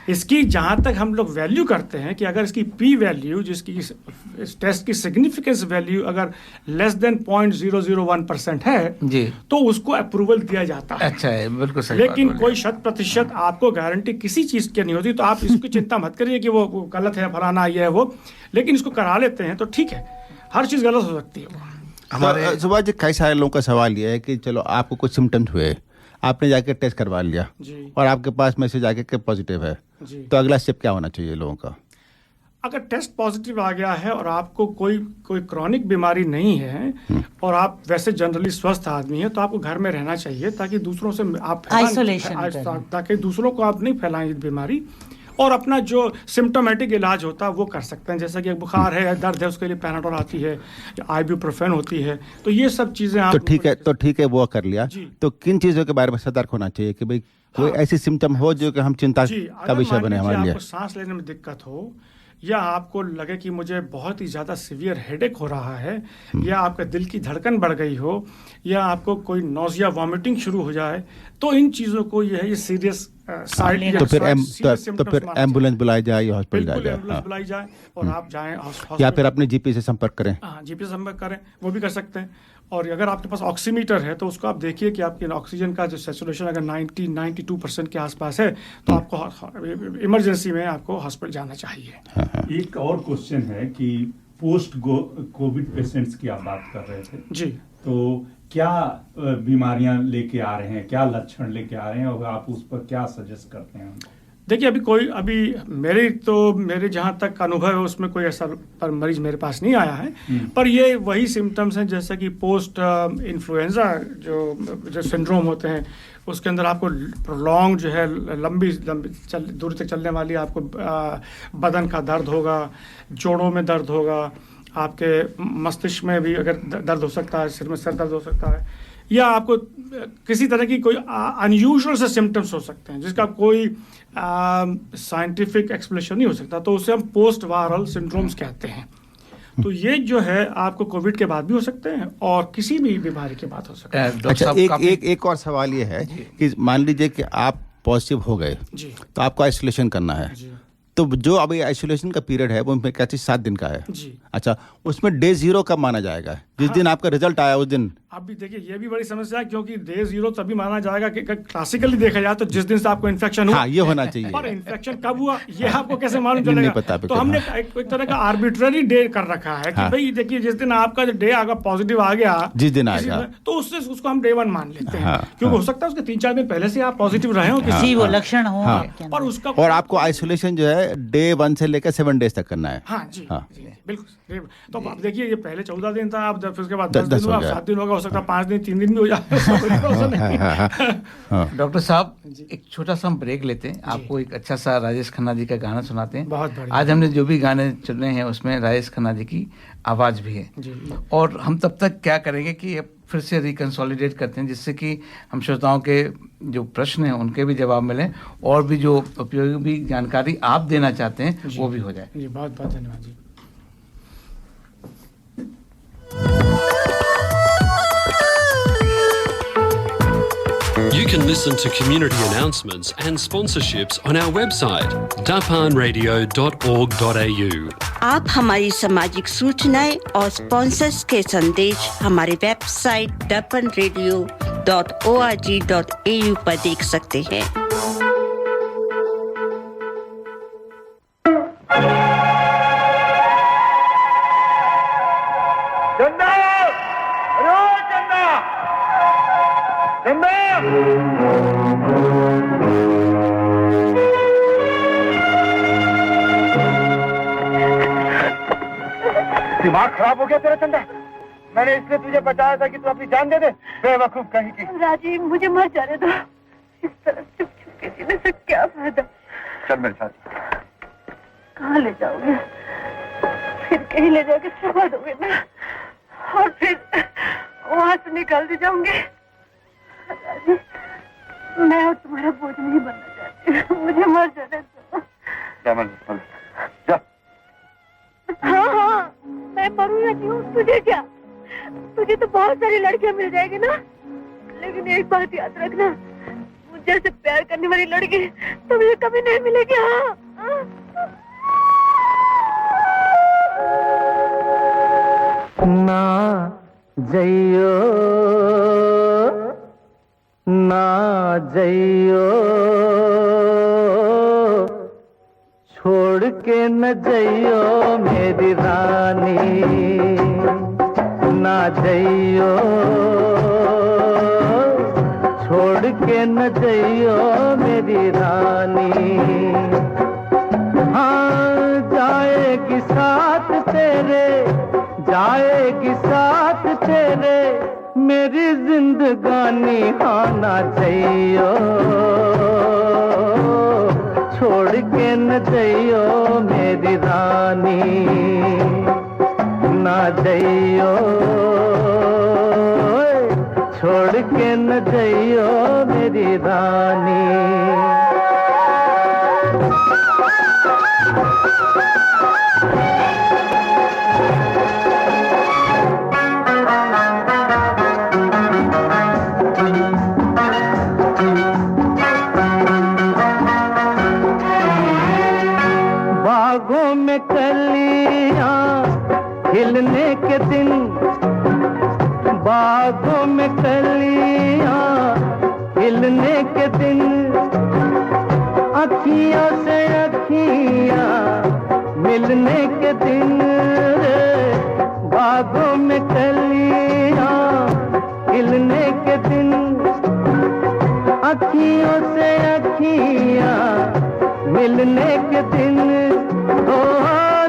इसकी जहाँ तक हम लोग वैल्यू करते हैं कि अगर इसकी पी वैल्यू, जिसकी इस टेस्ट की सिग्निफिकेंस वैल्यू अगर लेस देन 0.001% है जी, तो उसको अप्रूवल दिया जाता है। अच्छा है, बिल्कुल सही। लेकिन कोई 100% आपको गारंटी किसी चीज की नहीं होती, तो आप इसकी चिंता मत करिए कि वो गलत है, फलाना ये है वो, लेकिन इसको करा लेते हैं तो ठीक है। हर चीज गलत हो सकती है। हमारे सुभाष जी, कई सारे लोगों का सवाल ये है कि चलो आपको कुछ सिम्टम्स हुए, आपने जाके टेस्ट करवा लिया और आपके पास मैसेज आ गया कि पॉजिटिव है, तो अगला स्टेप क्या होना चाहिए लोगों का? अगर टेस्ट पॉजिटिव आ गया है और आपको कोई क्रॉनिक बीमारी नहीं है और आप वैसे जनरली स्वस्थ आदमी हैं, तो आपको घर में रहना चाहिए, ताकि दूसरों से आप आइसोलेशन, ताकि दूसरों को आप नहीं फैलाएं बीमारी, और अपना जो सिम्टोमेटिक इलाज होता है वो कर सकते हैं। जैसा कि बुखार है, दर्द है, उसके लिए पैराडोल आती है, आइब्यूप्रोफेन होती है, तो ये सब चीजें आप तो ठीक है वो कर लिया। तो किन चीजों के बारे में सतर्क होना चाहिए कि भाई कोई ऐसी सिम्टम हो जो कि हम चिंता का विषय बने हमारे लिए? आपको सांस लेने में दिक्कत हो, या आपको लगे कि मुझे बहुत ही ज़्यादा सीवियर हेडेक हो रहा है, या आपका दिल की धड़कन बढ़ गई हो, या आपको कोई नोजिया वॉमिटिंग शुरू हो जाए, तो इन चीज़ों को ये सीरियस साइड तो फिर एम्बुलेंस बुलाई जाए या हॉस्पिटल बिल्कुल जाए एम्बुलेंस बुलाई जाए और आप जाएं या फिर अपने जीपी से संपर्क करें। हाँ, जीपी से संपर्क करें, वो भी कर सकते हैं। और अगर आपके पास ऑक्सीमीटर है तो उसको आप देखिए कि आपकी ऑक्सीजन का जो सैचुरेशन अगर 92% के आसपास है तो आपको इमरजेंसी में आपको हॉस्पिटल जाना चाहिए। एक और क्वेश्चन है कि पोस्ट कोविड पेशेंट्स की आप बात कर रहे थे जी, तो क्या बीमारियां लेके आ रहे हैं, क्या लक्षण लेके आ रहे हैं और आप उस पर क्या सजेस्ट करते हैं उनको? देखिए अभी मेरे जहाँ तक अनुभव है उसमें कोई ऐसा पर मरीज मेरे पास नहीं आया है, पर ये वही सिम्टम्स हैं जैसे कि पोस्ट इन्फ्लुएंजा जो सिंड्रोम होते हैं, उसके अंदर आपको प्रोलॉन्ग जो है लंबी दूरी तक चलने वाली आपको बदन का दर्द होगा, जोड़ों में दर्द होगा, आपके मस्तिष्क में भी अगर दर्द हो सकता है, सिर में सर दर्द हो सकता है, या आपको किसी तरह की कोई अनयूजुअल से सिम्टम्स हो सकते हैं जिसका कोई साइंटिफिक एक्सप्लेनेशन नहीं हो सकता, तो उसे हम पोस्ट वायरल सिंड्रोम्स कहते हैं। तो ये जो है आपको कोविड के बाद भी हो सकते हैं और किसी भी बीमारी के बाद हो सकते हैं। अच्छा, एक और सवाल ये है कि मान लीजिए कि आप पॉजिटिव हो गए तो आपको आइसोलेशन करना है, तो जो अभी आइसोलेशन का पीरियड है वो क्या चीज 7 दिन का है जी। अच्छा, उसमें डे 0 कब माना जाएगा? जिस दिन आपका रिजल्ट आया उस दिन? अभी देखिए ये भी बड़ी समस्या है क्योंकि डे 0 तभी माना जाएगा कि क्लासिकली देखा जाए तो जिस दिन से आपको इन्फेक्शन हुआ। हाँ, ये होना चाहिए। पर इन्फेक्शन कब हुआ ये आपको कैसे मालूम चलेगा? नहीं पता। तो हमने एक तरह का आर्बिट्ररी डे कर रखा है कि भाई देखिए जिस दिन आपका डे आगा पॉजिटिव आ गया, जिस दिन आएगा तो उससे उसको हम डे 1 मान लेते हैं, क्योंकि हो सकता है उसके 3-4 दिन पहले से आप पॉजिटिव रहे हो किसी वो लक्षण हो, पर उसका और आपको आइसोलेशन जो है डे 1 से लेकर 7 डेज तक करना है। हाँ जी, बिल्कुल। तो आप देखिए ये पहले 14 दिन था, आप फिर उसके बाद 10 दिन हुआ, 7 दिन होगा, हो सकता है 5 दिन 3 दिन भी हो जाए। डॉक्टर साहब एक छोटा सा हम ब्रेक लेते हैं, आपको एक अच्छा सा राजेश खन्ना जी का गाना सुनाते हैं। बहुत बढ़िया। आज हमने जो भी गाने चुने हैं उसमें राजेश खन्ना जी की आवाज़ भी है और हम तब तक क्या करेंगे कि फिर से रिकंसोलिडेट करते हैं जिससे कि हम श्रोताओं के जो प्रश्न हैं उनके भी जवाब मिलें और भी जो उपयोगी भी जानकारी आप देना चाहते हैं वो भी हो जाए। जी, बहुत बहुत धन्यवाद जी। You can listen to community announcements and sponsorships on our website, dapanradio.org.au. आप हमारी सामाजिक सूचनाएं और स्पॉन्सर्स के संदेश हमारे वेबसाइट dapanradio.org.au पर देख सकते हैं। दिमाग खराब हो गया तेरा चंदा? मैंने इसलिए तुझे बचाया था कि तू अपनी जान दे दे, बेवकूफ कहीं की। राजीव मुझे मर जाने दो, इस तरह चुप चुप के जीने से क्या फायदा? चल मेरे साथ। कहाँ ले जाओगे? फिर कहीं ले जाके छुपा दोगे ना और फिर वहाँ से निकाल दी जाऊंगे। राजीव मैं और तुम्हारा बोझ नहीं बनना चाहती, मुझे मर जाने दो। जा जा। हाँ, मैं मरूँ या नहीं हूँ तुझे क्या? तुझे तो बहुत सारी लड़कियां मिल जाएगी ना, लेकिन एक बात याद रखना, मुझे से प्यार करने वाली लड़की तुझे कभी नहीं मिलेगी। हाँ, ना जइयो ना जइयो छोड़ के न जइयो मेरी रानी, ना जइयो छोड़ के न जइयो मेरी रानी। हाँ जाएगी साथ तेरे, जाएगी साथ तेरे मेरी जिंदगानी। हाँ ना जइयो छोड़ के न जइयो मेरी रानी, ना जइयो छोड़ के न जइयो मेरी रानी। बागों में कलियां खिलने के दिन, अखियों से अखियां मिलने के दिन रे, बागों में कलियां खिलने के दिन, अखियों से अखियां मिलने के दिन, ओ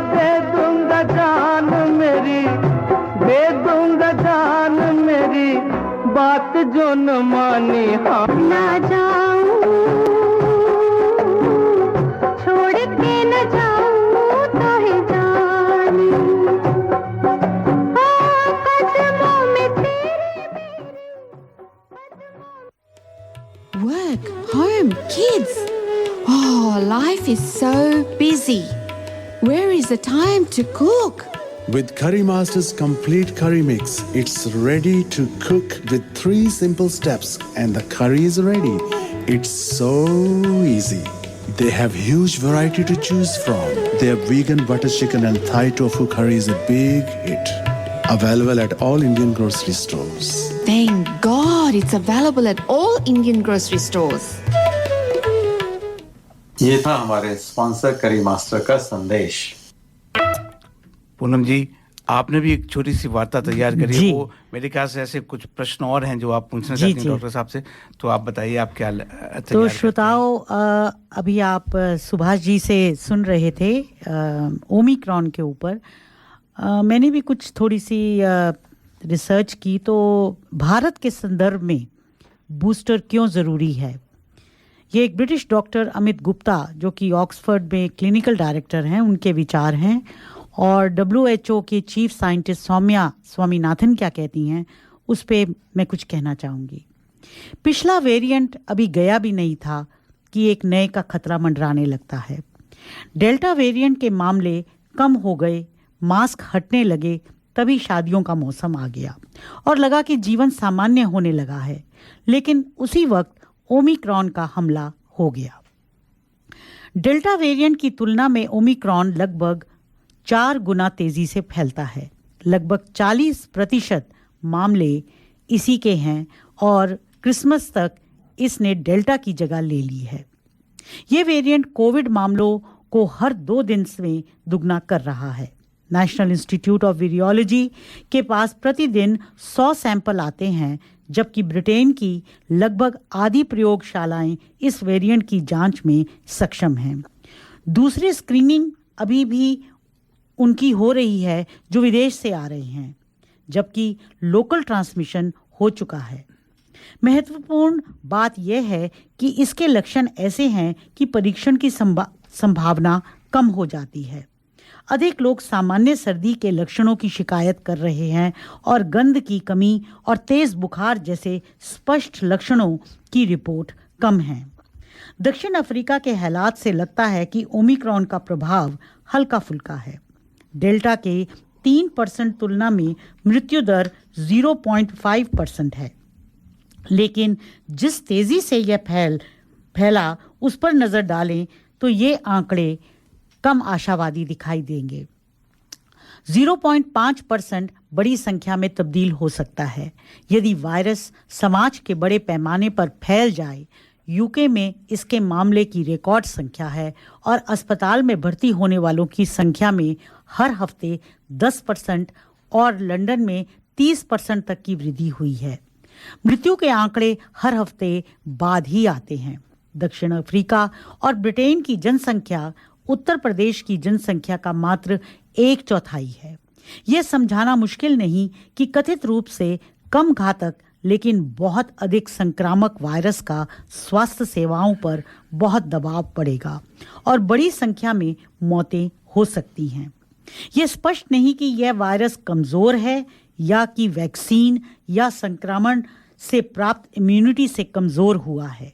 दे दूंगा जान मेरी, दे दूंगा जान मेरी, बात जो न मानी हाँ ना जाऊं, छोड़ के न जाऊं तो ही जानी, कदमों में तेरे Work, home, kids. Oh, life is so busy. Where is the time to cook? With Curry Master's complete curry mix, it's ready to cook with 3 simple steps and the curry is ready. It's so easy. They have huge variety to choose from. Their vegan butter chicken and Thai tofu curry is a big hit. Available at all Indian grocery stores. Thank God it's available at all Indian grocery stores. ये था हमारे sponsor करी master का संदेश। पूनम जी, आपने भी एक छोटी सी वार्ता तैयार करी है, वो मेरे ख्याल से ऐसे कुछ प्रश्न और हैं जो आप पूछना चाहते हैं डॉक्टर साहब से, तो आप बताइए आप क्या तो श्रोताओ, अभी आप सुभाष जी से सुन रहे थे ओमिक्रॉन के ऊपर। मैंने भी कुछ थोड़ी सी रिसर्च की, तो भारत के संदर्भ में बूस्टर क्यों ज़रूरी है, ये एक ब्रिटिश डॉक्टर अमित गुप्ता जो कि ऑक्सफोर्ड में क्लिनिकल डायरेक्टर हैं, उनके विचार हैं। और WHO के चीफ साइंटिस्ट सौम्या स्वामीनाथन क्या कहती हैं, उस पे मैं कुछ कहना चाहूँगी। पिछला वेरिएंट अभी गया भी नहीं था कि एक नए का खतरा मंडराने लगता है। डेल्टा वेरिएंट के मामले कम हो गए, मास्क हटने लगे, तभी शादियों का मौसम आ गया और लगा कि जीवन सामान्य होने लगा है। लेकिन उसी वक्त ओमिक्रॉन का हमला हो गया। डेल्टा वेरिएंट की तुलना में ओमिक्रॉन लगभग 4 गुना तेजी से फैलता है। लगभग 40% मामले इसी के हैं और क्रिसमस तक इसने डेल्टा की जगह ले ली है। ये वेरिएंट कोविड मामलों को हर 2 दिन में दुगना कर रहा है। नेशनल इंस्टीट्यूट ऑफ वायरोलॉजी के पास प्रतिदिन 100 सैंपल आते हैं, जबकि ब्रिटेन की लगभग आधी प्रयोगशालाएं इस वेरिएंट की जांच में सक्षम हैं। दूसरी स्क्रीनिंग अभी भी उनकी हो रही है जो विदेश से आ रहे हैं, जबकि लोकल ट्रांसमिशन हो चुका है। महत्वपूर्ण बात यह है कि इसके लक्षण ऐसे हैं कि परीक्षण की संभावना कम हो जाती है। अधिक लोग सामान्य सर्दी के लक्षणों की शिकायत कर रहे हैं और गंध की कमी और तेज बुखार जैसे स्पष्ट लक्षणों की रिपोर्ट कम है। दक्षिण अफ्रीका के हालात से लगता है कि ओमिक्रॉन का प्रभाव हल्का फुल्का है। डेल्टा के 3% तुलना में मृत्यु दर 0.5% है, लेकिन जिस तेजी से यह फैला उस पर नजर डालें तो ये आंकड़े कम आशावादी दिखाई देंगे। 0.5% बड़ी संख्या में तब्दील हो सकता है यदि वायरस समाज के बड़े पैमाने पर फैल जाए। यूके में इसके मामले की रिकॉर्ड संख्या है और अस्पताल में भर्ती होने वालों की संख्या में हर हफ्ते 10% और लंदन में 30% तक की वृद्धि हुई है। मृत्यु के आंकड़े हर हफ्ते बाद ही आते हैं। दक्षिण अफ्रीका और ब्रिटेन की जनसंख्या उत्तर प्रदेश की जनसंख्या का मात्र 1/4 है। यह समझाना मुश्किल नहीं कि कथित रूप से कम घातक लेकिन बहुत अधिक संक्रामक वायरस का स्वास्थ्य सेवाओं पर बहुत दबाव पड़ेगा और बड़ी संख्या में मौतें हो सकती हैं। यह स्पष्ट नहीं कि यह वायरस कमजोर है या कि वैक्सीन या संक्रमण से प्राप्त इम्यूनिटी से कमजोर हुआ है।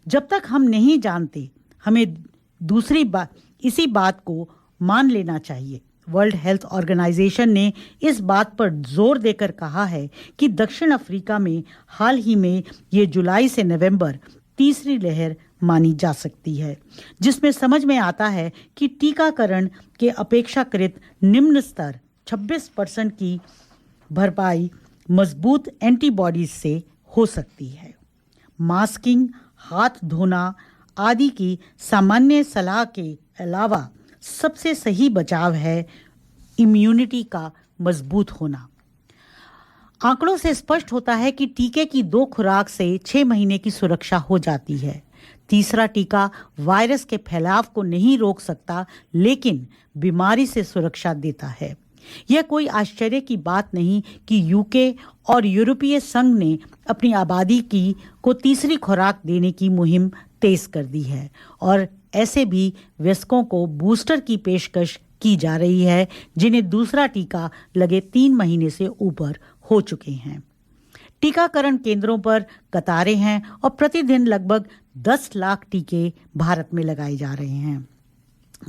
जब तक हम नहीं जानते, हमें इसी बात को मान लेना चाहिए। वर्ल्ड हेल्थ ऑर्गेनाइजेशन ने इस बात पर जोर देकर कहा है कि दक्षिण अफ्रीका में हाल ही में ये जुलाई से नवंबर तीसरी लहर मानी जा सकती है, जिसमें समझ में आता है कि टीकाकरण के अपेक्षाकृत निम्न स्तर 26% की भरपाई मजबूत एंटीबॉडीज से हो सकती है। मास्किंग, हाथ धोना आदि की सामान्य सलाह के अलावा सबसे सही बचाव है इम्यूनिटी का मजबूत होना। आंकड़ों से स्पष्ट होता है कि टीके की 2 खुराक से 6 महीने की सुरक्षा हो जाती है। तीसरा टीका वायरस के फैलाव को नहीं रोक सकता, लेकिन बीमारी से सुरक्षा देता है। यह कोई आश्चर्य की बात नहीं कि यूके और यूरोपीय संघ ने अपनी आबादी को तीसरी खुराक देने की मुहिम तेज कर दी है और ऐसे भी वयस्कों को बूस्टर की पेशकश की जा रही है जिन्हें दूसरा टीका लगे 3 महीने से ऊपर हो चुके हैं। टीकाकरण केंद्रों पर कतारें हैं और प्रतिदिन लगभग 10 लाख टीके भारत में लगाए जा रहे हैं।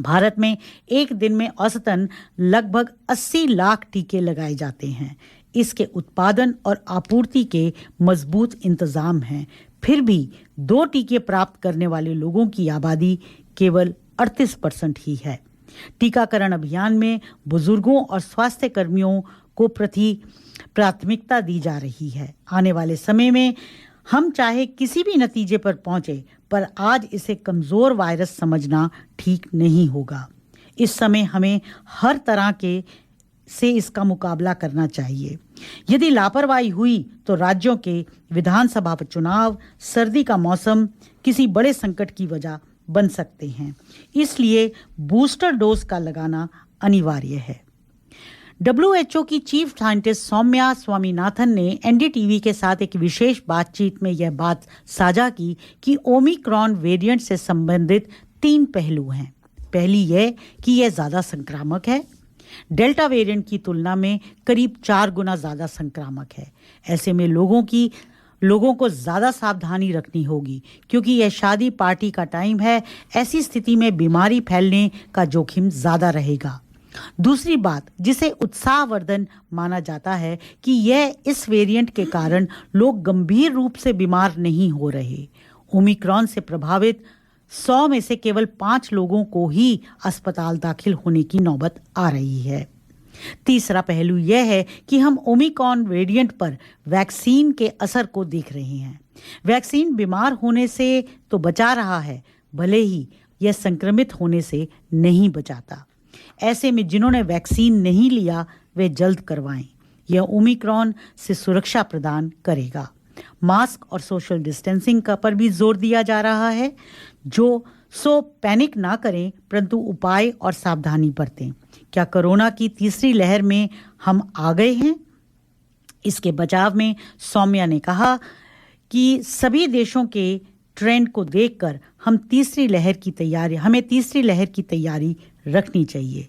भारत में एक दिन में औसतन लगभग 80 लाख टीके लगाए जाते हैं। इसके उत्पादन और आपूर्ति के मजबूत इंतजाम हैं। फिर भी 2 टीके प्राप्त करने वाले लोगों की आबादी केवल 38% ही है। टीकाकरण अभियान में बुजुर्गों और स्वास्थ्य कर्मियों को प्राथमिकता दी जा रही है। आने वाले समय में हम चाहे किसी भी नतीजे पर पहुंचे, पर आज इसे कमजोर वायरस समझना ठीक नहीं होगा। इस समय हमें हर तरह से इसका मुकाबला करना चाहिए। यदि लापरवाही हुई तो राज्यों के विधानसभा चुनाव, सर्दी का मौसम किसी बड़े संकट की वजह बन सकते हैं। इसलिए बूस्टर डोज का लगाना अनिवार्य है। WHO की चीफ साइंटिस्ट सौम्या स्वामीनाथन ने एनडीटीवी के साथ एक विशेष बातचीत में यह बात साझा की कि ओमिक्रॉन वेरिएंट से संबंधित 3 पहलू हैं। पहली यह कि यह ज्यादा संक्रामक है। डेल्टा वेरिएंट की तुलना में करीब 4 गुना ज्यादा संक्रामक है। ऐसे में लोगों को ज्यादा सावधानी रखनी होगी क्योंकि यह शादी पार्टी का टाइम है। ऐसी स्थिति में बीमारी फैलने का जोखिम ज्यादा रहेगा। दूसरी बात जिसे उत्साहवर्धन माना जाता है कि यह इस वेरिएंट के कारण लोग गंभीर रूप से बीमार नहीं हो रहे। ओमिक्रॉन से प्रभावित 100 में से केवल 5 लोगों को ही अस्पताल दाखिल होने की नौबत आ रही है। तीसरा पहलू यह है कि हम ओमिक्रॉन वेरिएंट पर वैक्सीन के असर को देख रहे हैं। वैक्सीन बीमार होने से तो बचा रहा है, भले ही यह संक्रमित होने से नहीं बचाता। ऐसे में जिन्होंने वैक्सीन नहीं लिया वे जल्द करवाएं। यह ओमिक्रॉन से सुरक्षा प्रदान करेगा। मास्क और सोशल डिस्टेंसिंग का पर भी जोर दिया जा रहा है। सो पैनिक ना करें, परंतु उपाय और सावधानी बरतें। क्या कोरोना की तीसरी लहर में हम आ गए हैं? इसके बचाव में सौम्या ने कहा कि सभी देशों के ट्रेंड को देखकर हमें तीसरी लहर की तैयारी रखनी चाहिए।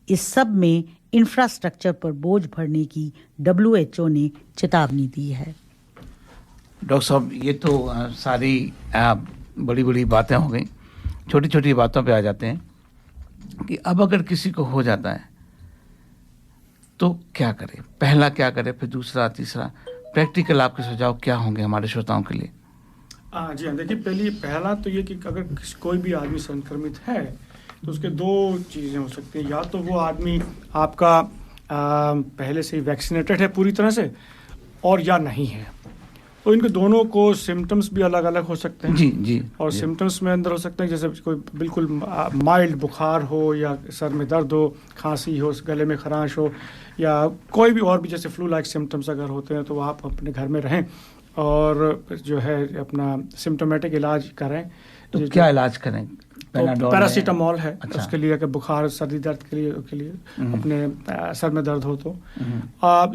इस सब में इंफ्रास्ट्रक्चर पर बोझ भरने की WHO ने चेतावनी दी है। डॉक्टर साहब, ये तो सारी बड़ी बड़ी बातें हो गई। छोटी छोटी बातों पे आ जाते हैं कि अब अगर किसी को हो जाता है तो क्या करे, पहला क्या करे, फिर दूसरा, तीसरा, प्रैक्टिकल आपके सुझाव क्या होंगे हमारे श्रोताओं के लिए? जी हाँ, देखिए पहला तो ये कि अगर कोई भी आदमी संक्रमित है तो उसके 2 चीज़ें हो सकती हैं। या तो वो आदमी आपका पहले से ही वैक्सीनेटेड है पूरी तरह से, और या नहीं है। तो इनके दोनों को सिम्टम्स भी अलग अलग हो सकते हैं। जी। और सिम्टम्स में अंदर हो सकते हैं जैसे कोई बिल्कुल माइल्ड बुखार हो, या सर में दर्द हो, खांसी हो, गले में खराश हो, या कोई भी और भी जैसे फ्लू लाइक सिम्टम्स अगर होते हैं तो आप अपने घर में रहें और जो है अपना सिम्टोमेटिक इलाज करें। तो क्या इलाज करें? पैरासीटामॉल है। अच्छा। उसके लिए अगर बुखार, सर्दी दर्द के लिए अपने सर में दर्द हो तो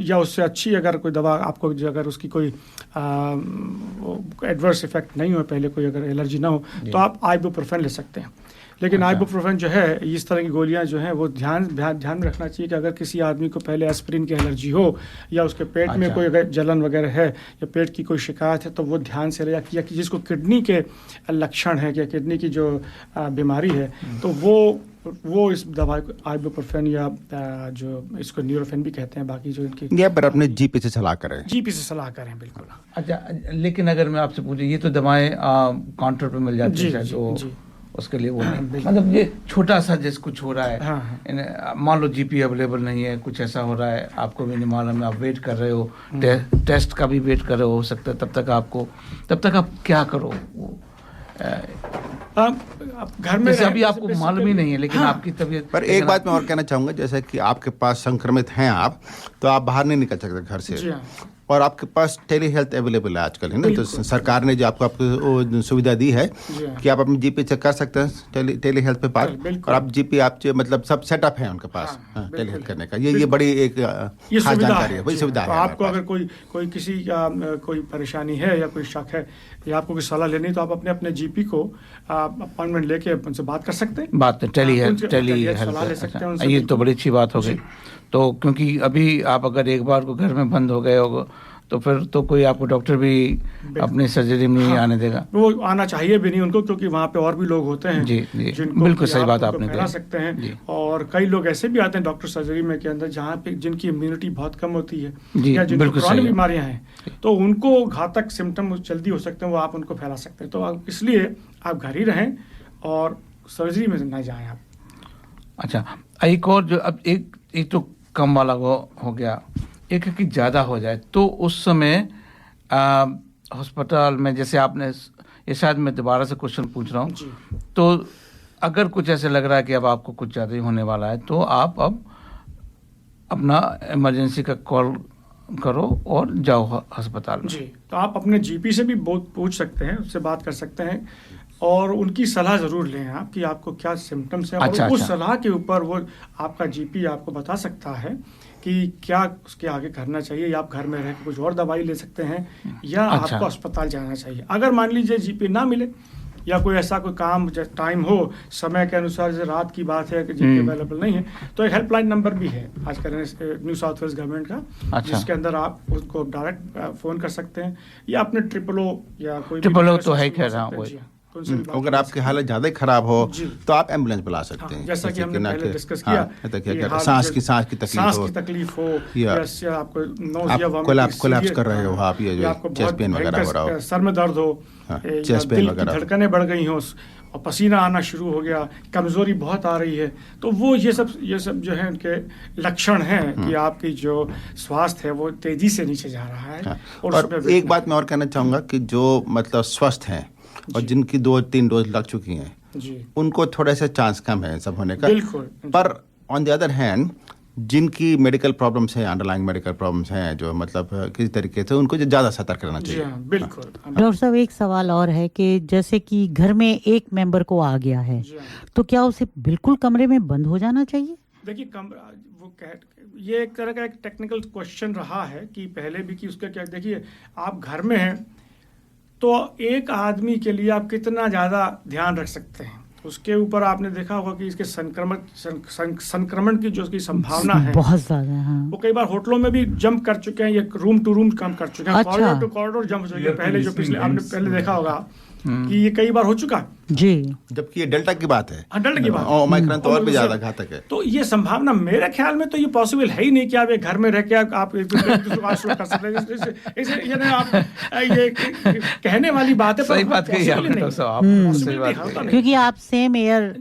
या उससे अच्छी अगर कोई दवा आपको, अगर उसकी कोई एडवर्स इफेक्ट नहीं हो, पहले कोई अगर एलर्जी ना हो तो आप आइबुप्रोफेन ले सकते हैं। लेकिन आइबुप्रोफेन जो है, इस तरह की गोलियां जो हैं वो ध्यान में रखना चाहिए कि अगर किसी आदमी को पहले एस्पिरिन की एलर्जी हो या उसके पेट में कोई अगर जलन वगैरह है या पेट की कोई शिकायत है तो वो ध्यान से ले, या कि जिसको किडनी के लक्षण है या किडनी की जो बीमारी है तो वो इस दवाई को आइबुप्रोफेन या जो इसको न्यूरोफेन भी कहते हैं, बाकी जो इनकी या पर अपने जीपी से सलाह करें। बिल्कुल। अच्छा, लेकिन अगर मैं आपसे पूछूं, ये तो दवाएं काउंटर पे मिल जाती है, तो उसके लिए वो नहीं, मतलब ये छोटा सा जिस कुछ हो रहा है, मान लो जीपी अवेलेबल नहीं है, कुछ ऐसा हो रहा है, आपको भी नहीं मालूम है, आप वेट कर रहे हो, टेस्ट का भी वेट कर रहे हो सकता है, तब तक आप क्या करो? घर में जैसे अभी आपको मालूम ही नहीं है, लेकिन आपकी तबीयत। पर एक बात मैं और कहना चाहूंगा, जैसे कि आपके पास संक्रमित हैं आप, तो आप बाहर नहीं निकल सकते घर से, और आपके पास टेली हेल्थ अवेलेबल है आजकल, है ना? तो सरकार ने जो आपको सुविधा दी है कि आप अपनी जीपी चेक कर सकते हैं टेली हेल्थ पे पार, और आप जीपी आप मतलब सब सेटअप है उनके पास टेली हेल्थ करने का। ये बड़ी एक खास जानकारी है, वही सुविधा है। आपको अगर कोई किसी कोई परेशानी है या कोई शक है या आपको कोई सलाह लेनी है, तो आप अपने जीपी को अपॉइंटमेंट लेके उनसे बात कर सकते हैं। टेली हेल्थ ये तो बड़ी अच्छी बात हो गई। तो क्योंकि अभी आप अगर एक बार को घर में बंद हो गए हो तो फिर तो कोई आपको डॉक्टर भी अपनी सर्जरी में नहीं आने देगा। वो आना चाहिए भी नहीं उनको, क्योंकि वहाँ पे और भी लोग होते हैं जी, बिल्कुल सही बात आपने फैला सकते हैं। और कई लोग ऐसे भी आते हैं डॉक्टर सर्जरी में के अंदर जहाँ पे जिनकी इम्यूनिटी बहुत कम होती है या जिनको पुरानी बीमारियाँ हैं, तो उनको घातक सिम्टम जल्दी हो सकते हैं, वो आप उनको फैला सकते हैं। तो इसलिए आप घर ही रहें और सर्जरी में न जाएं आप। अच्छा, एक और जो अब एक तो कम वाला वो हो गया, एक कि ज़्यादा हो जाए, तो उस समय अस्पताल में, जैसे आपने ये शायद मैं दोबारा से क्वेश्चन पूछ रहा हूँ, तो अगर कुछ ऐसे लग रहा है कि अब आपको कुछ ज़्यादा ही होने वाला है, तो आप अब अपना इमरजेंसी का कॉल करो और जाओ अस्पताल में। जी, तो आप अपने जीपी से भी पूछ सकते हैं, उससे बात कर सकते हैं और उनकी सलाह ज़रूर लें आप कि आपको क्या सिम्टम्स हैं। और उस सलाह के ऊपर वो आपका जीपी आपको बता सकता है कि क्या उसके आगे करना चाहिए, या आप घर में रह के कुछ और दवाई ले सकते हैं या आपको अस्पताल जाना चाहिए। अगर मान लीजिए जीपी ना मिले या कोई ऐसा कोई काम टाइम हो समय के अनुसार, जैसे रात की बात है कि जीपी अवेलेबल नहीं है, तो एक हेल्पलाइन नंबर भी है आजकल न्यू साउथ वेल्स गवर्नमेंट का, जिसके अंदर आप उसको डायरेक्ट फ़ोन कर सकते हैं या अपने 888 या कोई तो है खैर। अगर आपकी हालत ज़्यादा ही खराब हो तो आप एम्बुलेंस बुला सकते हैं। जैसा कि हमने पहले डिस्कस किया, सांस की तकलीफ हो या आपको कोलैप्स कर रहे हो आप, ये जो चेस्ट पेन वगैरह हो रहा हो, सर में दर्द हो, चेस्ट पेन वगैरह, धड़कनें बढ़ गई हो और पसीना आना शुरू हो गया, कमजोरी बहुत आ रही है, तो वो ये सब जो है उनके लक्षण हैं कि आपकी जो स्वास्थ्य है वो तेजी से नीचे जा रहा है। और एक बात मैं और कहना चाहूँगा कि जो मतलब स्वस्थ हैं और जिनकी 2-3 डोज लग चुकी हैं, उनको थोड़ा सा चांस कम है सब होने का। पर ऑन द अदर हैंड जिनकी मेडिकल प्रॉब्लम्स हैं, अंडरलाइंग मेडिकल प्रॉब्लम्स हैं, जो मतलब किसी तरीके से उनको ज़्यादा सतर्क रहना चाहिए। बिल्कुल। डॉक्टर साहब, एक सवाल और है कि जैसे कि घर में एक मेंबर को आ गया है, तो क्या उसे बिल्कुल कमरे में बंद हो जाना चाहिए? देखिए, ये एक तरह का एक टेक्निकल क्वेश्चन रहा है कि पहले भी कि उसका क्या, देखिए आप घर में हैं तो एक आदमी के लिए आप कितना ज़्यादा ध्यान रख सकते हैं, उसके ऊपर आपने देखा होगा कि इसके संक्रमण की जो उसकी संभावना है बहुत ज़्यादा है। वो कई बार होटलों में भी जंप कर चुके हैं, ये रूम टू रूम काम कर चुके हैं, कॉरिडोर टू कॉरिडोर जंप हो चुके हैं। पहले जो पिछले आपने पहले देखा होगा कि ये कई बार हो चुका जी, जबकि ये डेल्टा की बात है। डेल्टा की बात, ओमिक्रॉन तो और भी ज्यादा घातक है। तो ये संभावना मेरे ख्याल में तो ये पॉसिबल है ही नहीं कि आप एक घर में रह के आप एक दूसरे को आश्रय कर सकते हैं। इसे आप ये कहने वाली बात है, सही बात कही आपने, क्योंकि आप सेम एयर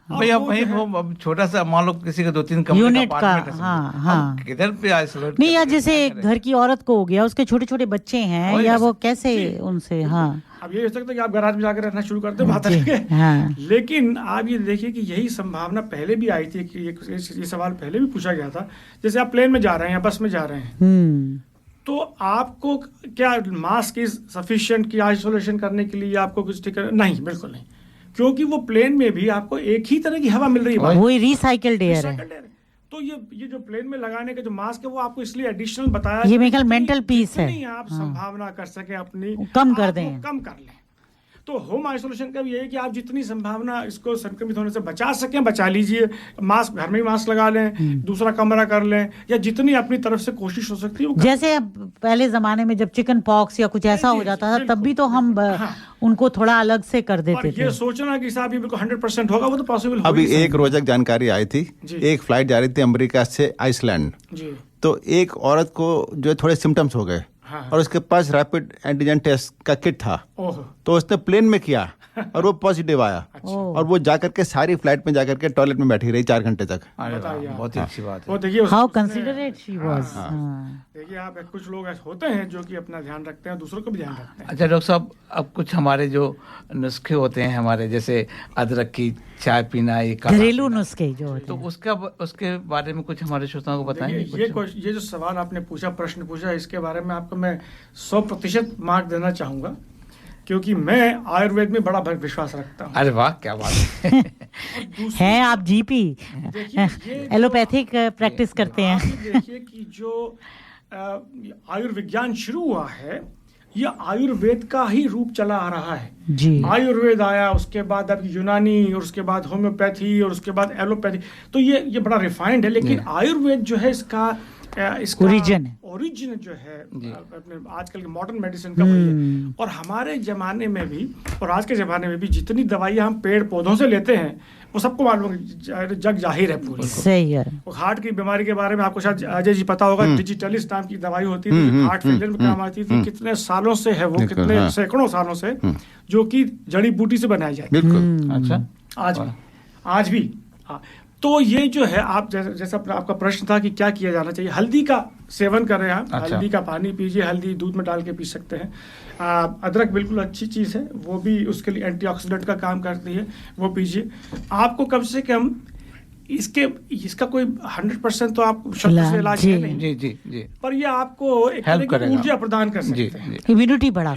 भैया वहीं वो छोटा सा मान लो किसी का 2-3 कमरे यूनिट का, हाँ किधर पे आइसोलेट नहीं, या जैसे घर की औरत को हो गया, उसके छोटे छोटे बच्चे हैं, या वो कैसे उनसे, हाँ अब ये हो सकता है कि आप गैराज में जाकर रहना शुरू कर दो, बात अलग है। लेकिन आप ये देखिए कि यही संभावना पहले भी आई थी कि ये सवाल पहले भी पूछा गया था। जैसे आप प्लेन में जा रहे हैं या बस में जा रहे हैं, तो आपको क्या मास्क इज सफिशिएंट कि आइसोलेशन करने के लिए आपको कुछ ठीक नहीं, बिल्कुल नहीं, क्योंकि वो प्लेन में भी आपको एक ही तरह की हवा मिल रही है, वही रिसाइकल्ड एयर है। तो ये जो प्लेन में लगाने का जो मास्क है वो आपको इसलिए एडिशनल बताया, ये मेरे ख्याल मेंटल पीस है, आप संभावना कर सके अपनी कम कर दें, कम कर लें। तो होम आइसोलेशन का भी यही कि आप जितनी संभावना इसको संक्रमित होने से बचा सकें बचा लीजिए, मास्क घर में ही मास्क लगा लें, दूसरा कमरा कर लें, या जितनी अपनी तरफ से कोशिश हो सकती है। जैसे अब पहले जमाने में जब चिकन पॉक्स या कुछ ऐसा हो जाता था, तब भी तो हम उनको थोड़ा अलग से कर देते थे। ये सोचना कि साहब ये बिल्कुल 100% होगा, वो तो पॉसिबल। अभी एक रोचक जानकारी आई थी, एक फ्लाइट जा रही थी अमेरिका से आइसलैंड, तो एक औरत को जो थोड़े सिम्टम्स हो गए और उसके पास रैपिड एंटीजन टेस्ट का किट था, तो उसने प्लेन में किया और वो पॉजिटिव आया। और वो जाकर के सारी फ्लाइट में जाकर के टॉयलेट में बैठी रही 4 घंटे तक। बहुत ही अच्छी बात है। वो देखिए हाउ कंसिडरेट शी वाज। देखिए आप, कुछ लोग ऐसे होते हैं जो कि अपना ध्यान रखते हैं, दूसरों को भी ध्यान रखते हैं। अच्छा डॉक्टर साहब, अब कुछ हमारे जो नुस्खे होते हैं हमारे, जैसे अदरक की चाय पीना, ये घरेलू नुस्खे जो होते हैं, तो उसके बारे में कुछ हमारे श्रोताओं को बताएंगे? ये जो सवाल आपने पूछा, प्रश्न पूछा, इसके बारे में आपको मैं 100% मार्क देना चाहूँगा, क्योंकि मैं आयुर्वेद में बड़ा विश्वास रखता हूँ। अरे वाह, क्या बात है। हैं आप जीपी, एलोपैथिक प्रैक्टिस करते हैं। देखिए कि जो आयुर्विज्ञान शुरू हुआ है, ये आयुर्वेद का ही रूप चला आ रहा है जी। आयुर्वेद आया, उसके बाद अब यूनानी, और उसके बाद होम्योपैथी, और उसके बाद एलोपैथी। तो ये बड़ा रिफाइंड है, लेकिन आयुर्वेद जो है इसका ओरिजिन जो है अपने आजकल के मॉडर्न मेडिसिन का वही है। और हमारे जमाने में भी और आज के जमाने में भी जितनी दवाइयाँ हम पेड़ पौधों से लेते हैं, वो सबको मालूम है, जग जाहिर है पूरी। सही है। हार्ट की बीमारी के बारे में आपको शायद अजय जी पता होगा, डिजिटलिस्ट नाम की दवाई होती थी, हार्ट फेलियर में काम आती थी। कितने सालों से है वो, कितने सैकड़ों सालों से, जो कि जड़ी बूटी से बनाई जाती है। अच्छा, आज भी। तो ये जो है, आप जैसा आपका प्रश्न था कि क्या किया जाना चाहिए, हल्दी का सेवन करें आप। अच्छा। हल्दी का पानी पीजिए, हल्दी दूध में डाल के पी सकते हैं। अदरक बिल्कुल अच्छी चीज़ है, वो भी उसके लिए एंटीऑक्सीडेंट का काम करती है, वो पीजिए। आपको कम से कम इसका कोई 100% तो आप शब्द से इलाज है नहीं, जी, पर ये आपको एक ऊर्जा प्रदान कर सकते हैं, इम्यूनिटी बढ़ा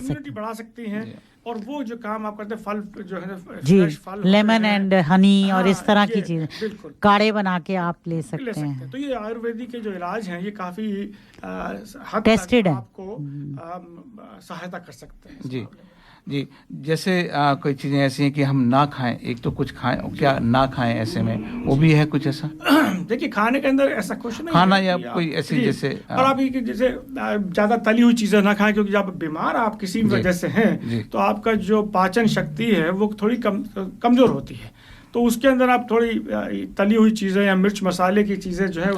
सकती हैं। और वो जो काम आप करते हैं, फल जो है जी, फल, लेमन एंड हनी और इस तरह की चीजें, काढ़े बना के आप ले सकते हैं। तो ये आयुर्वेदिक के जो इलाज हैं, ये काफी हद टेस्टेड तक है, आपको सहायता कर सकते हैं। जी, जैसे कोई चीजें ऐसी हैं कि हम ना खाएं, एक तो कुछ खाएं और क्या ना खाएं, ऐसे में वो भी है कुछ ऐसा? देखिए, खाने के अंदर ऐसा कुछ नहीं खाना है, या कोई ऐसी जैसे, और आप जैसे ज्यादा तली हुई चीजें ना खाएं, क्योंकि जब बीमार आप किसी वजह से हैं, तो आपका जो पाचन शक्ति है वो थोड़ी कमजोर होती है। तो उसके अंदर आप थोड़ी तली हुई चीजें या मिर्च मसाले की चीजें जो है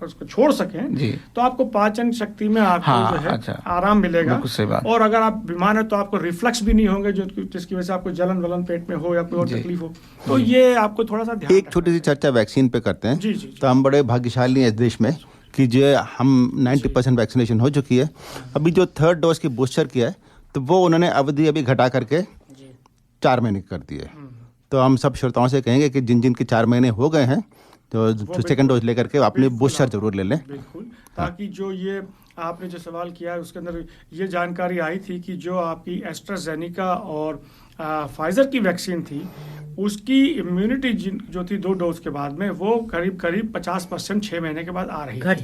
उसको छोड़ सकें, तो आपको पाचन शक्ति में आपको जो है आराम मिलेगा। और अगर आप बीमार हैं तो आपको रिफ्लक्स भी नहीं होंगे, जिसकी वजह से आपको जलन वलन पेट में हो या कोई और तकलीफ हो। तो ये आपको थोड़ा सा ध्यान। एक छोटी सी चर्चा वैक्सीन पे करते हैं। तो हम बड़े भाग्यशाली हैं इस देश में कि जो हम 90% वैक्सीनेशन हो चुकी है। अभी जो 3rd डोज की बूस्टर किया है, तो वो उन्होंने अवधि अभी घटा करके 4 महीने कर दी है। तो हम सब श्रोताओं से कहेंगे कि जिन के 4 महीने हो गए हैं, तो 2nd डोज लेकर के अपनी बूस्टर जरूर ले लें। बिल्कुल, ताकि जो ये आपने जो सवाल किया है उसके अंदर ये जानकारी आई थी कि जो आपकी एस्ट्राजेनिका और फाइजर की वैक्सीन थी, उसकी इम्यूनिटी जो थी 2 डोज के बाद में, वो करीब 50% 6 महीने के बाद आ रही घट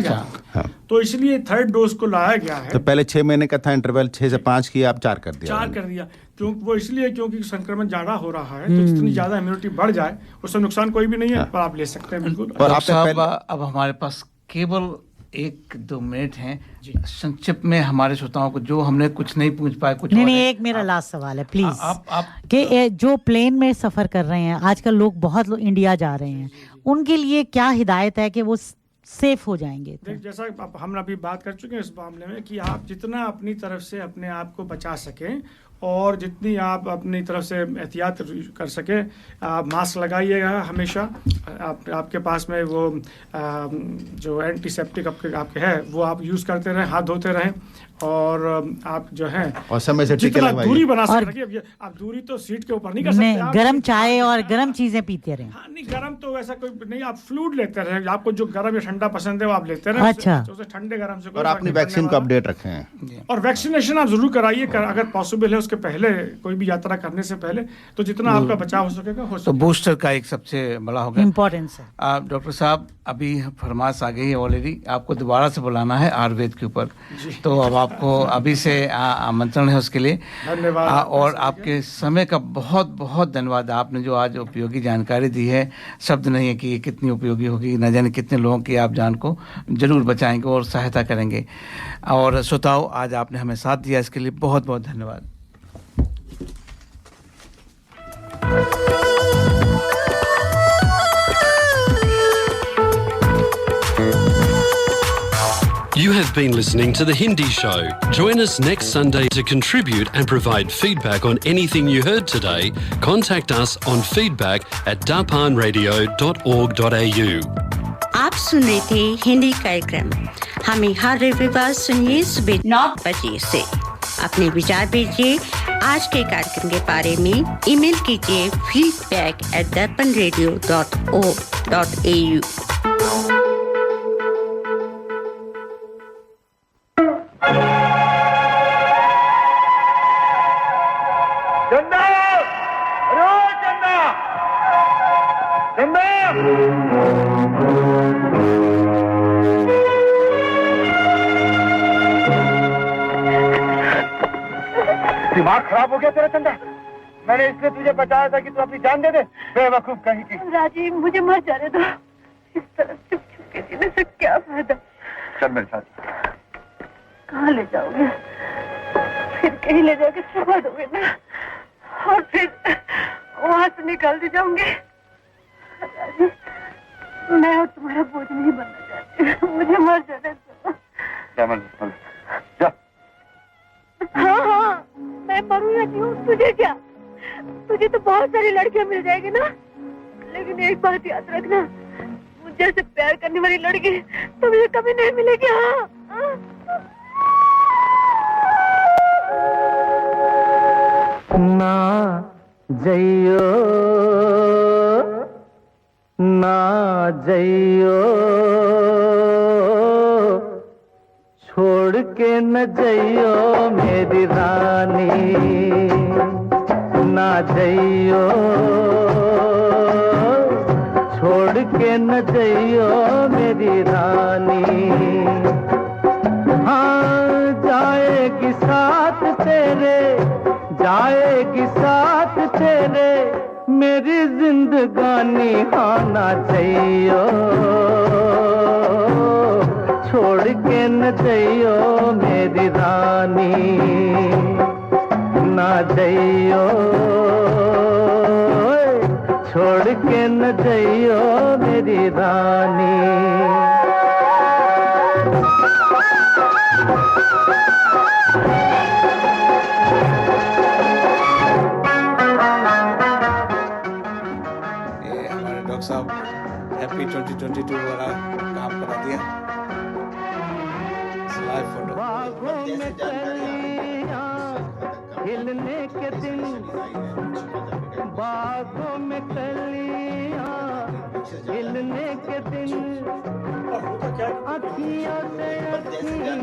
जाती। तो इसलिए 3rd डोज को लाया गया है। तो पहले 6 महीने का था इंटरवल, 6 से 5 किया, आप 4 कर दिया। क्योंकि संक्रमण ज्यादा हो रहा है, तो जितनी ज्यादा इम्यूनिटी बढ़ जाए उससे नुकसान कोई भी नहीं है, पर आप ले सकते हैं बिल्कुल। और अब हमारे पास केवल 1-2 मिनट हैं, संक्षिप्त में हमारे श्रोताओं को, जो हमने कुछ नहीं पूछ पाए, कुछ नहीं, एक मेरा लास्ट सवाल है प्लीज। कि जो प्लेन में सफर कर रहे हैं, आजकल लोग बहुत इंडिया जा रहे हैं, उनके लिए क्या हिदायत है कि वो सेफ हो जाएंगे? जैसा हम अभी बात कर चुके हैं इस मामले में, कि आप जितना अपनी तरफ से अपने आप को बचा सकें और जितनी आप अपनी तरफ से एहतियात कर सके, आप मास्क लगाइएगा हमेशा। आपके पास में वो जो एंटीसेप्टिक आपके है वो आप यूज़ करते रहें, हाथ धोते रहें, और आप जो है और समय से जितना दूरी बना सकते। आप दूरी तो सीट के ऊपर नहीं कर सकते। गरम चाय और गरम चीजें पीते रहें। हाँ, नहीं गरम तो वैसा कोई नहीं, आप फ्लूइड लेते रहें। आपको जो गरम या ठंडा पसंद है वो आप लेते रहें। अच्छा। उसे ठंडे गरम से। और अपनी वैक्सीन को अपडेट रखें। और वैक्सीनेशन आप जरूर कराइए, अगर पॉसिबल है उसके पहले, कोई भी यात्रा करने से पहले, तो जितना आपका बचाव हो सकेगा तो बूस्टर का एक सबसे बड़ा होगा इम्पोर्टेंस है। डॉक्टर साहब, अभी फरमाइश आ गई है ऑलरेडी, आपको दोबारा से बुलाना है आयुर्वेद के ऊपर, तो अब आपको अभी से आमंत्रण है उसके लिए। धन्यवाद। और आपके समय का बहुत बहुत धन्यवाद। आपने जो आज उपयोगी जानकारी दी है, शब्द नहीं है कि ये कितनी उपयोगी होगी, न जाने कितने लोगों की आप जान को जरूर बचाएंगे और सहायता करेंगे। और श्रोताओं, आज आपने हमें साथ दिया, इसके लिए बहुत बहुत धन्यवाद। You have been listening to The Hindi Show. Join us next Sunday to contribute and provide feedback on anything you heard today. Contact us on feedback@darpanradio.org.au. आप सुन रहे थे हिंदी कार्यक्रम। हमें हर रविवार सुनिए सुबह 9 बजे से। अपने विचार भेजिए आज के कार्यक्रम के बारे में। ईमेल कीजिए feedback@darpanradio.org.au। चंदा, अरे चंदा, चंदा। दिमाग खराब हो गया तेरा चंदा। मैंने इसलिए तुझे बचाया था कि तू अपनी जान दे दे। बेवकूफ कहीं की। राजीव, मुझे मर जाने दो। इस तरह चुप चुप के जीने से क्या फायदा। चल मेरे साथ। कहाँ ले जाओगे? फिर कहीं ले जाके छुपा दोगे ना, और फिर वहां से निकाल दे जाऊंगे। राजीव, मैं और तुम्हारा बोझ नहीं बनना चाहती। मुझे मर जाने दो। जा जा। हाँ, मैं मरूं या नहीं हूँ, तुझे क्या? तुझे तो बहुत सारी लड़कियां मिल जाएगी ना, लेकिन एक बात याद रखना, मुझे से प्यार करने वाली लड़की तो मुझे कभी नहीं मिलेगी। हाँ, ना जइयो, ना जइयो, छोड़ के न जइयो मेरी रानी, ना जइयो, छोड़ के न जइयो मेरी रानी। हाँ, जाएगी साथ तेरे, जाएगी साथ तेरे मेरी जिंदगानी। हाँ, ना जइयो, छोड़ के न जइयो मेरी रानी, ना जइयो, छोड़ के न जइयो मेरी रानी। डॉक्टर साहब हैप्पी 2022 वाला काम करा दिया। Live photo. खिलने के दिन बागों में कलियां, खिलने के दिन अखियों से अखियां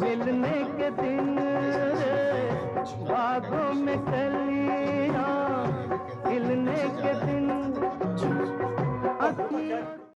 मिलने के दिन, बागों में कलियां